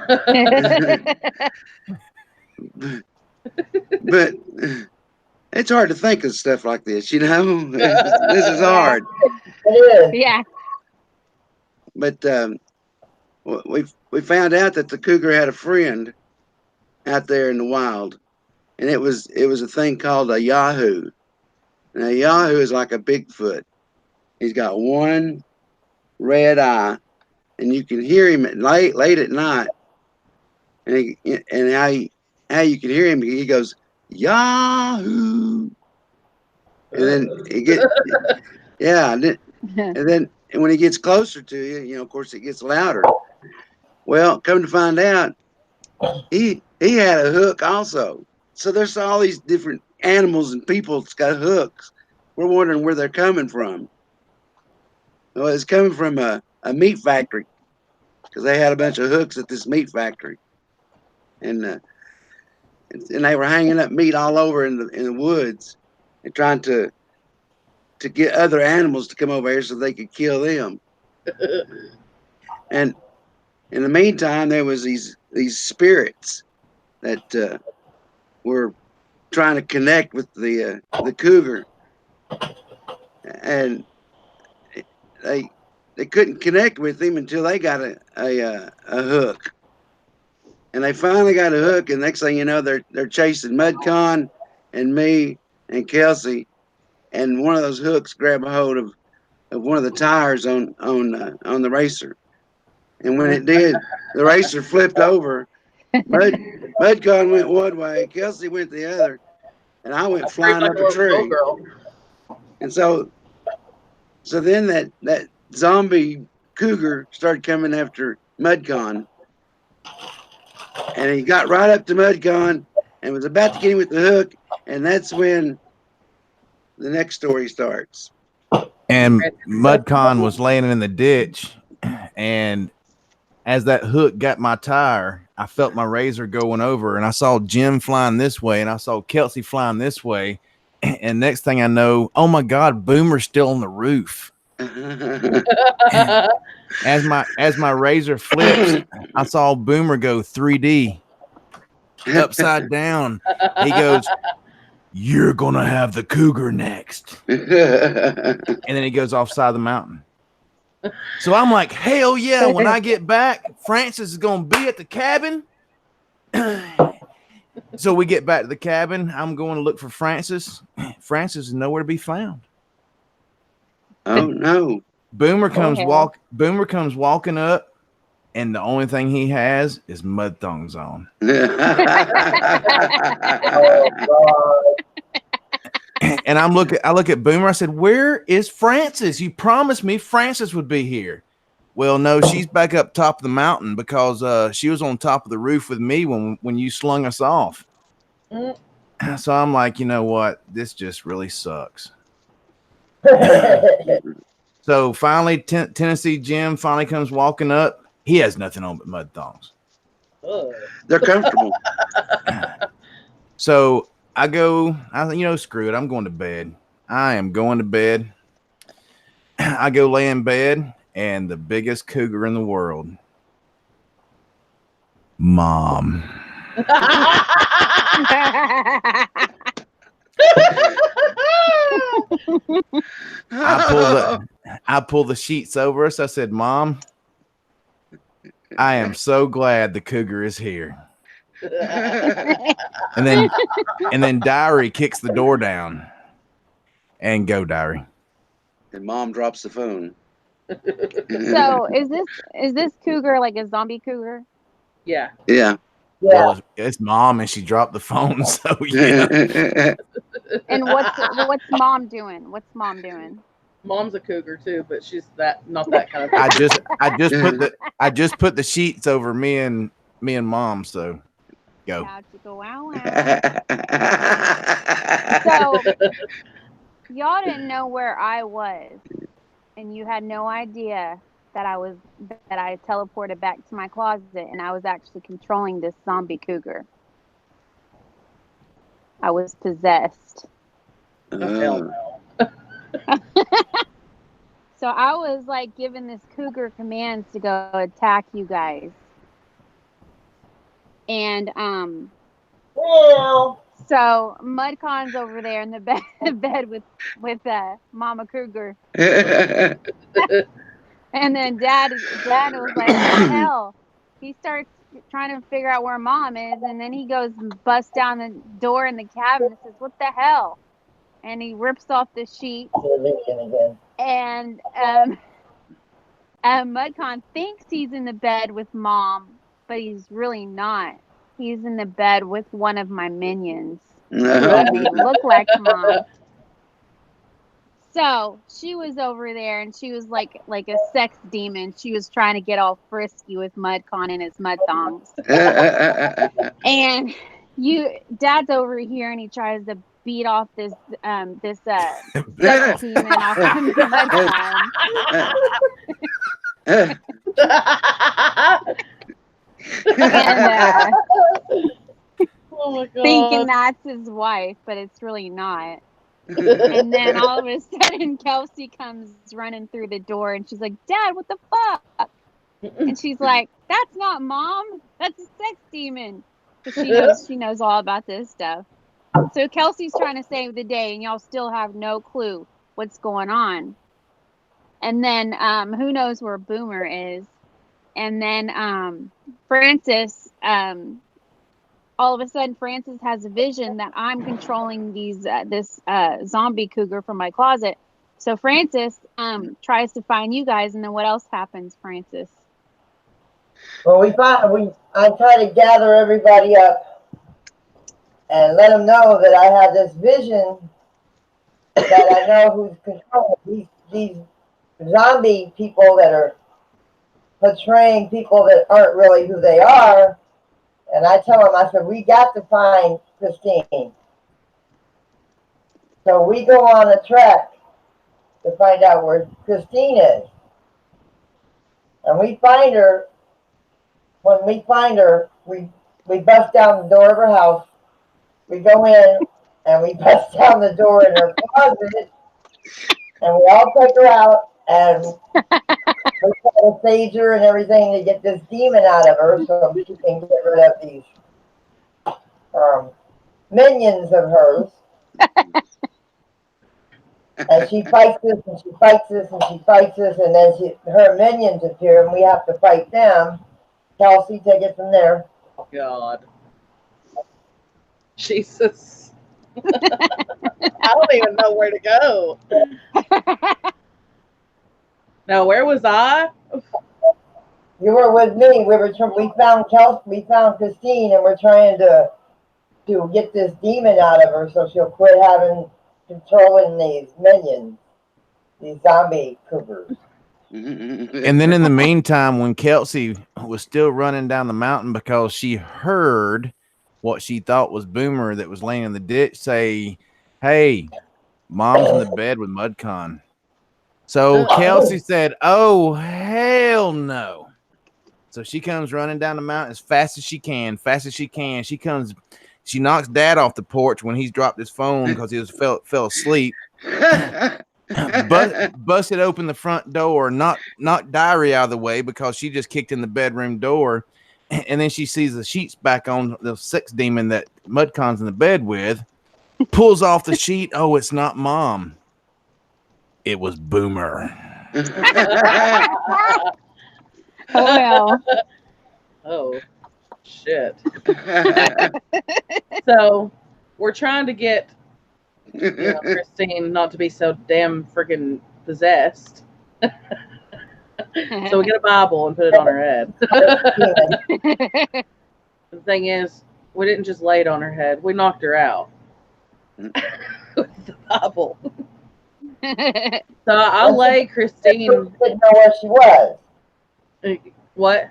it's hard to think of stuff like this, This is hard. It is. Yeah. But we found out that the cougar had a friend out there in the wild, and it was a thing called a Yahoo. Now Yahoo is like a Bigfoot. He's got one red eye, and you can hear him late at night. And how you can hear him, he goes Yahoo, and then he get and then when he gets closer to you, of course it gets louder. Well, come to find out, he had a hook also. So there's all these different animals and people that's got hooks. We're wondering where they're coming from. Well, it's coming from a meat factory because they had a bunch of hooks at this meat factory, and they were hanging up meat all over in the woods and trying to get other animals to come over here so they could kill them. And in the meantime, there was these spirits that were trying to connect with the cougar, and they couldn't connect with him until they got a hook. And they finally got a hook, and next thing you know, they're chasing MudCon and me and Kelsey, and one of those hooks grabbed a hold of one of the tires on the racer. And when it did, the racer flipped over. MudCon went one way, Kelsey went the other, and I went flying up a tree. And so then that zombie cougar started coming after MudCon, and he got right up to MudCon and was about to get him with the hook, and that's when the next story starts. And MudCon was laying in the ditch, and as that hook got my tire, I felt my razor going over, and I saw Jim flying this way, and I saw Kelsey flying this way. And next thing I know, oh my God, Boomer's still on the roof. As my razor flips, I saw Boomer go 3D upside down. He goes, "You're gonna have the cougar next." And then he goes offside the mountain. So I'm like, hell yeah, when I get back, Francis is gonna be at the cabin. So we get back to the cabin. I'm going to look for Francis. Francis is nowhere to be found. Oh no. Boomer comes walking up, and the only thing he has is mud thongs on. And I look at Boomer. I said, "Where is Francis? You promised me Francis would be here." Well, no, she's back up top of the mountain because she was on top of the roof with me when you slung us off. Mm. So I'm like, you know what? This just really sucks. So finally, Tennessee Jim finally comes walking up. He has nothing on but mud thongs. Ugh. They're comfortable. So I think, screw it. I'm going to bed. I am going to bed. I go lay in bed, and the biggest cougar in the world, Mom. I pull the sheets over us. I said, Mom, I am so glad the cougar is here. And then Diary kicks the door down. And go, Diary. And Mom drops the phone. So is this cougar like a zombie cougar? Yeah. Yeah. Well, it's Mom, and she dropped the phone. So yeah. And what's Mom doing? What's Mom doing? Mom's a cougar too, but she's not that kind of. I just put the sheets over me and Mom. So go. Wow. So y'all didn't know where I was, and you had no idea that I teleported back to my closet, and I was actually controlling this zombie cougar. I was possessed. Oh, hell no. So I was like giving this cougar commands to go attack you guys. And so Mudcon's over there in the bed with Mama Cougar. And then Dad was like, what the hell? He starts trying to figure out where Mom is, and then he goes and busts down the door in the cabin and says, what the hell? And he rips off the sheet. And Mudcon thinks he's in the bed with Mom, but he's really not. He's in the bed with one of my minions. And they look like Mom. So she was over there, and she was like a sex demon. She was trying to get all frisky with Mudcon and his mud thongs. And Dad's over here, and he tries to beat off this sex demon off of Mudcon. And oh my God. thinking that's his wife, but it's really not. And then all of a sudden, Kelsey comes running through the door, and she's like, Dad, what the fuck? And she's like, that's not Mom. That's a sex demon. Because she knows all about this stuff. So Kelsey's trying to save the day, and y'all still have no clue what's going on. And then who knows where Boomer is. And then Francis, all of a sudden, Francis has a vision that I'm controlling this zombie cougar from my closet. So Francis tries to find you guys, and then what else happens, Francis? Well, I try to gather everybody up and let them know that I have this vision that I know who's controlling these zombie people that are portraying people that aren't really who they are. And I tell them, I said, we got to find Christine. So we go on a trek to find out where Christine is. And we find her. When we find her, we bust down the door of her house. We go in and we bust down the door in her closet. And we all take her out, and we try to sage her and everything to get this demon out of her so she can get rid of these minions of hers. And she fights this, and she fights this, and she fights this, and then her minions appear, and we have to fight them. Kelsey, take it from there. God. Jesus. I don't even know where to go. Now, where was I? You were with me. We found Christine, and we're trying to get this demon out of her so she'll quit controlling these minions, these zombie cougars. And then in the meantime, when Kelsey was still running down the mountain because she heard what she thought was Boomer that was laying in the ditch say, "Hey, Mom's in the bed with Mudcon." So Kelsey said, "Oh, hell no." So she comes running down the mountain as fast as she can, She comes, she knocks Dad off the porch when he's dropped his phone because he fell asleep. Busted open the front door, knocked Diary out of the way because she just kicked in the bedroom door. And then she sees the sheets back on the sex demon that Mudcon's in the bed with, pulls off the sheet. Oh, it's not Mom. It was Boomer. Oh well. Oh, shit. So we're trying to get Christine not to be so damn freaking possessed. So we get a Bible and put it on her head. The thing is, we didn't just lay it on her head. We knocked her out with the Bible. So I lay Christine. Didn't know where she was. What?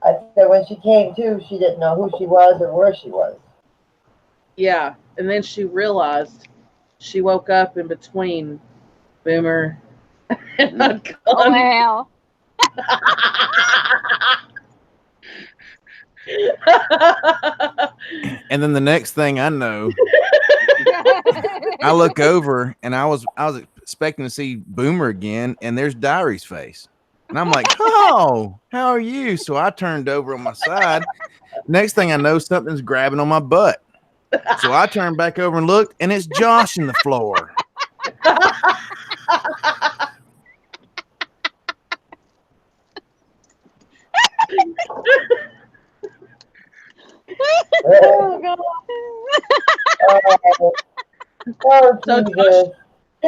I said when she came to, she didn't know who she was or where she was. Yeah, and then she realized she woke up in between Boomer and Mudcon. Oh well. And then the next thing I know, I look over and I was expecting to see Boomer again, and there's Diary's face. And I'm like, "Oh, how are you?" So I turned over on my side. Next thing I know, something's grabbing on my butt. So I turned back over and looked, and it's Josh in the floor. Oh God. So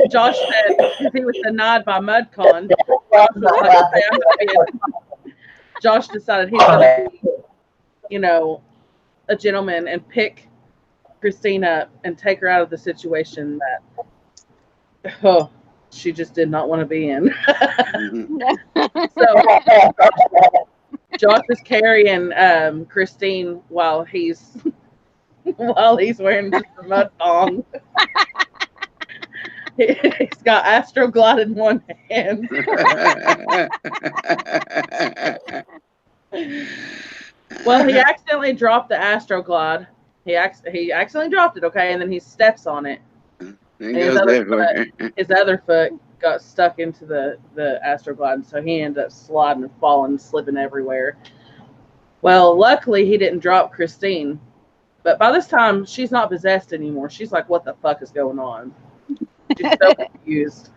Josh said, because he was denied by Mudcon, Josh decided he was going to be, a gentleman and pick Christine up and take her out of the situation that she just did not want to be in. So Josh is carrying Christine while he's wearing just a mud thong. He's got Astroglide in one hand. Well, he accidentally dropped the Astroglide. He accidentally dropped it, okay, and then he steps on it. His other foot got stuck into the Astroglide, so he ended up sliding and falling, slipping everywhere. Well, luckily he didn't drop Christine, but by this time she's not possessed anymore. She's like, "What the fuck is going on?" She's so confused.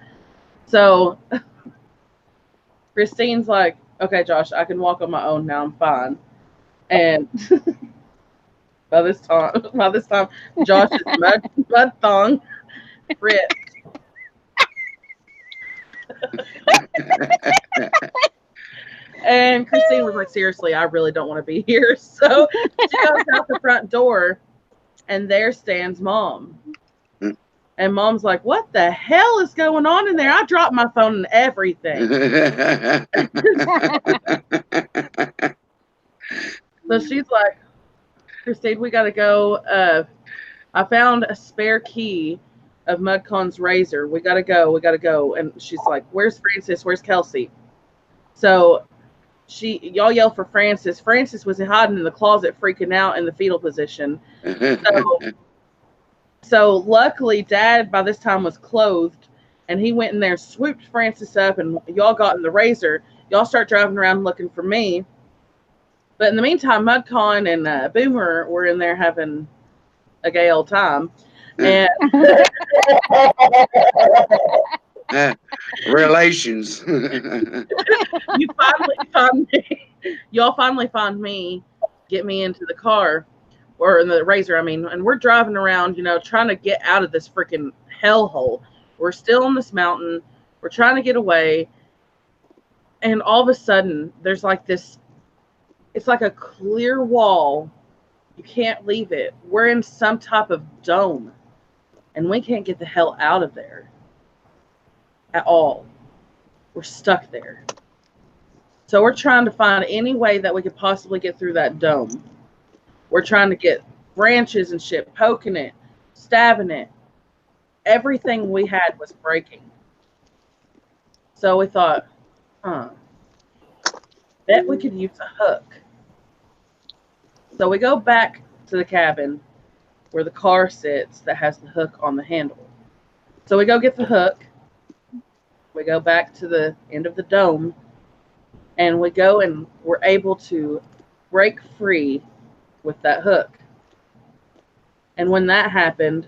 So Christine's like, "Okay, Josh, I can walk on my own now. I'm fine." And by this time, Josh's mud thong ripped. And Christine was like, "Seriously, I really don't want to be here." So she goes out the front door, and there stands Mom. And Mom's like, "What the hell is going on in there? I dropped my phone and everything." So she's like, "Christine, we got to go. I found a spare key of Mudcon's razor. We got to go. And she's like, "Where's Francis? Where's Kelsey?" So y'all yell for Francis. Francis was hiding in the closet, freaking out in the fetal position. So luckily, Dad by this time was clothed, and he went in there, swooped Francis up, and y'all got in the razor. Y'all start driving around looking for me. But in the meantime, Mudcon and Boomer were in there having a gay old time. And relations. You finally found me. Y'all finally found me, get me into the car, or in the razor, and we're driving around, trying to get out of this freaking hellhole. We're still on this mountain. We're trying to get away. And all of a sudden, there's like this, it's like a clear wall. You can't leave it. We're in some type of dome, and we can't get the hell out of there at all. We're stuck there. So we're trying to find any way that we could possibly get through that dome. We're trying to get branches and shit, poking it, stabbing it. Everything we had was breaking. So we thought, bet we could use a hook. So we go back to the cabin where the car sits that has the hook on the handle. So we go get the hook. We go back to the end of the dome, and we go and we're able to break free with that hook. And when that happened,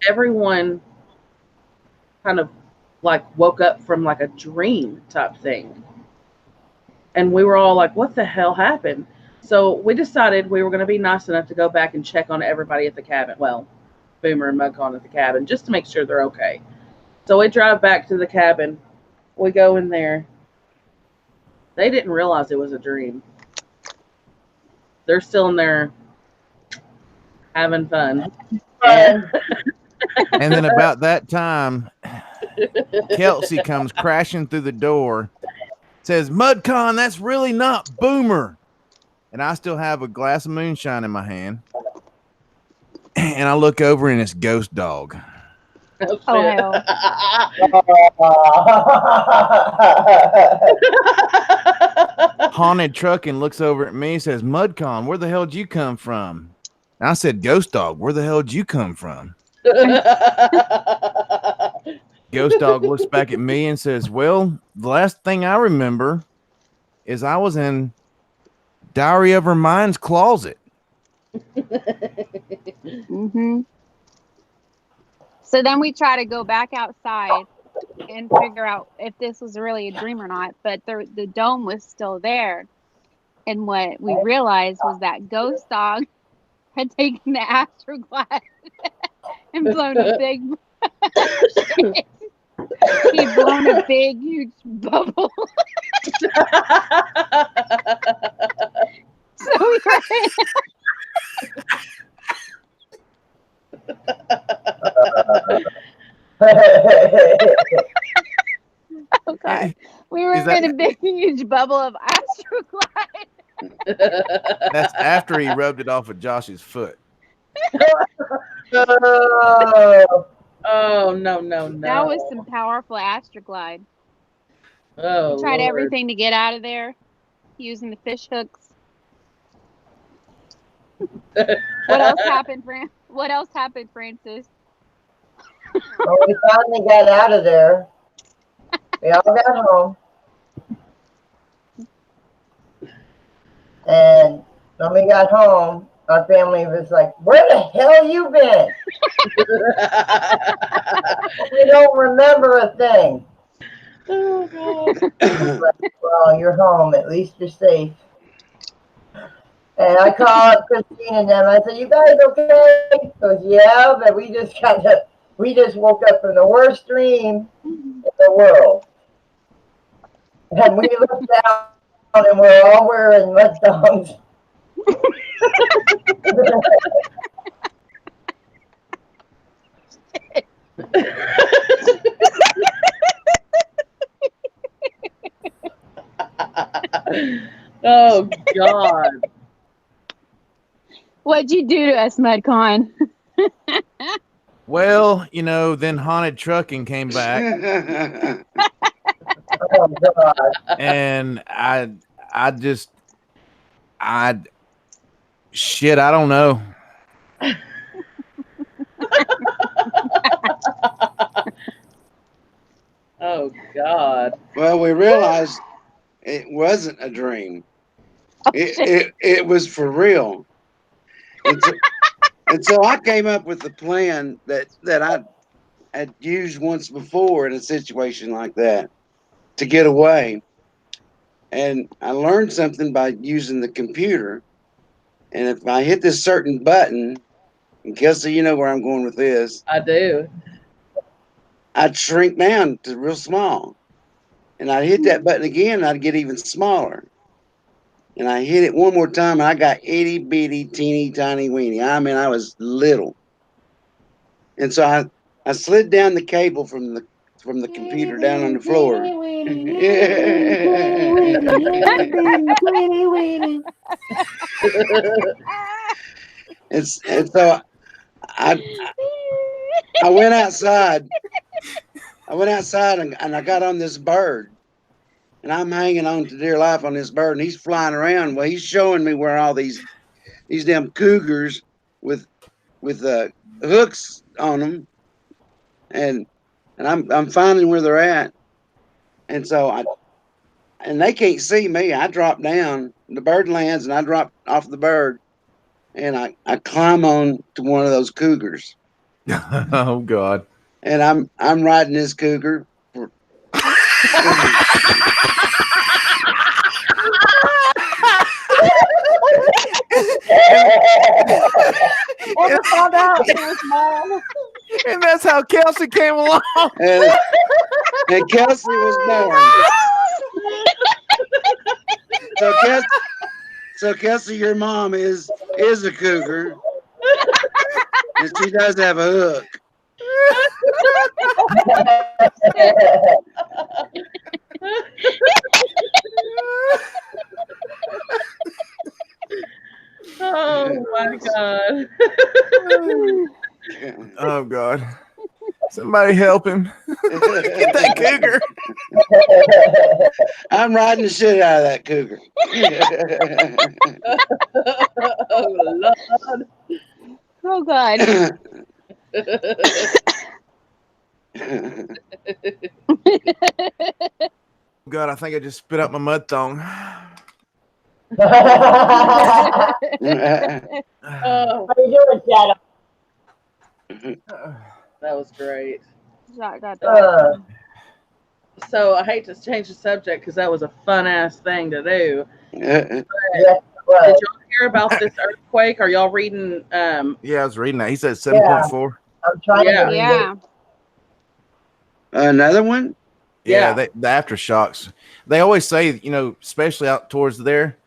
everyone kind of like woke up from like a dream type thing. And we were all like, what the hell happened? So we decided we were going to be nice enough to go back and check on everybody at the cabin. Well, Boomer and Mudcon at the cabin, just to make sure they're okay. So we drive back to the cabin. We go in there. They didn't realize it was a dream. They're still in there having fun. And then about that time, Kelsey comes crashing through the door, says, Mudcon, that's really not Boomer. And I still have a glass of moonshine in my hand. And I look over and it's Ghost Dog. Oh, hell. Haunted Trucking looks over at me and says, Mudcon, where the hell did you come from? And I said, Ghost Dog, where the hell did you come from? Ghost Dog looks back at me and says, well, the last thing I remember is I was in Diary of Her Mind's closet. Mm-hmm. So then we try to go back outside and figure out if this was really a dream or not. But the dome was still there. And what we realized was that Ghost Dog had taken the astroglass and blown a big he'd blown a big, huge bubble. So we were oh God. We were in a big, huge bubble of astroglide. That's after he rubbed it off of Josh's foot. Oh, no. That was some powerful astroglide. Oh, We tried Lord. everything to get out of there using the fish hooks. What else happened, What else happened, Francis? Well, we finally got out of there. We all got home. And when we got home, our family was like, where the hell you been? We don't remember a thing. Oh, God. Well, you're home. At least you're safe. And I called Christine and them. I said, you guys okay? She goes, yeah, but we just woke up from the worst dream in the world. And we looked down and we're all wearing mud thongs. Oh, God. What'd you do to us, Mudcon? Well, then Haunted Trucking came back. Oh, God. And I don't know. Oh, God. Well, we realized it wasn't a dream. It was for real. And so I came up with the plan that I had used once before in a situation like that to get away. And I learned something by using the computer. And if I hit this certain button, and Kelsey, you know where I'm going with this, I do. I'd shrink down to real small. And I'd hit that button again, and I'd get even smaller. And I hit it one more time, and I got itty bitty, teeny tiny weeny. I mean, I was little. And so I slid down the cable from from the computer down on the floor. And so I went outside. And I got on this bird. And I'm hanging on to dear life on this bird, and he's flying around. Well, he's showing me where all these damn cougars with hooks on them, and I'm finding where they're at. And so and they can't see me. I drop down. The bird lands, and I drop off the bird, and I climb on to one of those cougars. Oh God! And I'm riding this cougar. Found out it was mom. And that's how Kelsey came along. And Kelsey was born. So Kelsey, your mom is a cougar, and she does have a hook. Oh my God. Oh God! Somebody help him! Get that cougar! I'm riding the shit out of that cougar. Oh Lord. Oh God. God, I think I just spit out my mud thong. How Oh, you doing, Shadow? that was great. Got So I hate to change the subject because that was a fun ass thing to do. Yes, Did right. y'all hear about this earthquake? Are y'all reading? Yeah, I was reading that. He said 7.4. I'm trying Yeah. to read Yeah. Another one? Yeah, Yeah. the aftershocks. They always say, especially out towards there,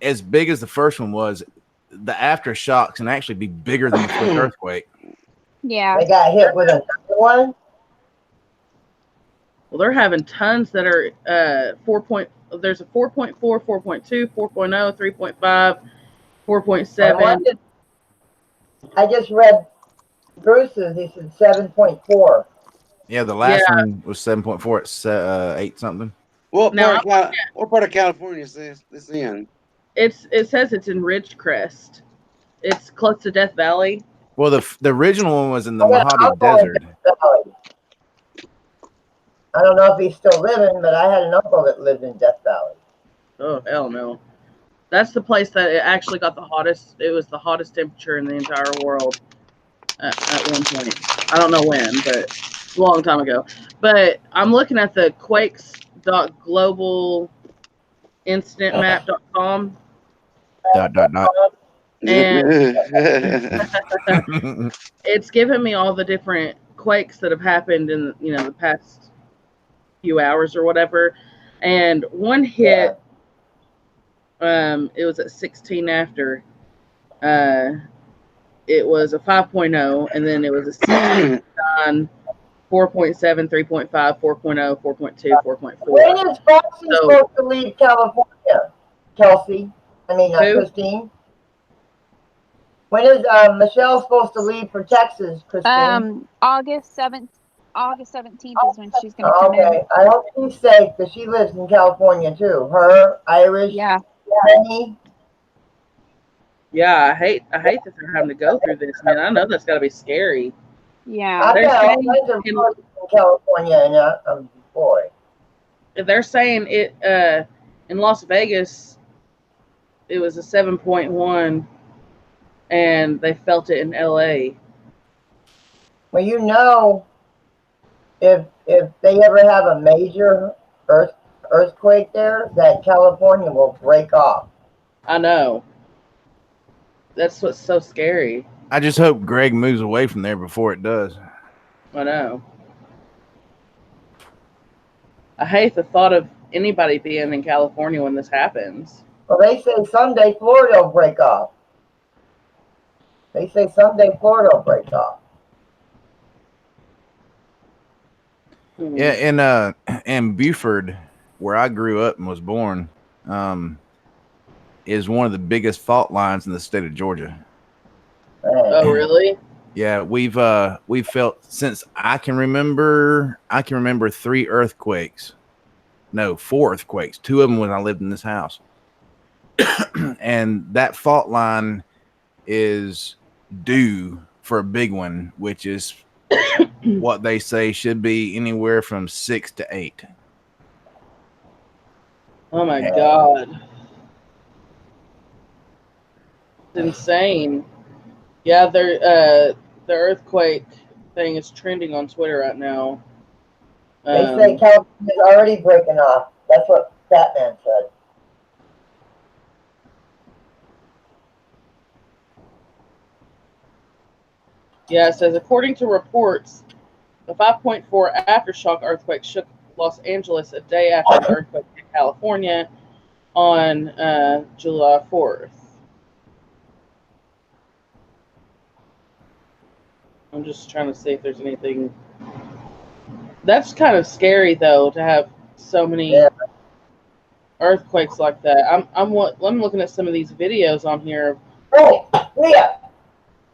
as big as the first one was, the aftershocks can actually be bigger than the first earthquake. Yeah. They got hit with another one. Well, they're having tons that are there's a 4.4, 4.2, 4.0, 3.5, 4.7. I just read Bruce's. He said 7.4. Yeah, the last one was 7.4. It's 8 something. What Now, part of California is this in? it says it's in Ridgecrest. It's close to Death Valley. Well, the original one was in the Oh, yeah, Mojave I'll go in Desert. Death Valley. I don't know if he's still living, but I had an uncle that lived in Death Valley. Oh hell no! That's the place that it actually got the hottest. It was the hottest temperature in the entire world at one point. I don't know when, but a long time ago. But I'm looking at the quakes.globalincidentmap.com. ... And it's given me all the different quakes that have happened in the past few hours or whatever. And one hit, it was at 16 after. It was a 5.0, and then it was a 6.9, 4.7, 3.5, 4.0, 4.2, 4.4. When is Foxy supposed to leave California? Kelsey? I mean, Who? Christine? When is Michelle supposed to leave for Texas, Christine? August 17th is when she's going to come in. Okay, I hope she's safe because she lives in California too. Her, Irish, Yeah. Penny. Yeah, I hate that they're having to go through this, man. I know that's got to be scary. Yeah. I've They're got all saying kinds of relatives in California, and boy. They're saying it in Las Vegas, it was a 7.1, and they felt it in LA. Well, if they ever have a major earthquake there, that California will break off. I know. That's what's so scary. I just hope Greg moves away from there before it does. I know. I hate the thought of anybody being in California when this happens. Well, they say someday Florida will break off. Yeah, in Buford, where I grew up and was born, is one of the biggest fault lines in the state of Georgia. Oh, really? Yeah, we've felt since I can remember 3 earthquakes. No, 4 earthquakes. 2 of them when I lived in this house. And that fault line is due for a big one, which is what they say should be anywhere from 6 to 8. Oh my God. It's insane. Yeah, the earthquake thing is trending on Twitter right now. They say California's already breaking off. That's what Batman said. Yeah, it says, according to reports, the 5.4 aftershock earthquake shook Los Angeles a day after the earthquake in California on July 4th. I'm just trying to see if there's anything. That's kind of scary, though, to have so many earthquakes like that. I'm looking at some of these videos on here. Oh, yeah.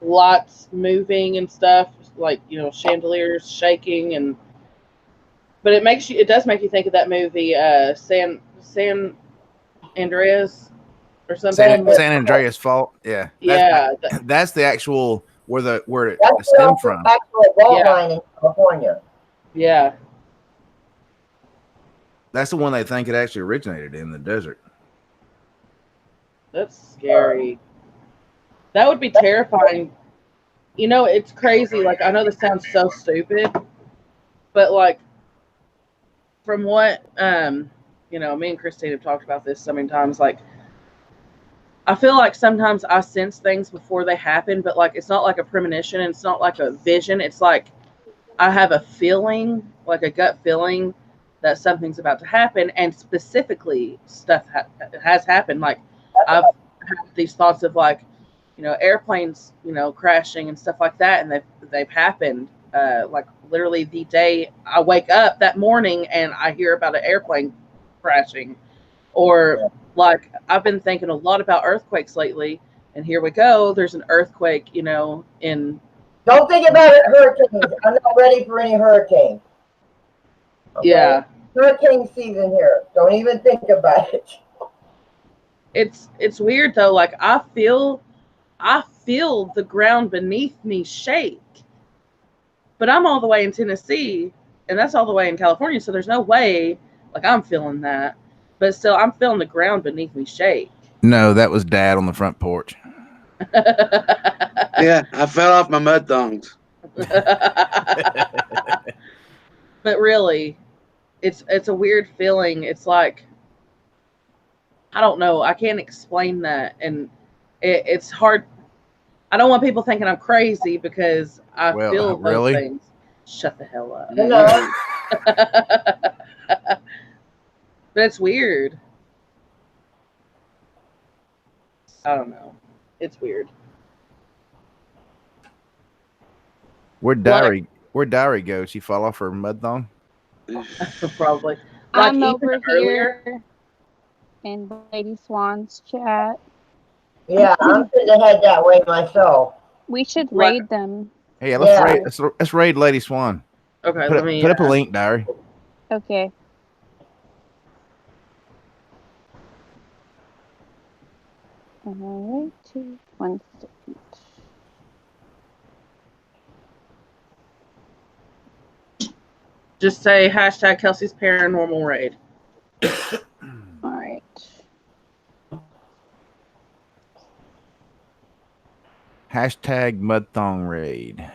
Lots moving and stuff, like, you know, chandeliers shaking, but it does make you think of that movie San Andreas or something. San Andreas Fault. Yeah. That's the actual where it stemmed from. That's the actual fault line in California. Yeah. That's the one they think it actually originated in the desert. That's scary. That would be terrifying. You know, it's crazy. Like, I know this sounds so stupid, but like, from what you know, me and Christine have talked about this so many times. Like, I feel like sometimes I sense things before they happen, but like, it's not like a premonition, and it's not like a vision. It's like I have a feeling, like a gut feeling, that something's about to happen, and specifically, stuff has happened. Like, I've had these thoughts of, like, you know, airplanes, you know, crashing and stuff like that, and they've happened. Like, literally the day I wake up that morning and I hear about an airplane crashing, or like, I've been thinking a lot about earthquakes lately, and here we go. There's an earthquake, you know, in. Don't think about it, hurricanes. I'm not ready for any hurricanes. Okay? Yeah. Hurricane season here. Don't even think about it. It's weird though. Like, I feel the ground beneath me shake, but I'm all the way in Tennessee, and that's all the way in California. So there's no way, like, I'm feeling that, but still, I'm feeling the ground beneath me shake. No, that was Dad on the front porch. Yeah, I fell off my mud thongs. But really, it's a weird feeling. It's like, I don't know. I can't explain that, and it's hard. I don't want people thinking I'm crazy because I feel those things. Shut the hell up. No. But it's weird. I don't know. It's weird. Where'd Diary go? She fall off her mud thong? Probably. Like, I'm over here in Lady Swan's chat. Yeah, I'm gonna head that way myself. We should raid them. Hey, let's raid Lady Swan. Okay, put up a link, Diary. Okay. All right, 1 second. Just say hashtag Kelsey's Paranormal Raid. All right. Hashtag Mud Thong Raid.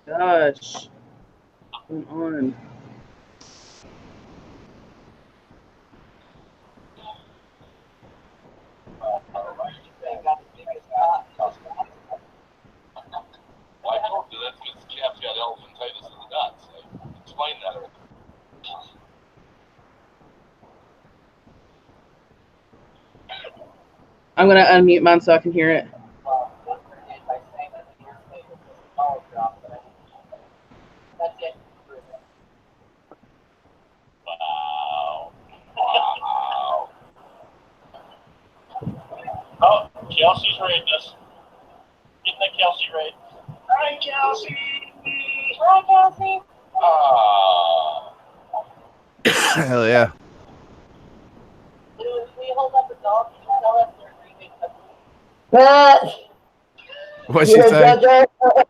Gosh. Come on. Well, I told you that's because the calf's got elephantitis of the nuts. I explained that earlier. I'm going to unmute mine so I can hear it. Kelsey's raiding us. Getting the Kelsey raid. Hi, Kelsey. Hi, Kelsey. Ah. Hell yeah. We hold up a dog. You tell us they're grieving. Pat, What'd she you're say? a judge. Remember,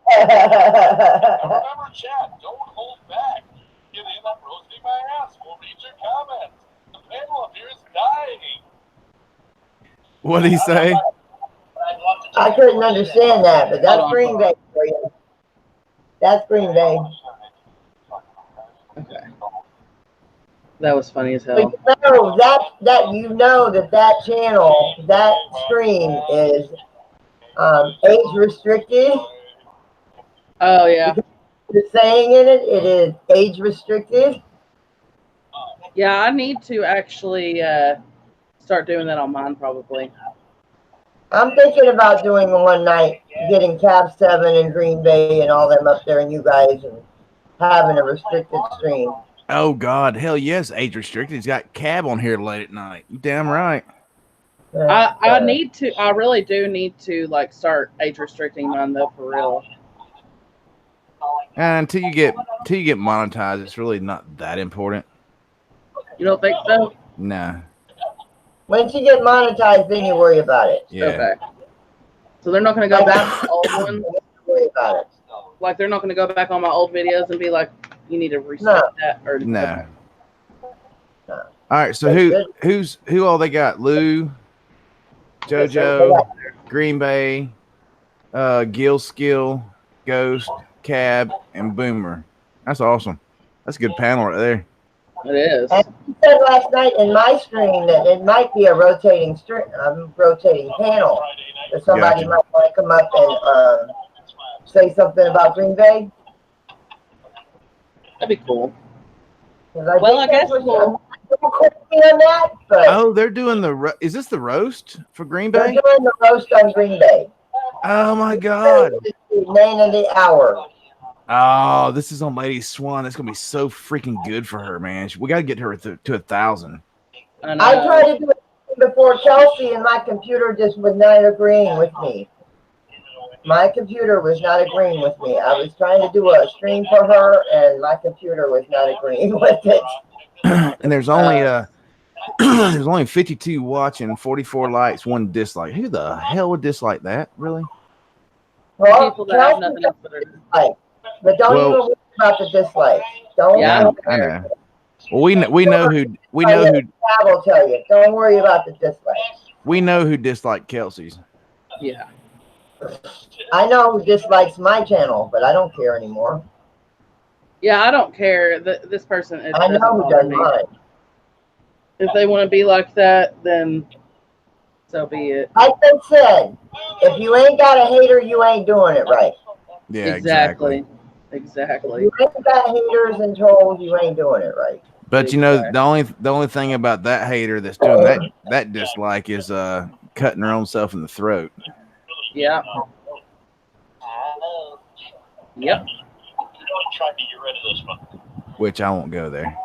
chat. Don't hold back. Get in. I'm roasting my ass. We'll read your comments. The panel up here is dying. What'd he say? I couldn't understand that, but that's Green Bay for you. That's Green Bay. Okay. That was funny as But hell. you know that channel, that stream is age restricted. Oh yeah. The saying in it, it is age restricted. Yeah, I need to actually start doing that on mine probably. I'm thinking about doing one night, getting Cab 7 and Green Bay and all them up there and you guys and having a restricted stream. Oh God, hell yes, age restricted. He's got Cab on here late at night. You damn right. I need to. I really do need to like start age restricting mine though for real. Until you get monetized, it's really not that important. You don't think so? Nah. Once you get monetized, then you worry about it. Yeah. Okay. So they're not going to go back to the old ones? Worry about it. Like they're not going to go back on my old videos and be like, you need to reset that or No. All right. So who all they got? Lou, JoJo, Green Bay, Gil Skill, Ghost, Cab, and Boomer. That's awesome. That's a good panel right there. It is. And you said last night in my stream that it might be a rotating panel. That somebody might want to come up and say something about Green Bay. That'd be cool. I guess we'll. On that, but Oh, they're doing is this the roast for Green Bay? they're doing the roast on Green Bay. Oh my God. 9 of the hour. Oh, this is on Lady Swan. That's gonna be so freaking good for her, man. We gotta get her to 1,000. I tried to do it before Kelsey, and my computer just was not agreeing with me. My computer was not agreeing with me. I was trying to do a stream for her, and my computer was not agreeing with it. And there's only there's only 52 watching, 44 likes, 1 dislike. Who the hell would dislike that? Really? Well, People that have nothing else to do. But don't even worry about the dislikes. Don't. Yeah, I know. Well, we know who I will tell you. Don't worry about the dislikes. we know who disliked Kelsey's. Yeah. I know who dislikes my channel, but I don't care anymore. Yeah, I don't care. This person. I know who does mine. If they want to be like that, then so be it. Like they said, if you ain't got a hater, you ain't doing it right. Yeah, Exactly. If you ain't got haters and trolls, you ain't doing it right. But you know, the only thing about that hater that's doing that dislike is cutting her own self in the throat. Yeah. Yep. Really trying to get rid of this one. Which I won't go there.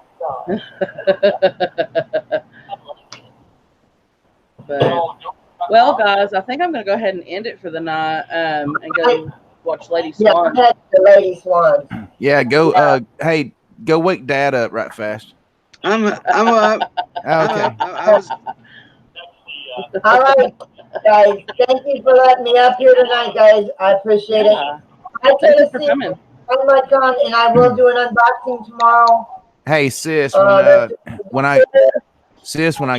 But, well, guys, I think I'm going to go ahead and end it for the night and go watch Lady Swan. Yeah, the Lady Swan. Yeah, go. Hey, go wake Dad up right fast. I'm up. Okay. I was. All right, guys. Thank you for letting me up here tonight, guys. I appreciate it. I Thank you for coming. on my gun, and I will do an unboxing tomorrow. Hey, sis, when I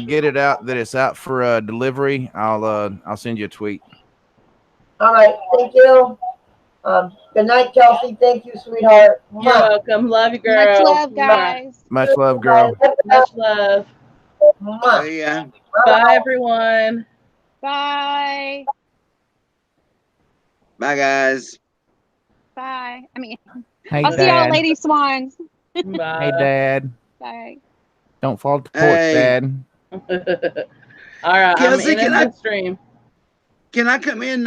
get it out that it's out for delivery, I'll send you a tweet. All right, thank you. Good night, Kelsey. Thank you, sweetheart. You're welcome. Love you, girl. Much love, guys. Much love, girl. Much love. Yeah. Bye, everyone. Bye. Bye, guys. Bye. Hey, I'll see y'all, Lady Swans. Bye. Hey, Dad. Bye. Don't fall off the porch, Dad. All right. Kelsey, I'm in the stream. Can I come in?